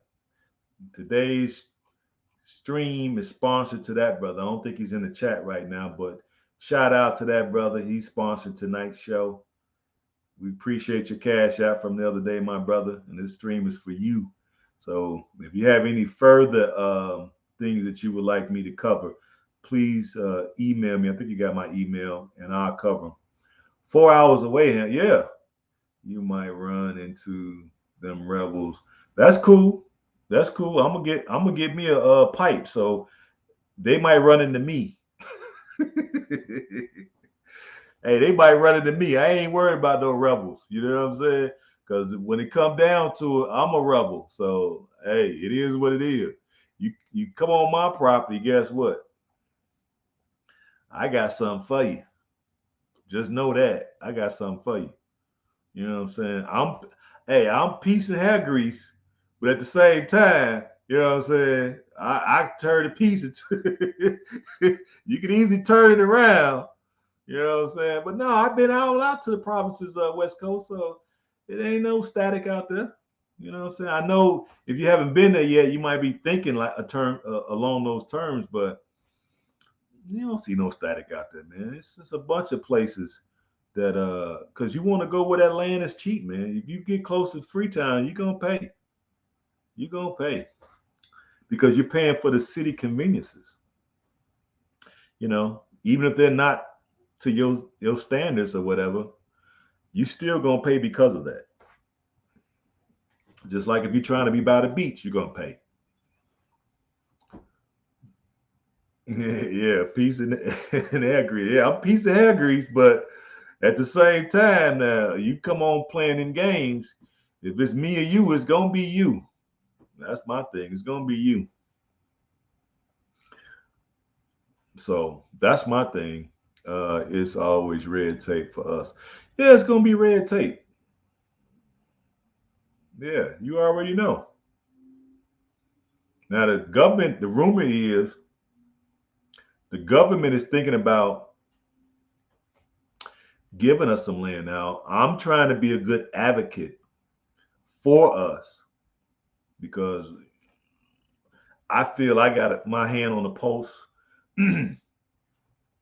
Today's stream is sponsored to that brother. I don't think he's in the chat right now, but shout out to that brother. He sponsored tonight's show. We appreciate your Cash App from the other day, my brother. And this stream is for you. So if you have any further things that you would like me to cover, please email me. I think you got my email, and I'll cover them. 4 hours away, yeah. You might run into them rebels. That's cool. That's cool. I'm gonna get me a pipe, so they might run into me. Hey, they might run into me. I ain't worried about no rebels. You know what I'm saying? Because when it come down to it, I'm a rebel. So hey, it is what it is. You come on my property, guess what? I got something for you. Just know that I got something for you. You know what I'm saying? I'm peace and hair grease, but at the same time, you know what I'm saying? I turn the piece into you can easily turn it around. You know what I'm saying? But no, I've been out to the provinces of West Coast, so it ain't no static out there. You know what I'm saying? I know if you haven't been there yet, you might be thinking like a term along those terms, but you don't see no static out there, man. It's just a bunch of places that because you want to go where that land is cheap, man. If you get close to Freetown, you're gonna pay. You're gonna pay because you're paying for the city conveniences. You know, even if they're not to your standards or whatever, you still gonna pay because of that. Just like if you're trying to be by the beach, you're gonna pay. Yeah, peace and hair grease. Yeah, I'm peace and hair grease, but at the same time, now you come on playing in games. If it's me or you, it's gonna be you. That's my thing. It's gonna be you. So that's my thing. It's always red tape for us. Yeah, it's gonna be red tape. Yeah, you already know. Now the government, the rumor is the government is thinking about giving us some land. Now I'm trying to be a good advocate for us because I feel I got my hand on the pulse, and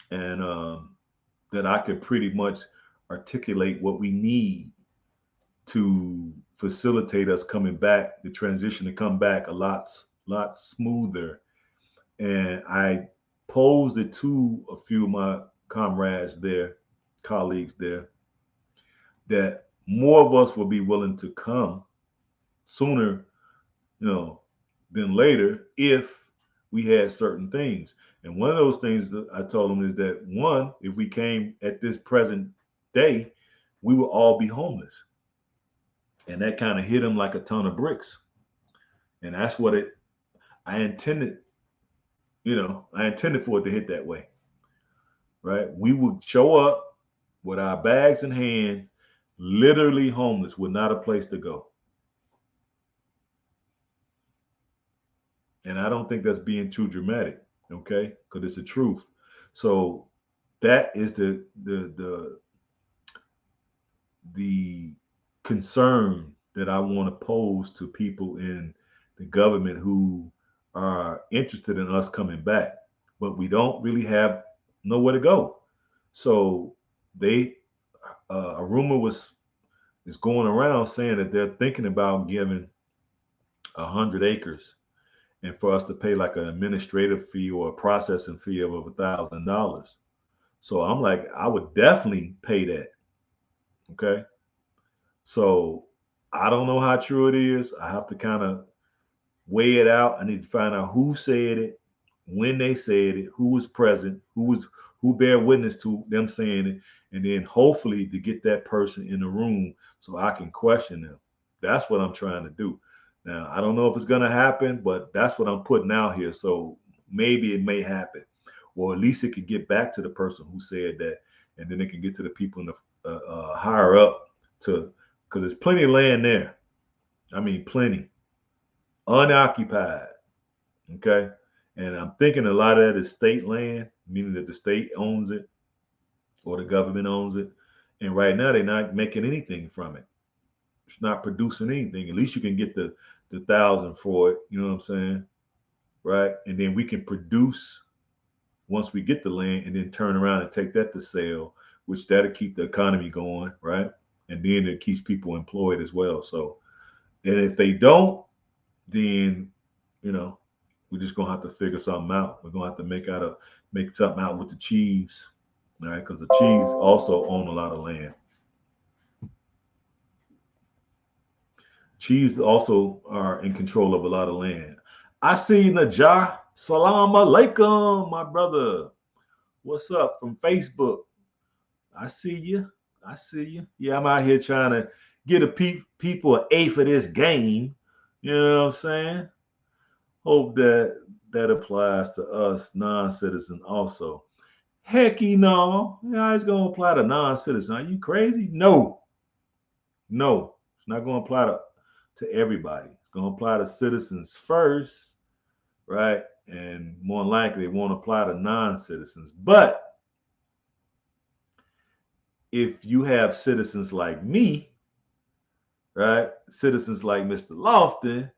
that I could pretty much articulate what we need to facilitate us coming back, the transition to come back a lot smoother. And I posed it to a few of my comrades there, colleagues there, that more of us will be willing to come sooner, you know, than later if we had certain things. And one of those things that I told them is that one, if we came at this present day, we would all be homeless. And that kind of hit them like a ton of bricks. And that's what I intended, I intended for it to hit that way, right? We would show up with our bags in hand, literally homeless with not a place to go. And I don't think that's being too dramatic, okay? Because it's the truth. So that is the concern that I want to pose to people in the government who are interested in us coming back, but we don't really have nowhere to go. So they a rumor is going around saying that they're thinking about giving 100 acres and for us to pay like an administrative fee or a processing fee of $1,000. So I'm like, I would definitely pay that. Okay. So I don't know how true it is. I have to kind of weigh it out. I need to find out who said it, when they said it, who was present, who bear witness to them saying it, and then hopefully to get that person in the room so I can question them. That's what I'm trying to do. Now I don't know if it's gonna happen, but that's what I'm putting out here. So maybe it may happen, or at least it could get back to the person who said that, and then it can get to the people in the higher up to because there's plenty of land there. I mean, plenty unoccupied. Okay. And I'm thinking a lot of that is state land, meaning that the state owns it or the government owns it. And right now they're not making anything from it. It's not producing anything. At least you can get the thousand for it. You know what I'm saying? Right. And then we can produce once we get the land and then turn around and take that to sale, which that'll keep the economy going, right? And then it keeps people employed as well. So, and if they don't, then you know, we're just gonna have to figure something out. We're gonna have to make something out with the Chiefs, all right? Because the Chiefs also own a lot of land. Chiefs also are in control of a lot of land. I see Najah. Salam alaikum, my brother. What's up from Facebook? I see you. I see you. Yeah, I'm out here trying to get people an A for this game. You know what I'm saying? Hope that applies to us non-citizen also. Hecky no. Yeah, it's gonna apply to non-citizen. Are you crazy? No. No. It's not gonna apply to everybody. It's gonna apply to citizens first, right? And more likely it won't apply to non-citizens. But if you have citizens like me right? Citizens like Mr. Lofton,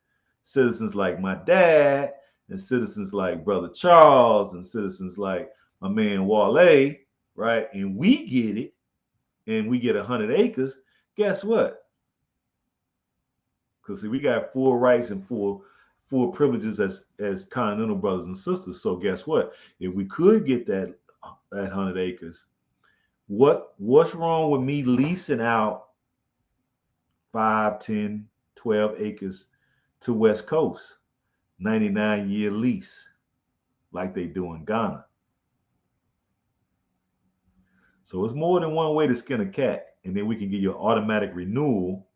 citizens like my dad, and citizens like Brother Charles, and citizens like my man Wale, right? And we get it, and we get 100 acres. Guess what? Because we got full rights and full privileges as continental brothers and sisters. So guess what? If we could get that 100 acres, what's wrong with me leasing out 5, 10, 12 acres to West Coast, 99-year lease, like they do in Ghana? So it's more than one way to skin a cat, and then we can give you an automatic renewal,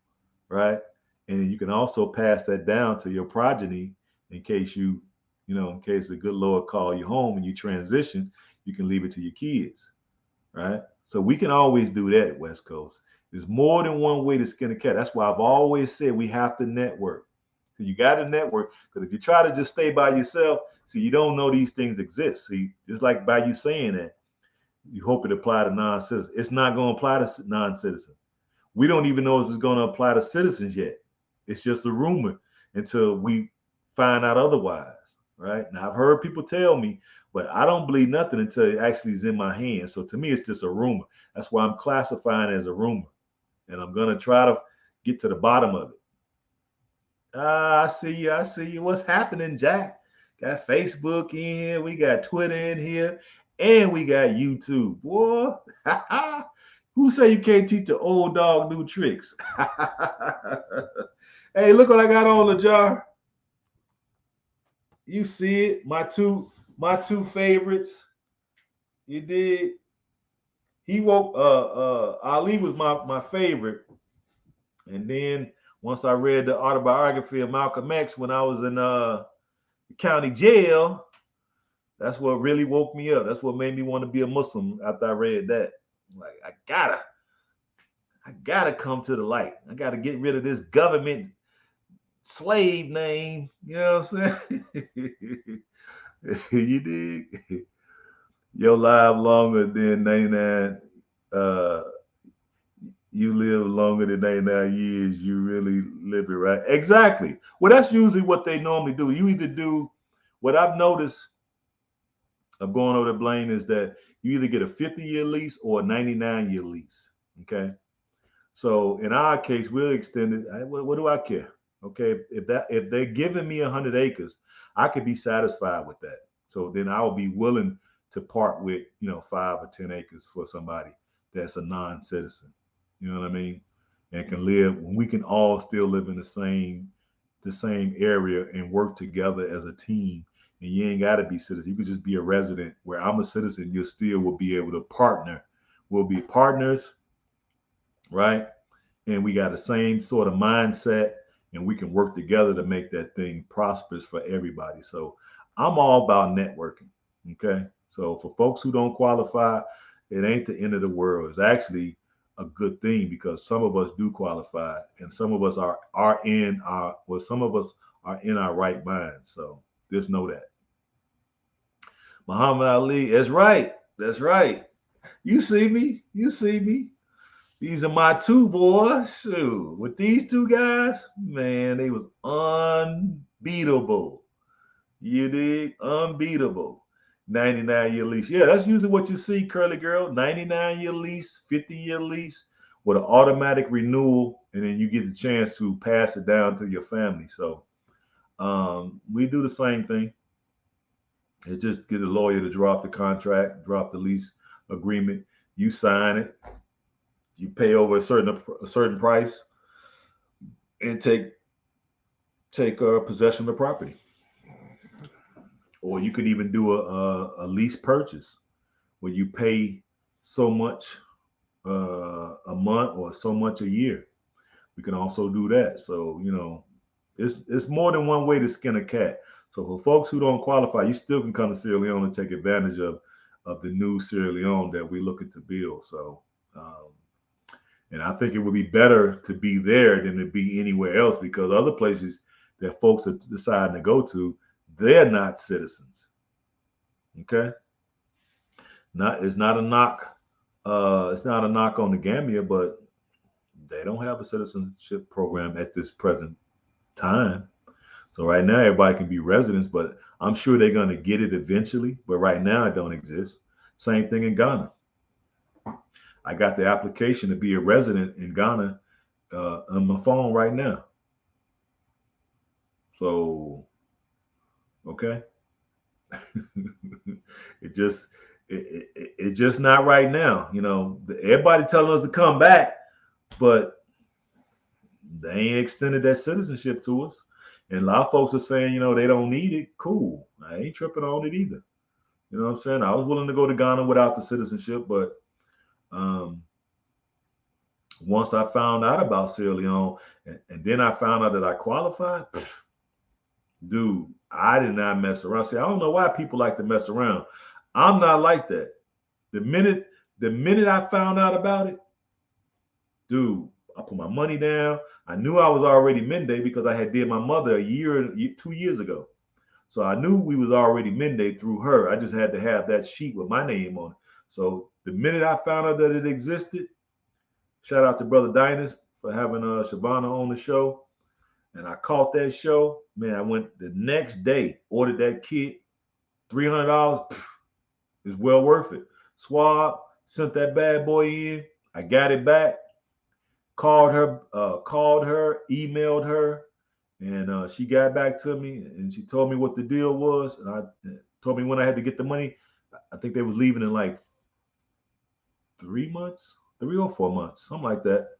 right? And then you can also pass that down to your progeny in case in case the good Lord call you home and you transition, you can leave it to your kids, right? So we can always do that, West Coast. There's more than one way to skin a cat. That's why I've always said we have to network. So you got to network, because if you try to just stay by yourself, see, you don't know these things exist. See, just like by you saying that, you hope it apply to non-citizens. It's not going to apply to non-citizens. We don't even know if it's going to apply to citizens yet. It's just a rumor until we find out otherwise, right? Now, I've heard people tell me, but I don't believe nothing until it actually is in my hands. So to me, it's just a rumor. That's why I'm classifying it as a rumor. And I'm going to try to get to the bottom of it. I see you. I see you. What's happening, Jack? Got Facebook in here. We got Twitter in here. And we got YouTube. Boy, who say you can't teach the old dog new tricks? Hey, look what I got on the jar. You see it? My two favorites. You did. He woke Ali was my favorite. And then once I read the autobiography of Malcolm X when I was in county jail, that's what really woke me up. That's what made me want to be a Muslim after I read that. Like, I gotta come to the light. I gotta get rid of this government slave name. You know what I'm saying? You dig? Your life longer than 99. Uh, you live longer than 99 years. You really live it right. Exactly. Well, that's usually what they normally do. You either do what I've noticed of going over the Blaine is that you either get a 50-year lease or a 99-year lease. Okay. So in our case, we'll extend it. What do I care? Okay. If they're giving me 100 acres, I could be satisfied with that. So then I will be willing to part with 5 or 10 acres for somebody that's a non-citizen. You know what I mean? And can live when we can all still live in the same area and work together as a team. And you ain't got to be citizen. You could just be a resident. Where I'm a citizen, you still will be able to partner. We'll be partners, right? And we got the same sort of mindset, and we can work together to make that thing prosperous for everybody. So I'm all about networking. Okay. So for folks who don't qualify, it ain't the end of the world. It's actually a good thing because some of us do qualify, and some of us some of us are in our right mind. So just know that. Muhammad Ali, that's right. That's right. You see me. You see me. These are my two boys. Shoot. With these two guys, man, they was unbeatable. You dig? Unbeatable. 99-year lease. Yeah, that's usually what you see, Curly Girl. 99-year lease, 50-year lease with an automatic renewal, and then you get the chance to pass it down to your family. So we do the same thing. It just get a lawyer to drop the contract, drop the lease agreement. You sign it. You pay over a certain price and take possession of the property. Or you could even do a lease purchase where you pay so much a month or so much a year. We can also do that. So it's more than one way to skin a cat. So for folks who don't qualify, you still can come to Sierra Leone and take advantage of the new Sierra Leone that we're looking to build. So and I think it would be better to be there than to be anywhere else, because other places that folks are deciding to go to, they're not citizens. Okay, it's not a knock. It's not a knock on the Gambia, but They don't have a citizenship program at this present time. So right now, everybody can be residents, but I'm sure they're going to get it eventually. But right now, it don't exist. Same thing in Ghana. I got the application to be a resident in Ghana on my phone right now. So, okay, it just it just not right now. You know, everybody telling us to come back, but they ain't extended that citizenship to us. And a lot of folks are saying, you know, they don't need it. Cool. I ain't tripping on it either. You know what I'm saying? I was willing to go to Ghana without the citizenship, but um, once I found out about Sierra Leone, and then I found out that I qualified, dude, I did not mess around. See, I don't know why people like to mess around. I'm not like that. The minute I found out about it, dude, I put my money down. I knew I was already Mende because I had did my mother a year, 2 years ago. So I knew we was already Mende through her. I just had to have that sheet with my name on it. So the minute I found out that it existed, shout out to Brother Dynas for having Shabana on the show. And I caught that show. Man, I went the next day, ordered that kit, $300. It's well worth it. Swab, sent that bad boy in. I got it back. Called her, emailed her, and she got back to me and she told me what the deal was. And I told me when I had to get the money. I think they was leaving in like 3 months, 3 or 4 months, something like that.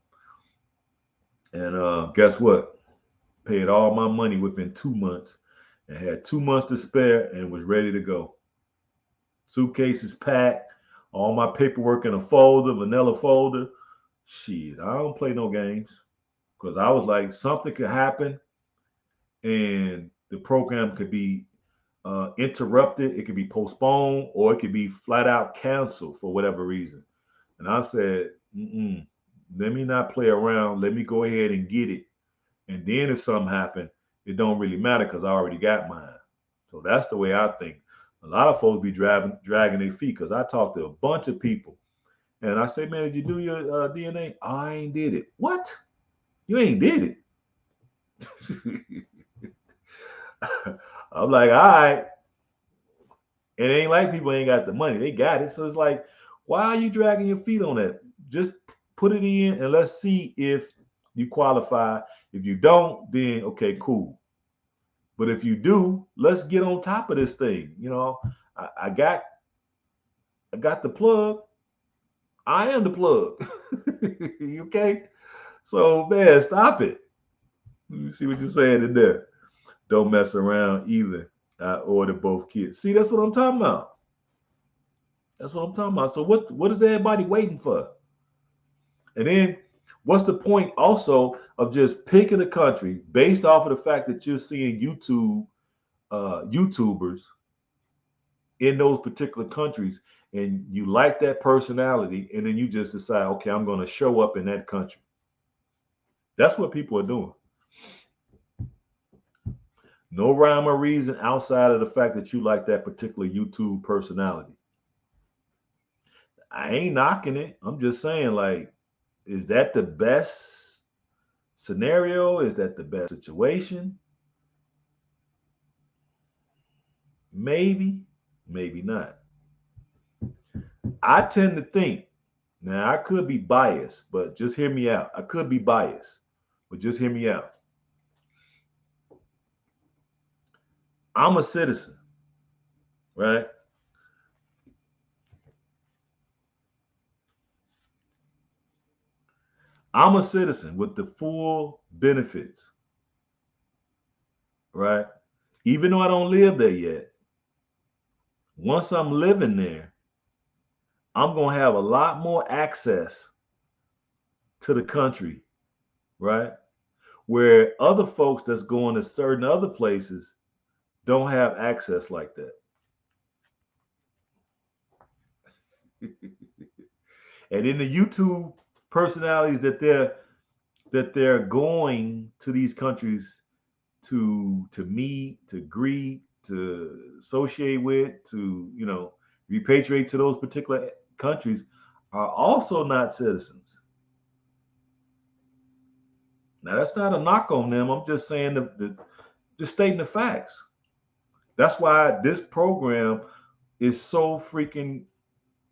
And guess what? Paid all my money within 2 months and had 2 months to spare and was ready to go. Suitcases packed, all my paperwork in a folder, vanilla folder. Shit, I don't play no games because I was like, something could happen and the program could be interrupted, it could be postponed, or it could be flat out canceled for whatever reason. And I said, let me not play around. Let me go ahead and get it. And then if something happened, it don't really matter because I already got mine. So that's the way I think. A lot of folks be dragging their feet because I talked to a bunch of people. And I say, man, did you do your DNA? Oh, I ain't did it. What? You ain't did it? I'm like, all right. It ain't like people ain't got the money. They got it. So it's like, why are you dragging your feet on that? Just put it in and let's see if you qualify. If you don't, then okay, cool. But if you do, let's get on top of this thing. You know, I got the plug. I am the plug. Okay? So man, stop it. Let me see what you're saying in there. Don't mess around either. I ordered both kits. See, that's what I'm talking about. That's what I'm talking about. So what is everybody waiting for? And then what's the point also of just picking a country based off of the fact that you're seeing YouTubers in those particular countries and you like that personality and then you just decide, okay, I'm going to show up in that country. That's what people are doing. No rhyme or reason outside of the fact that you like that particular YouTube personality. I ain't knocking it. I'm just saying, like, is that the best scenario? Is that the best situation? Maybe, maybe not. I tend to think, now I could be biased, but just hear me out. I could be biased, but just hear me out. I'm a citizen, right? I'm a citizen with the full benefits, right? Even though I don't live there yet, once I'm living there, I'm going to have a lot more access to the country, right? Where other folks that's going to certain other places don't have access like that. And in the YouTube personalities that they're going to these countries to meet, to greet, to associate with, to repatriate to those particular countries are also not citizens. Now that's not a knock on them. I'm just saying just stating the facts. That's why this program is so freaking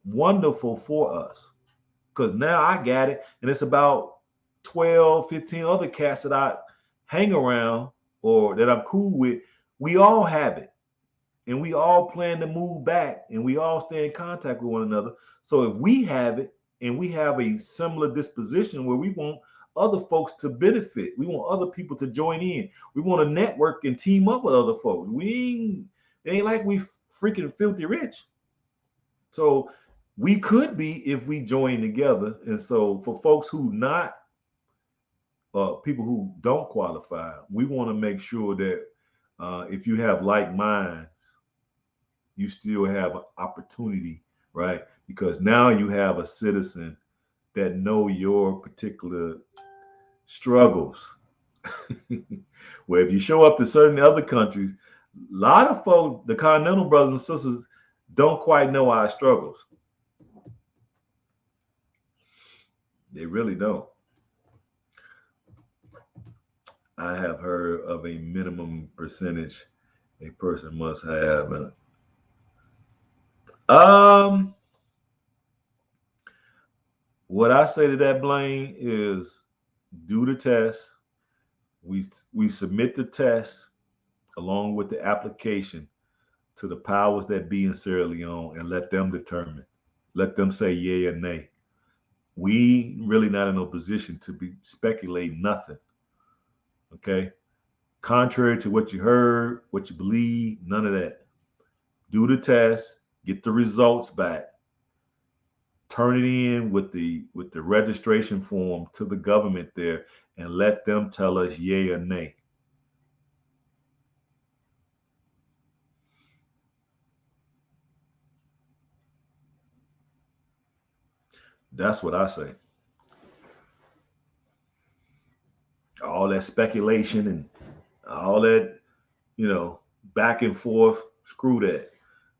wonderful for us. Because now I got it, and it's about 12, 15 other cats that I hang around or that I'm cool with. We all have it, and we all plan to move back, and we all stay in contact with one another. So if we have it, and we have a similar disposition where we want other folks to benefit, we want other people to join in, we want to network and team up with other folks. It ain't like we freaking filthy rich. So we could be if we join together. And so for folks who not people who don't qualify, we want to make sure that if you have like minds, you still have an opportunity, right? Because now you have a citizen that know your particular struggles. Where if you show up to certain other countries, a lot of folks, the continental brothers and sisters, don't quite know our struggles. They really don't. I have heard of a minimum percentage a person must have. Um, what I say to that, Blaine, is do the test. We submit the test along with the application to the powers that be in Sierra Leone and let them determine. Let them say yay or nay. We really not in no position to be speculating nothing. Okay. Contrary to what you heard, what you believe, none of that. Do the test, get the results back, turn it in with the registration form to the government there, and let them tell us yay or nay. That's what I say. All that speculation and all that, you know, back and forth, screw that.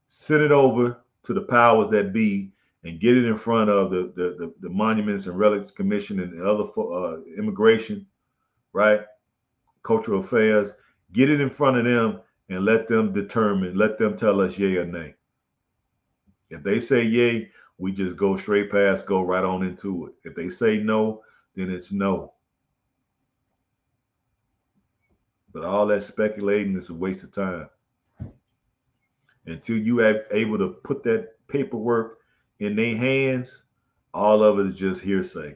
Send it over to the powers that be and get it in front of the Monuments and Relics Commission and the other immigration, right? Cultural affairs. Get it in front of them and let them determine, let them tell us yay or nay. If they say yay, we just go straight past, go right on into it. If they say no, then it's no. But all that speculating is a waste of time. Until you are able to put that paperwork in their hands, all of it is just hearsay.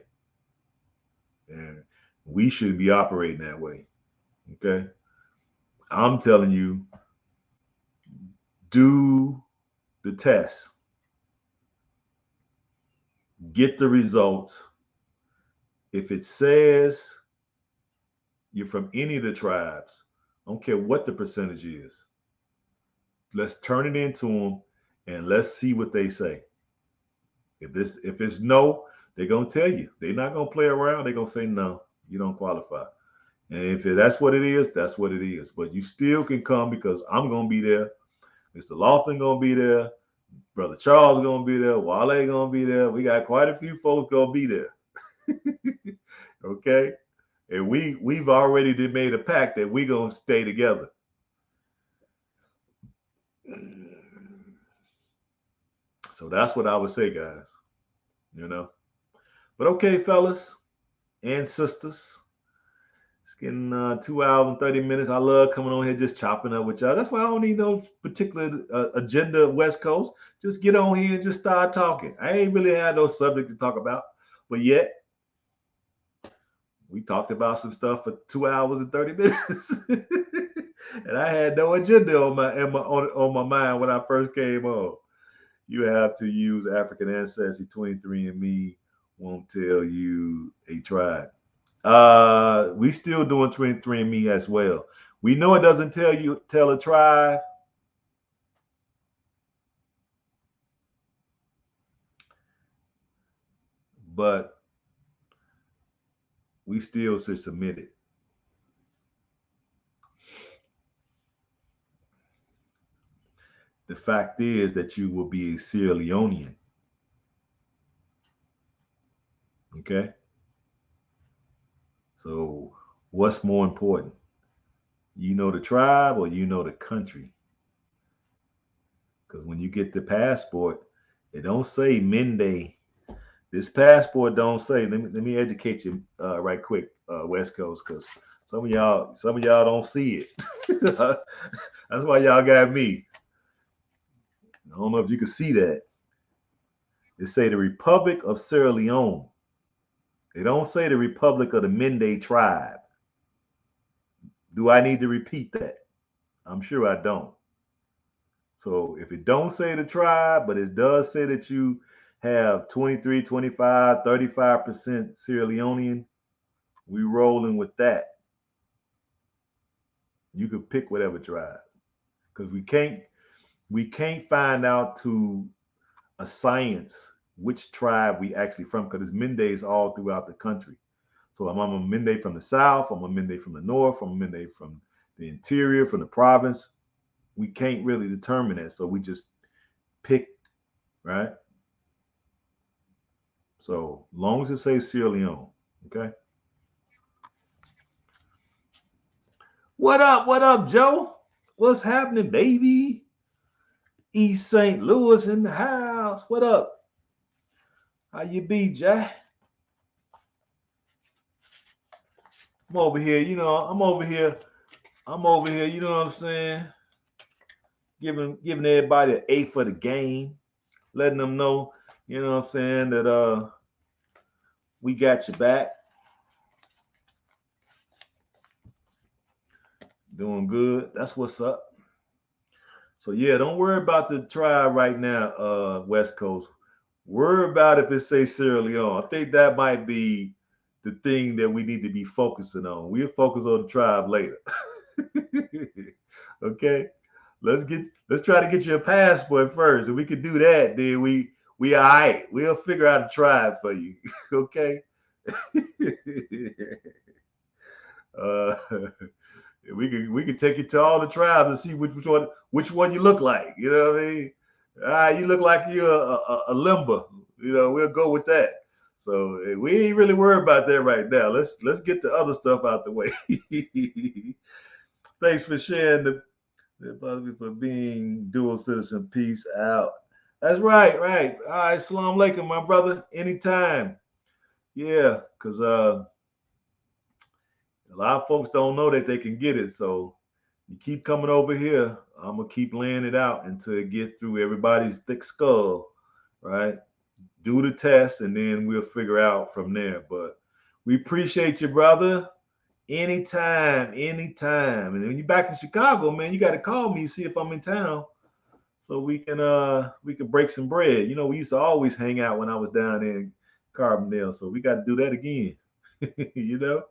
And we shouldn't be operating that way. Okay. I'm telling you, do the test, get the results. If it says you're from any of the tribes, I don't care what the percentage is, let's turn it into them and let's see what they say. If it's no, they're gonna tell you. They're not gonna play around. They're gonna say no, you don't qualify. And if that's what it is, that's what it is. But you still can come because I'm gonna be there. Mr. Lawson gonna be there. Brother Charles gonna be there. Wale gonna be there. We got quite a few folks gonna be there. Okay, and we've already made a pact that we gonna stay together. So that's what I would say, guys. You know. But okay, fellas and sisters, it's getting 2 hours and 30 minutes. I love coming on here just chopping up with y'all. That's why I don't need no particular agenda West Coast. Just get on here and just start talking. I ain't really had no subject to talk about, but yet we talked about some stuff for 2 hours and 30 minutes. And I had no agenda on my mind when I first came on. You have to use African ancestry. 23andMe won't tell you a tribe. We still doing 23andMe as well. We know it doesn't tell a tribe, but we still should submit it. The fact is that you will be a Sierra Leonean. Okay? So What's more important? You know the tribe or you know the country? Because when you get the passport, it don't say Mende. This passport don't say. Let me educate you right quick, West Coast, because some of y'all don't see it. That's why y'all got me. I don't know if you can see that. It say the Republic of Sierra Leone. They don't say the Republic of the Mende tribe. Do I need to repeat that? I'm sure I don't. So if it don't say the tribe, but it does say that you have 23, 25, 35% Sierra Leonean, we rolling with that. You could pick whatever tribe. Because we can't find out to a science which tribe we actually from, because it's Mendes all throughout the country. So I'm a Mende from the south, I'm a Mende from the north, I'm a Mende from the interior, from the province. We can't really determine that, so we just pick, right? So long as it says Sierra Leone, okay. What up, Joe? What's happening, baby? East St. Louis in the house. What up? How you be, Jack? I'm over here, I'm over here, you know what I'm saying? Giving everybody an A for the game, letting them know, you know what I'm saying, that we got your back. Doing good. That's what's up. So yeah, don't worry about the tribe right now, West Coast. Worry about if it say Sierra Leone. I think that might be the thing that we need to be focusing on. We'll focus on the tribe later. Okay. Let's try to get you a passport first. If we could do that, then we all right. We'll figure out a tribe for you. Okay. uh, we can take you to all the tribes and see which one you look like. You know what I mean? You look like you're a limber. We'll go with that. So we ain't really worried about that right now. Let's get the other stuff out the way. Thanks for sharing for being dual citizen. Peace out. That's right, right. All right, salam alaikum, my brother. Anytime. Yeah, because a lot of folks don't know that they can get it. So you keep coming over here. I'm gonna keep laying it out until it get through everybody's thick skull, right? Do the test, and then we'll figure out from there. But we appreciate you, brother. Anytime, anytime. And when you're back in Chicago, man, you got to call me, see if I'm in town, so we can break some bread. We used to always hang out when I was down there in Carbondale, so we got to do that again. you know.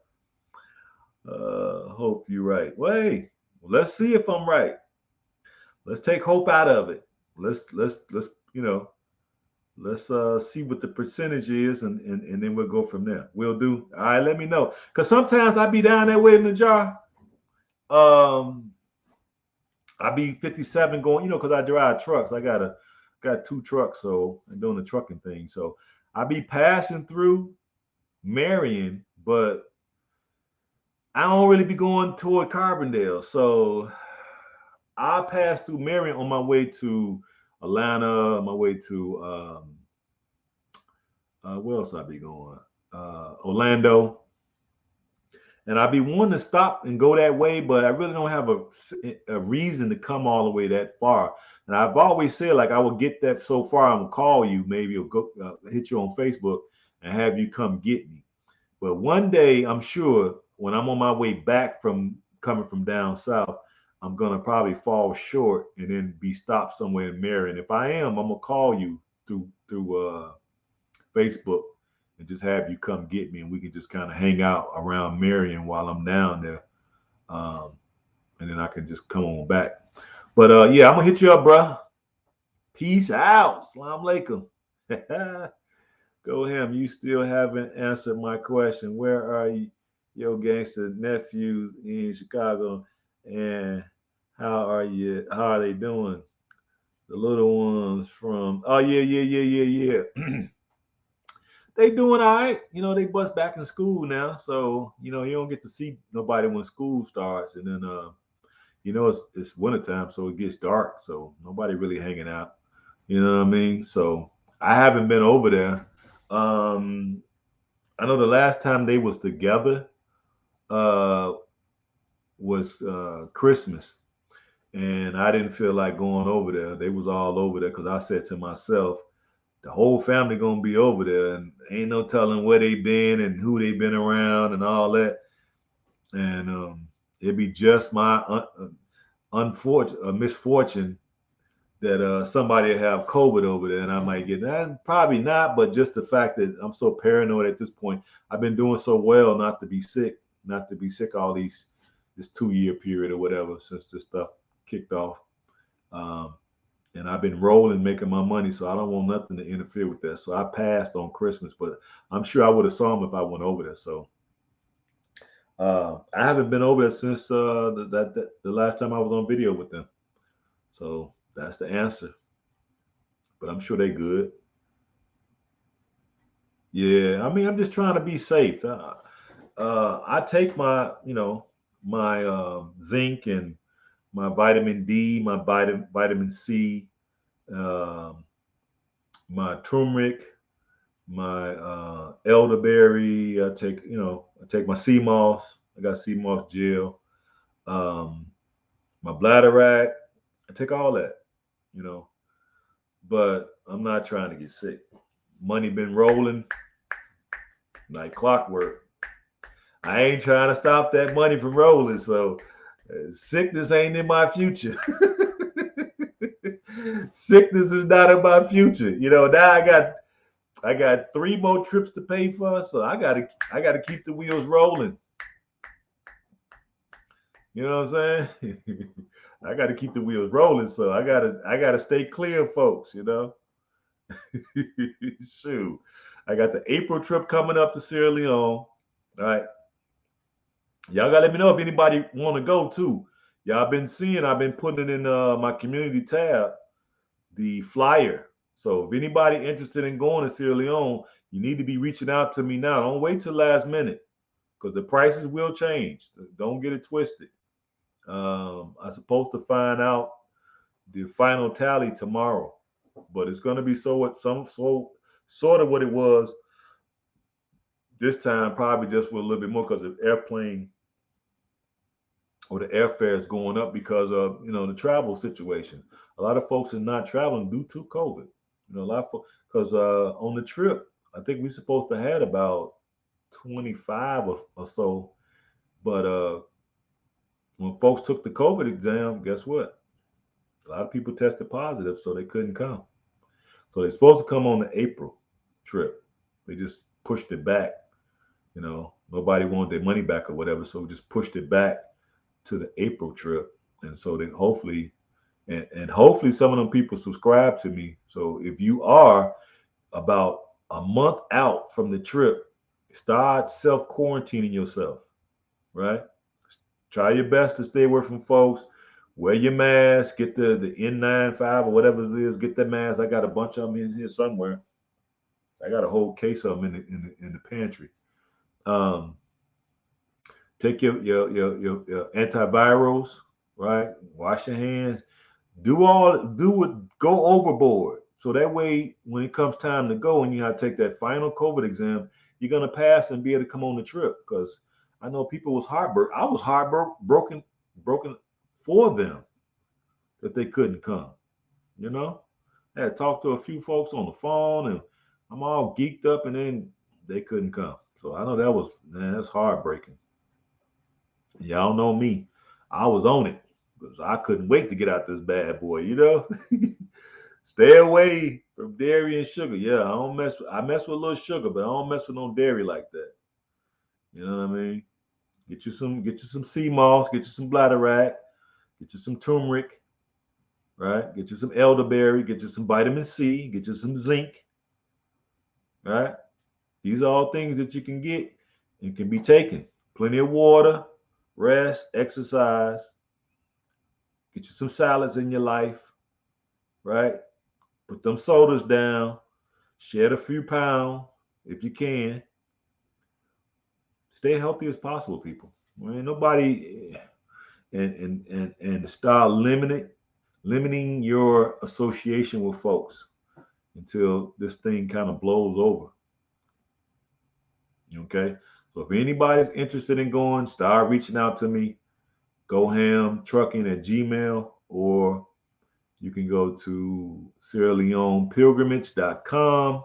Hope you're right. Well, hey, let's see if I'm right. Let's take hope out of it. Let's let's see what the percentage is, and then we'll go from there. We'll do. All right, let me know. Cause sometimes I be down that way in the jar. Um, I be 57 going, cause I drive trucks. I got two trucks, so I'm doing the trucking thing. So I be passing through Marion, but I don't really be going toward Carbondale. So I pass through Marion on my way to Atlanta, my way to where else I be going? Orlando. And I be wanting to stop and go that way, but I really don't have a reason to come all the way that far. And I've always said, like, I will get that so far, I'm gonna call you, maybe or go hit you on Facebook and have you come get me. But one day, I'm sure when I'm on my way back from coming from down south, I'm gonna probably fall short and then be stopped somewhere in Marion. If I am, I'm gonna call you through Facebook and just have you come get me, and we can just kind of hang out around Marion while I'm down there, um, and then I can just come on back. But yeah, I'm gonna hit you up, bro. Peace out. Salam alaikum. Go him. You still haven't answered my question. Where are your gangster nephews in Chicago, and how are you? How are they doing? The little ones from. Oh yeah, yeah, yeah, yeah, yeah. they doing all right. You know, they bust back in school now, so you know you don't get to see nobody when school starts, and then you know it's wintertime, so it gets dark, so nobody really hanging out. You know what I mean? So I haven't been over there. Um, I know the last time they was together uh, was Christmas, and I didn't feel like going over there. They was all over there because I said to myself, the whole family gonna be over there, and ain't no telling where they been and who they been around and all that. And it'd be just my unfortunate misfortune that somebody have COVID over there, and I might get that. Probably not, but just the fact that I'm so paranoid at this point. I've been doing so well not to be sick, all these this 2 year period or whatever since this stuff kicked off. Um, and I've been rolling, making my money, so I don't want nothing to interfere with that. So I passed on Christmas, but I'm sure I would have saw him if I went over there. So I haven't been over there since the last time I was on video with them. So that's the answer. But I'm sure they good. Yeah, I mean, I'm just trying to be safe. I take my, my zinc and my vitamin D, my vitamin C, um, my turmeric, my elderberry. I take my sea moss. I got sea moss gel. Um, my bladder. I take all that, you know. But I'm not trying to get sick. Money been rolling like clockwork. I ain't trying to stop that money from rolling. So sickness ain't in my future. Sickness is not in my future. You know, now I got 3 more trips to pay for, so I gotta keep the wheels rolling. You know what I'm saying? I gotta keep the wheels rolling, so I gotta stay clear, folks. You know, shoot. I got the April trip coming up to Sierra Leone. All right, y'all gotta let me know if anybody want to go too. Y'all been seeing, I've been putting it in my community tab, the flyer. So if anybody interested in going to Sierra Leone, you need to be reaching out to me now. Don't wait till last minute because the prices will change. Don't get it twisted. I'm supposed to find out the final tally tomorrow, but it's going to be sort of what it was this time, probably just with a little bit more because the airplane or the airfare is going up because of the travel situation. A lot of folks are not traveling due to COVID. A lot of folks because on the trip, I think we're supposed to had about 25 or so, but when folks took the COVID exam, guess what? A lot of people tested positive, so they couldn't come. So they're supposed to come on the April trip. They just pushed it back. Nobody wanted their money back or whatever, so we just pushed it back to the April trip. And so they hopefully, and hopefully some of them people subscribe to me. So if you are about a month out from the trip, start self quarantining yourself, right? Try your best to stay away from folks. Wear your mask. Get the N95 or whatever it is. Get that mask. I got a bunch of them in here somewhere. I got a whole case of them in the pantry. Um, take your antivirals, right? Wash your hands. Go overboard. So that way, when it comes time to go and you have to take that final COVID exam, you're gonna pass and be able to come on the trip. Because I know people was heartbroken. I was broken for them that they couldn't come. You know, I had talked to a few folks on the phone, and I'm all geeked up, and then they couldn't come. So I know that's heartbreaking. Y'all know me. I was on it because I couldn't wait to get out this bad boy, Stay away from dairy and sugar. Yeah, I mess with a little sugar, but I don't mess with no dairy like that. You know what I mean? Get you some sea moss, get you some bladderwrack, get you some turmeric, right? Get you some elderberry, get you some vitamin C, get you some zinc, right? These are all things that you can get and can be taken. Plenty of water, rest, exercise, get you some salads in your life, right? Put them sodas down, shed a few pounds, if you can, stay healthy as possible, people. Man, nobody and start limiting your association with folks until this thing kind of blows over. Okay. So if anybody's interested in going, start reaching out to me. GoHamTrucking@gmail, or you can go to SierraLeonePilgrimage.com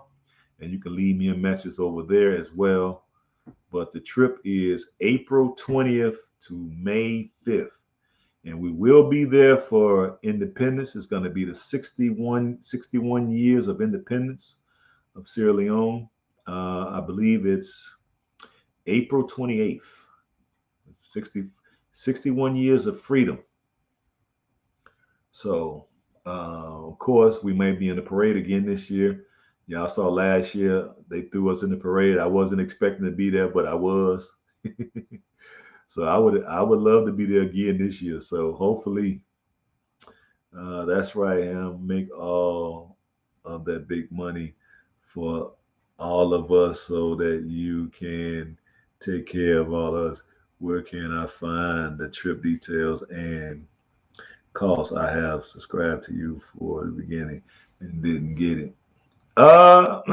and you can leave me a message over there as well. But the trip is April 20th to May 5th. And we will be there for independence. It's going to be the 61 years of independence of Sierra Leone. I believe it's April 28th. 61 years of freedom. So, of course, we may be in the parade again this year. Y'all saw last year they threw us in the parade. I wasn't expecting to be there, but I was. So I would love to be there again this year. So hopefully, that's right, H.A.M, make all of that big money for all of us so that you can take care of all of us. Where can I find the trip details and costs? I have subscribed to you for the beginning and didn't get it. Let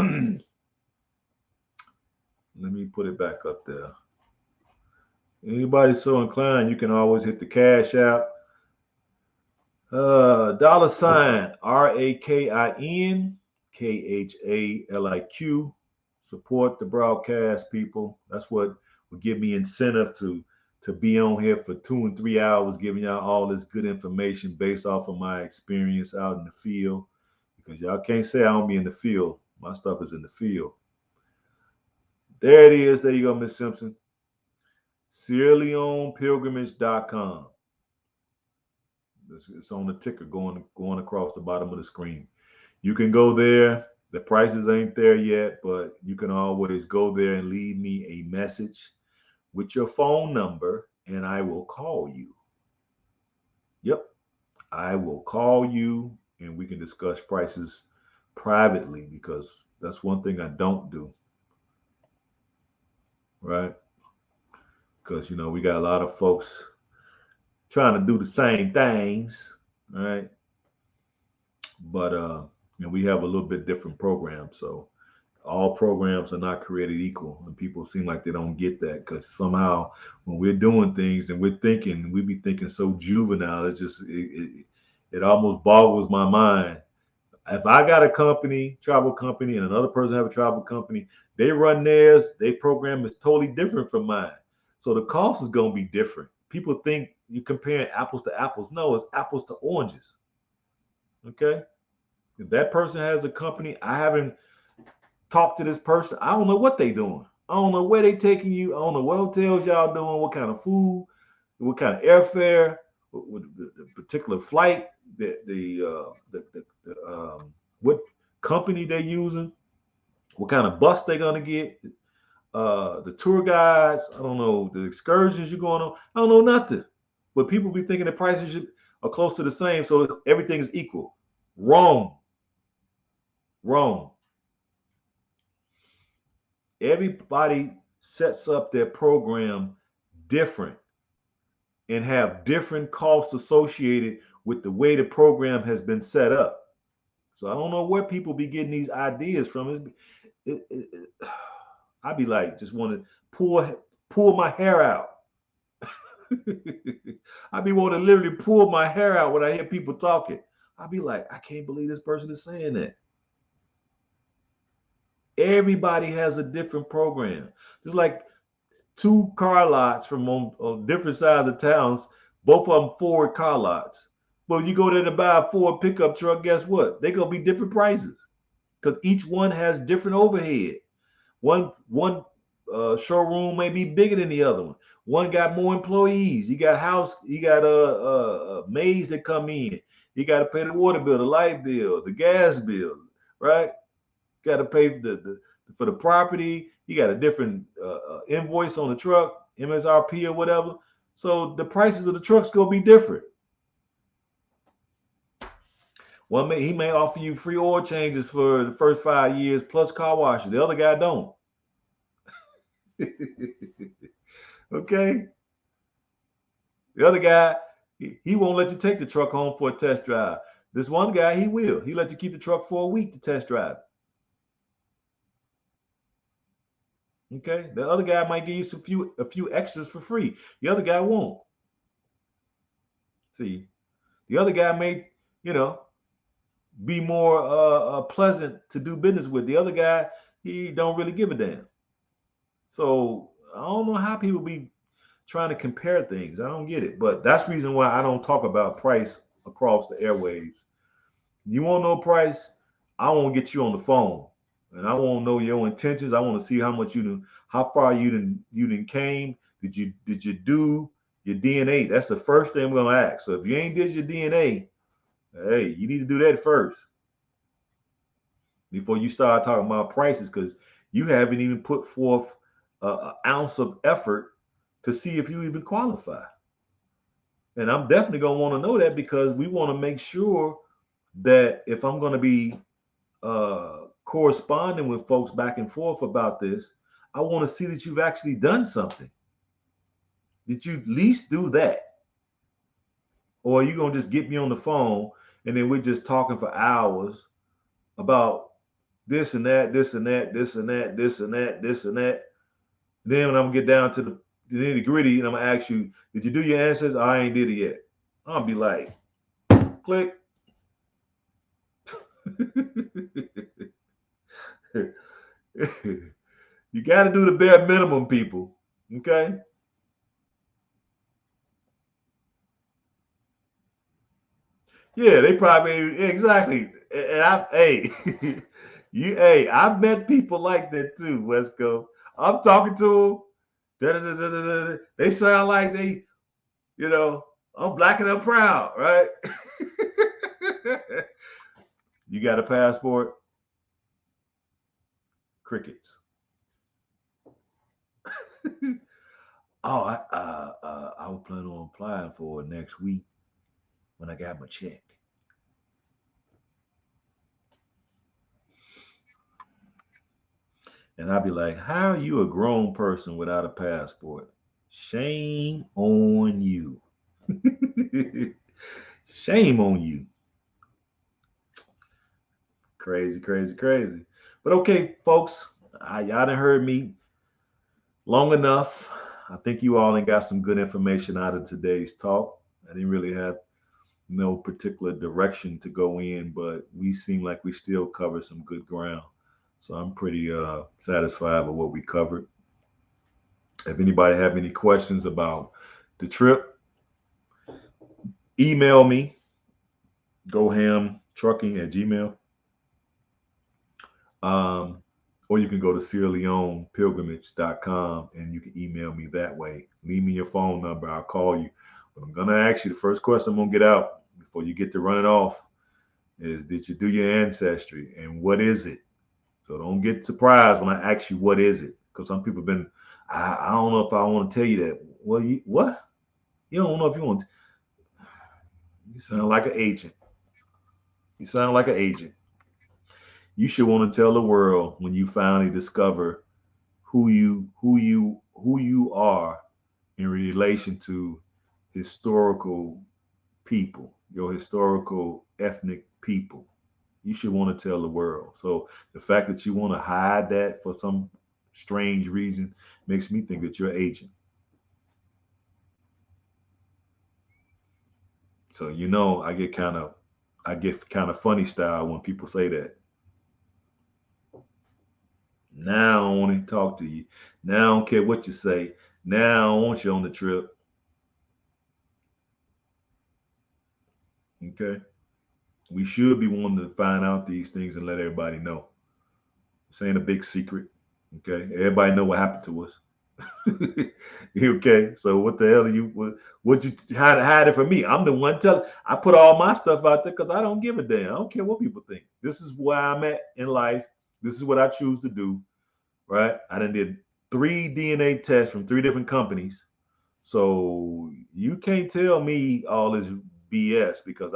me put it back up there. Anybody so inclined, you can always hit the cash out. $RAKIN KHALIQ. Support the broadcast, people. That's what will give me incentive to be on here for 2 and 3 hours, giving y'all all this good information based off of my experience out in the field. Because y'all can't say I don't be in the field. My stuff is in the field. There it is. There you go, Miss Simpson. SierraLeonePilgrimage.com. It's on the ticker going across the bottom of the screen. You can go there. The prices ain't there yet, but you can always go there and leave me a message with your phone number, and I will call you. Yep, I will call you, and we can discuss prices privately, because that's one thing I don't do. Right? Because, we got a lot of folks trying to do the same things, right? But we have a little bit different program. So all programs are not created equal, and people seem like they don't get that, because somehow when we're doing things and we be thinking so juvenile. It's just it almost boggles my mind. If I got a travel company, and another person have a travel company, they run theirs, their program is totally different from mine. So the cost is going to be different. People think you're comparing apples to apples. No, it's apples to oranges. Okay? If that person has a company, I haven't talked to this person. I don't know what they doing. I don't know where they taking you. I don't know what hotels y'all doing, what kind of food, what kind of airfare, what the particular flight, what company they're using, what kind of bus they're gonna get, the tour guides. I don't know the excursions you're going on. I don't know nothing. But people be thinking the prices are close to the same, so everything is equal. Wrong. Everybody sets up their program different and have different costs associated with the way the program has been set up. So I don't know where people be getting these ideas from. I'd be like, just want to pull my hair out. I'd be wanting to literally pull my hair out when I hear people talking. I'd be like, I can't believe this person is saying that. Everybody has a different program. Just like 2 car lots from on different sides of towns, both of them Ford car lots. But you go there to buy a Ford pickup truck, guess what? They're going to be different prices, because each one has different overhead. One showroom may be bigger than the other one. One got more employees. You got maids that come in. You got to pay the water bill, the light bill, the gas bill, right? Got to pay for the property. You got a different invoice on the truck, MSRP or whatever. So the prices of the trucks going to be different. One may he may offer you free oil changes for the first 5 years plus car washes. The other guy don't. Okay. The other guy, he won't let you take the truck home for a test drive. This one guy, he will. He let you keep the truck for a week to test drive. Okay. The other guy might give you a few extras for free. The other guy won't. See, the other guy may, you know, be more pleasant to do business with. The other guy, he don't really give a damn. So I don't know how people be trying to compare things. I don't get it. But that's the reason why I don't talk about price across the airwaves. You want to know price? I want to get you on the phone, and I want to know your intentions. I want to see how much how far you done came. Did you do your DNA? That's the first thing we're gonna ask. So if you ain't did your DNA, hey, you need to do that first before you start talking about prices, because you haven't even put forth an ounce of effort to see if you even qualify. And I'm definitely gonna want to know that, because we want to make sure that if I'm going to be corresponding with folks back and forth about this, I want to see that you've actually done something. Did you at least do that? Or are you going to just get me on the phone and then we're just talking for hours about this and that, this and that, this and that, this and that, this and that? Then when I'm going to get down to the nitty gritty and I'm going to ask you, did you do your answers? I ain't did it yet. I'll be like, click. You got to do the bare minimum, people. Okay. Yeah, they probably exactly. And I've met people like that too, Wesco. I'm talking to them. They sound like you know, I'm black and I'm proud, right? You got a passport? Crickets. Oh, I was planning on applying for it next week when I got my check. And I'd be like, how are you a grown person without a passport? Shame on you. Shame on you. Crazy, crazy, crazy. But okay, folks, y'all done heard me long enough. I think you all done got some good information out of today's talk. I didn't really have no particular direction to go in, but we seem like we still covered some good ground. So I'm pretty satisfied with what we covered. If anybody have any questions about the trip, email me, gohamtrucking@gmail. Um, or you can go to SierraLeonePilgrimage.com and you can email me that way. Leave me your phone number. I'll call you. But I'm going to ask you, the first question I'm going to get out before you get to running off is, did you do your ancestry and what is it? So don't get surprised when I ask you, what is it? Because some people have been, I don't know if I want to tell you that. Well, what? You don't know if you want to. You sound like an agent. You sound like an agent. You should want to tell the world when you finally discover who you are in relation to historical people, your historical ethnic people. You should want to tell the world. So the fact that you want to hide that for some strange reason makes me think that you're an agent. So I get kind of funny style when people say that. Now I want to talk to you. Now I don't care what you say. Now I want you on the trip. Okay. We should be wanting to find out these things and let everybody know. This ain't a big secret. Okay. Everybody know what happened to us. Okay. So what the hell are what you hide it from me? I'm the one telling. I put all my stuff out there because I don't give a damn. I don't care what people think. This is where I'm at in life. This is what I choose to do. Right. I done did 3 DNA tests from 3 different companies. So you can't tell me all this BS because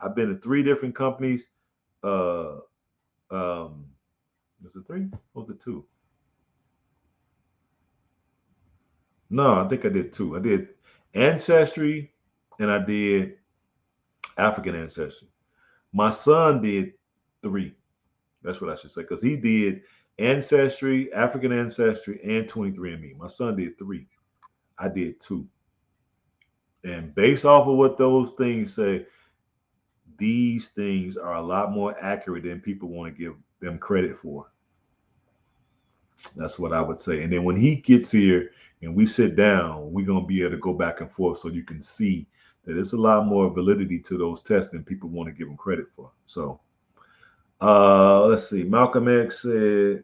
I've been to 3 different companies. Was it 3? Or was it 2? No, I think I did 2. I did Ancestry and I did African Ancestry. My son did 3. That's what I should say, because he did Ancestry, African Ancestry, and 23andMe. My son did 3. I did 2. And based off of what those things say, these things are a lot more accurate than people want to give them credit for. That's what I would say. And then when he gets here and we sit down, we're going to be able to go back and forth so you can see that it's a lot more validity to those tests than people want to give them credit for. So let's see. Malcolm X said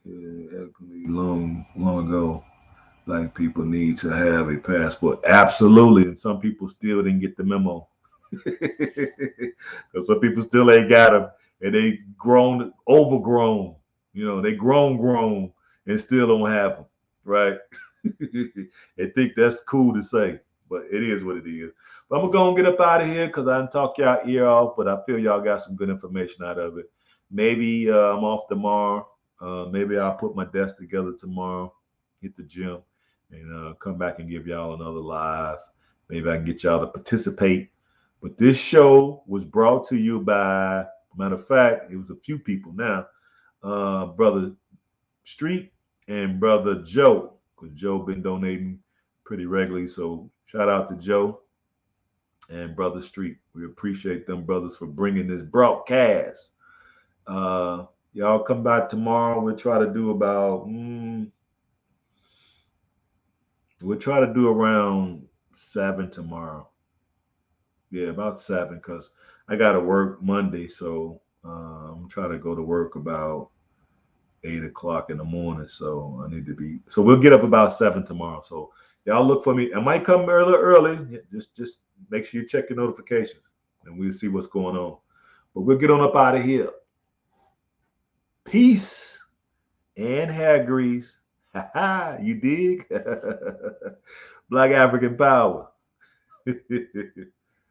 long ago, black people need to have a passport. Absolutely. And some people still didn't get the memo. Because some people still ain't got them, and they overgrown. They grown, and still don't have them, right? They think that's cool to say, but it is what it is. But I'm gonna get up out of here because I didn't talk y'all ear off, but I feel y'all got some good information out of it. Maybe I'm off tomorrow. Maybe I'll put my desk together tomorrow, hit the gym, and come back and give y'all another live. Maybe I can get y'all to participate. But this show was brought to you by, matter of fact, it was a few people now. Brother Street and Brother Joe, because Joe been donating pretty regularly. So shout out to Joe and Brother Street. We appreciate them brothers for bringing this broadcast. Y'all come back tomorrow. We'll try to do about, we'll try to do around 7 tomorrow. Yeah, about 7, because I got to work Monday. So I'm trying to go to work about 8 o'clock in the morning. So I need to be, so we'll get up about 7 tomorrow. So y'all look for me. I might come early. Just make sure you check your notifications and we'll see what's going on. But we'll get on up out of here. Peace and hair grease. You dig? Black African power.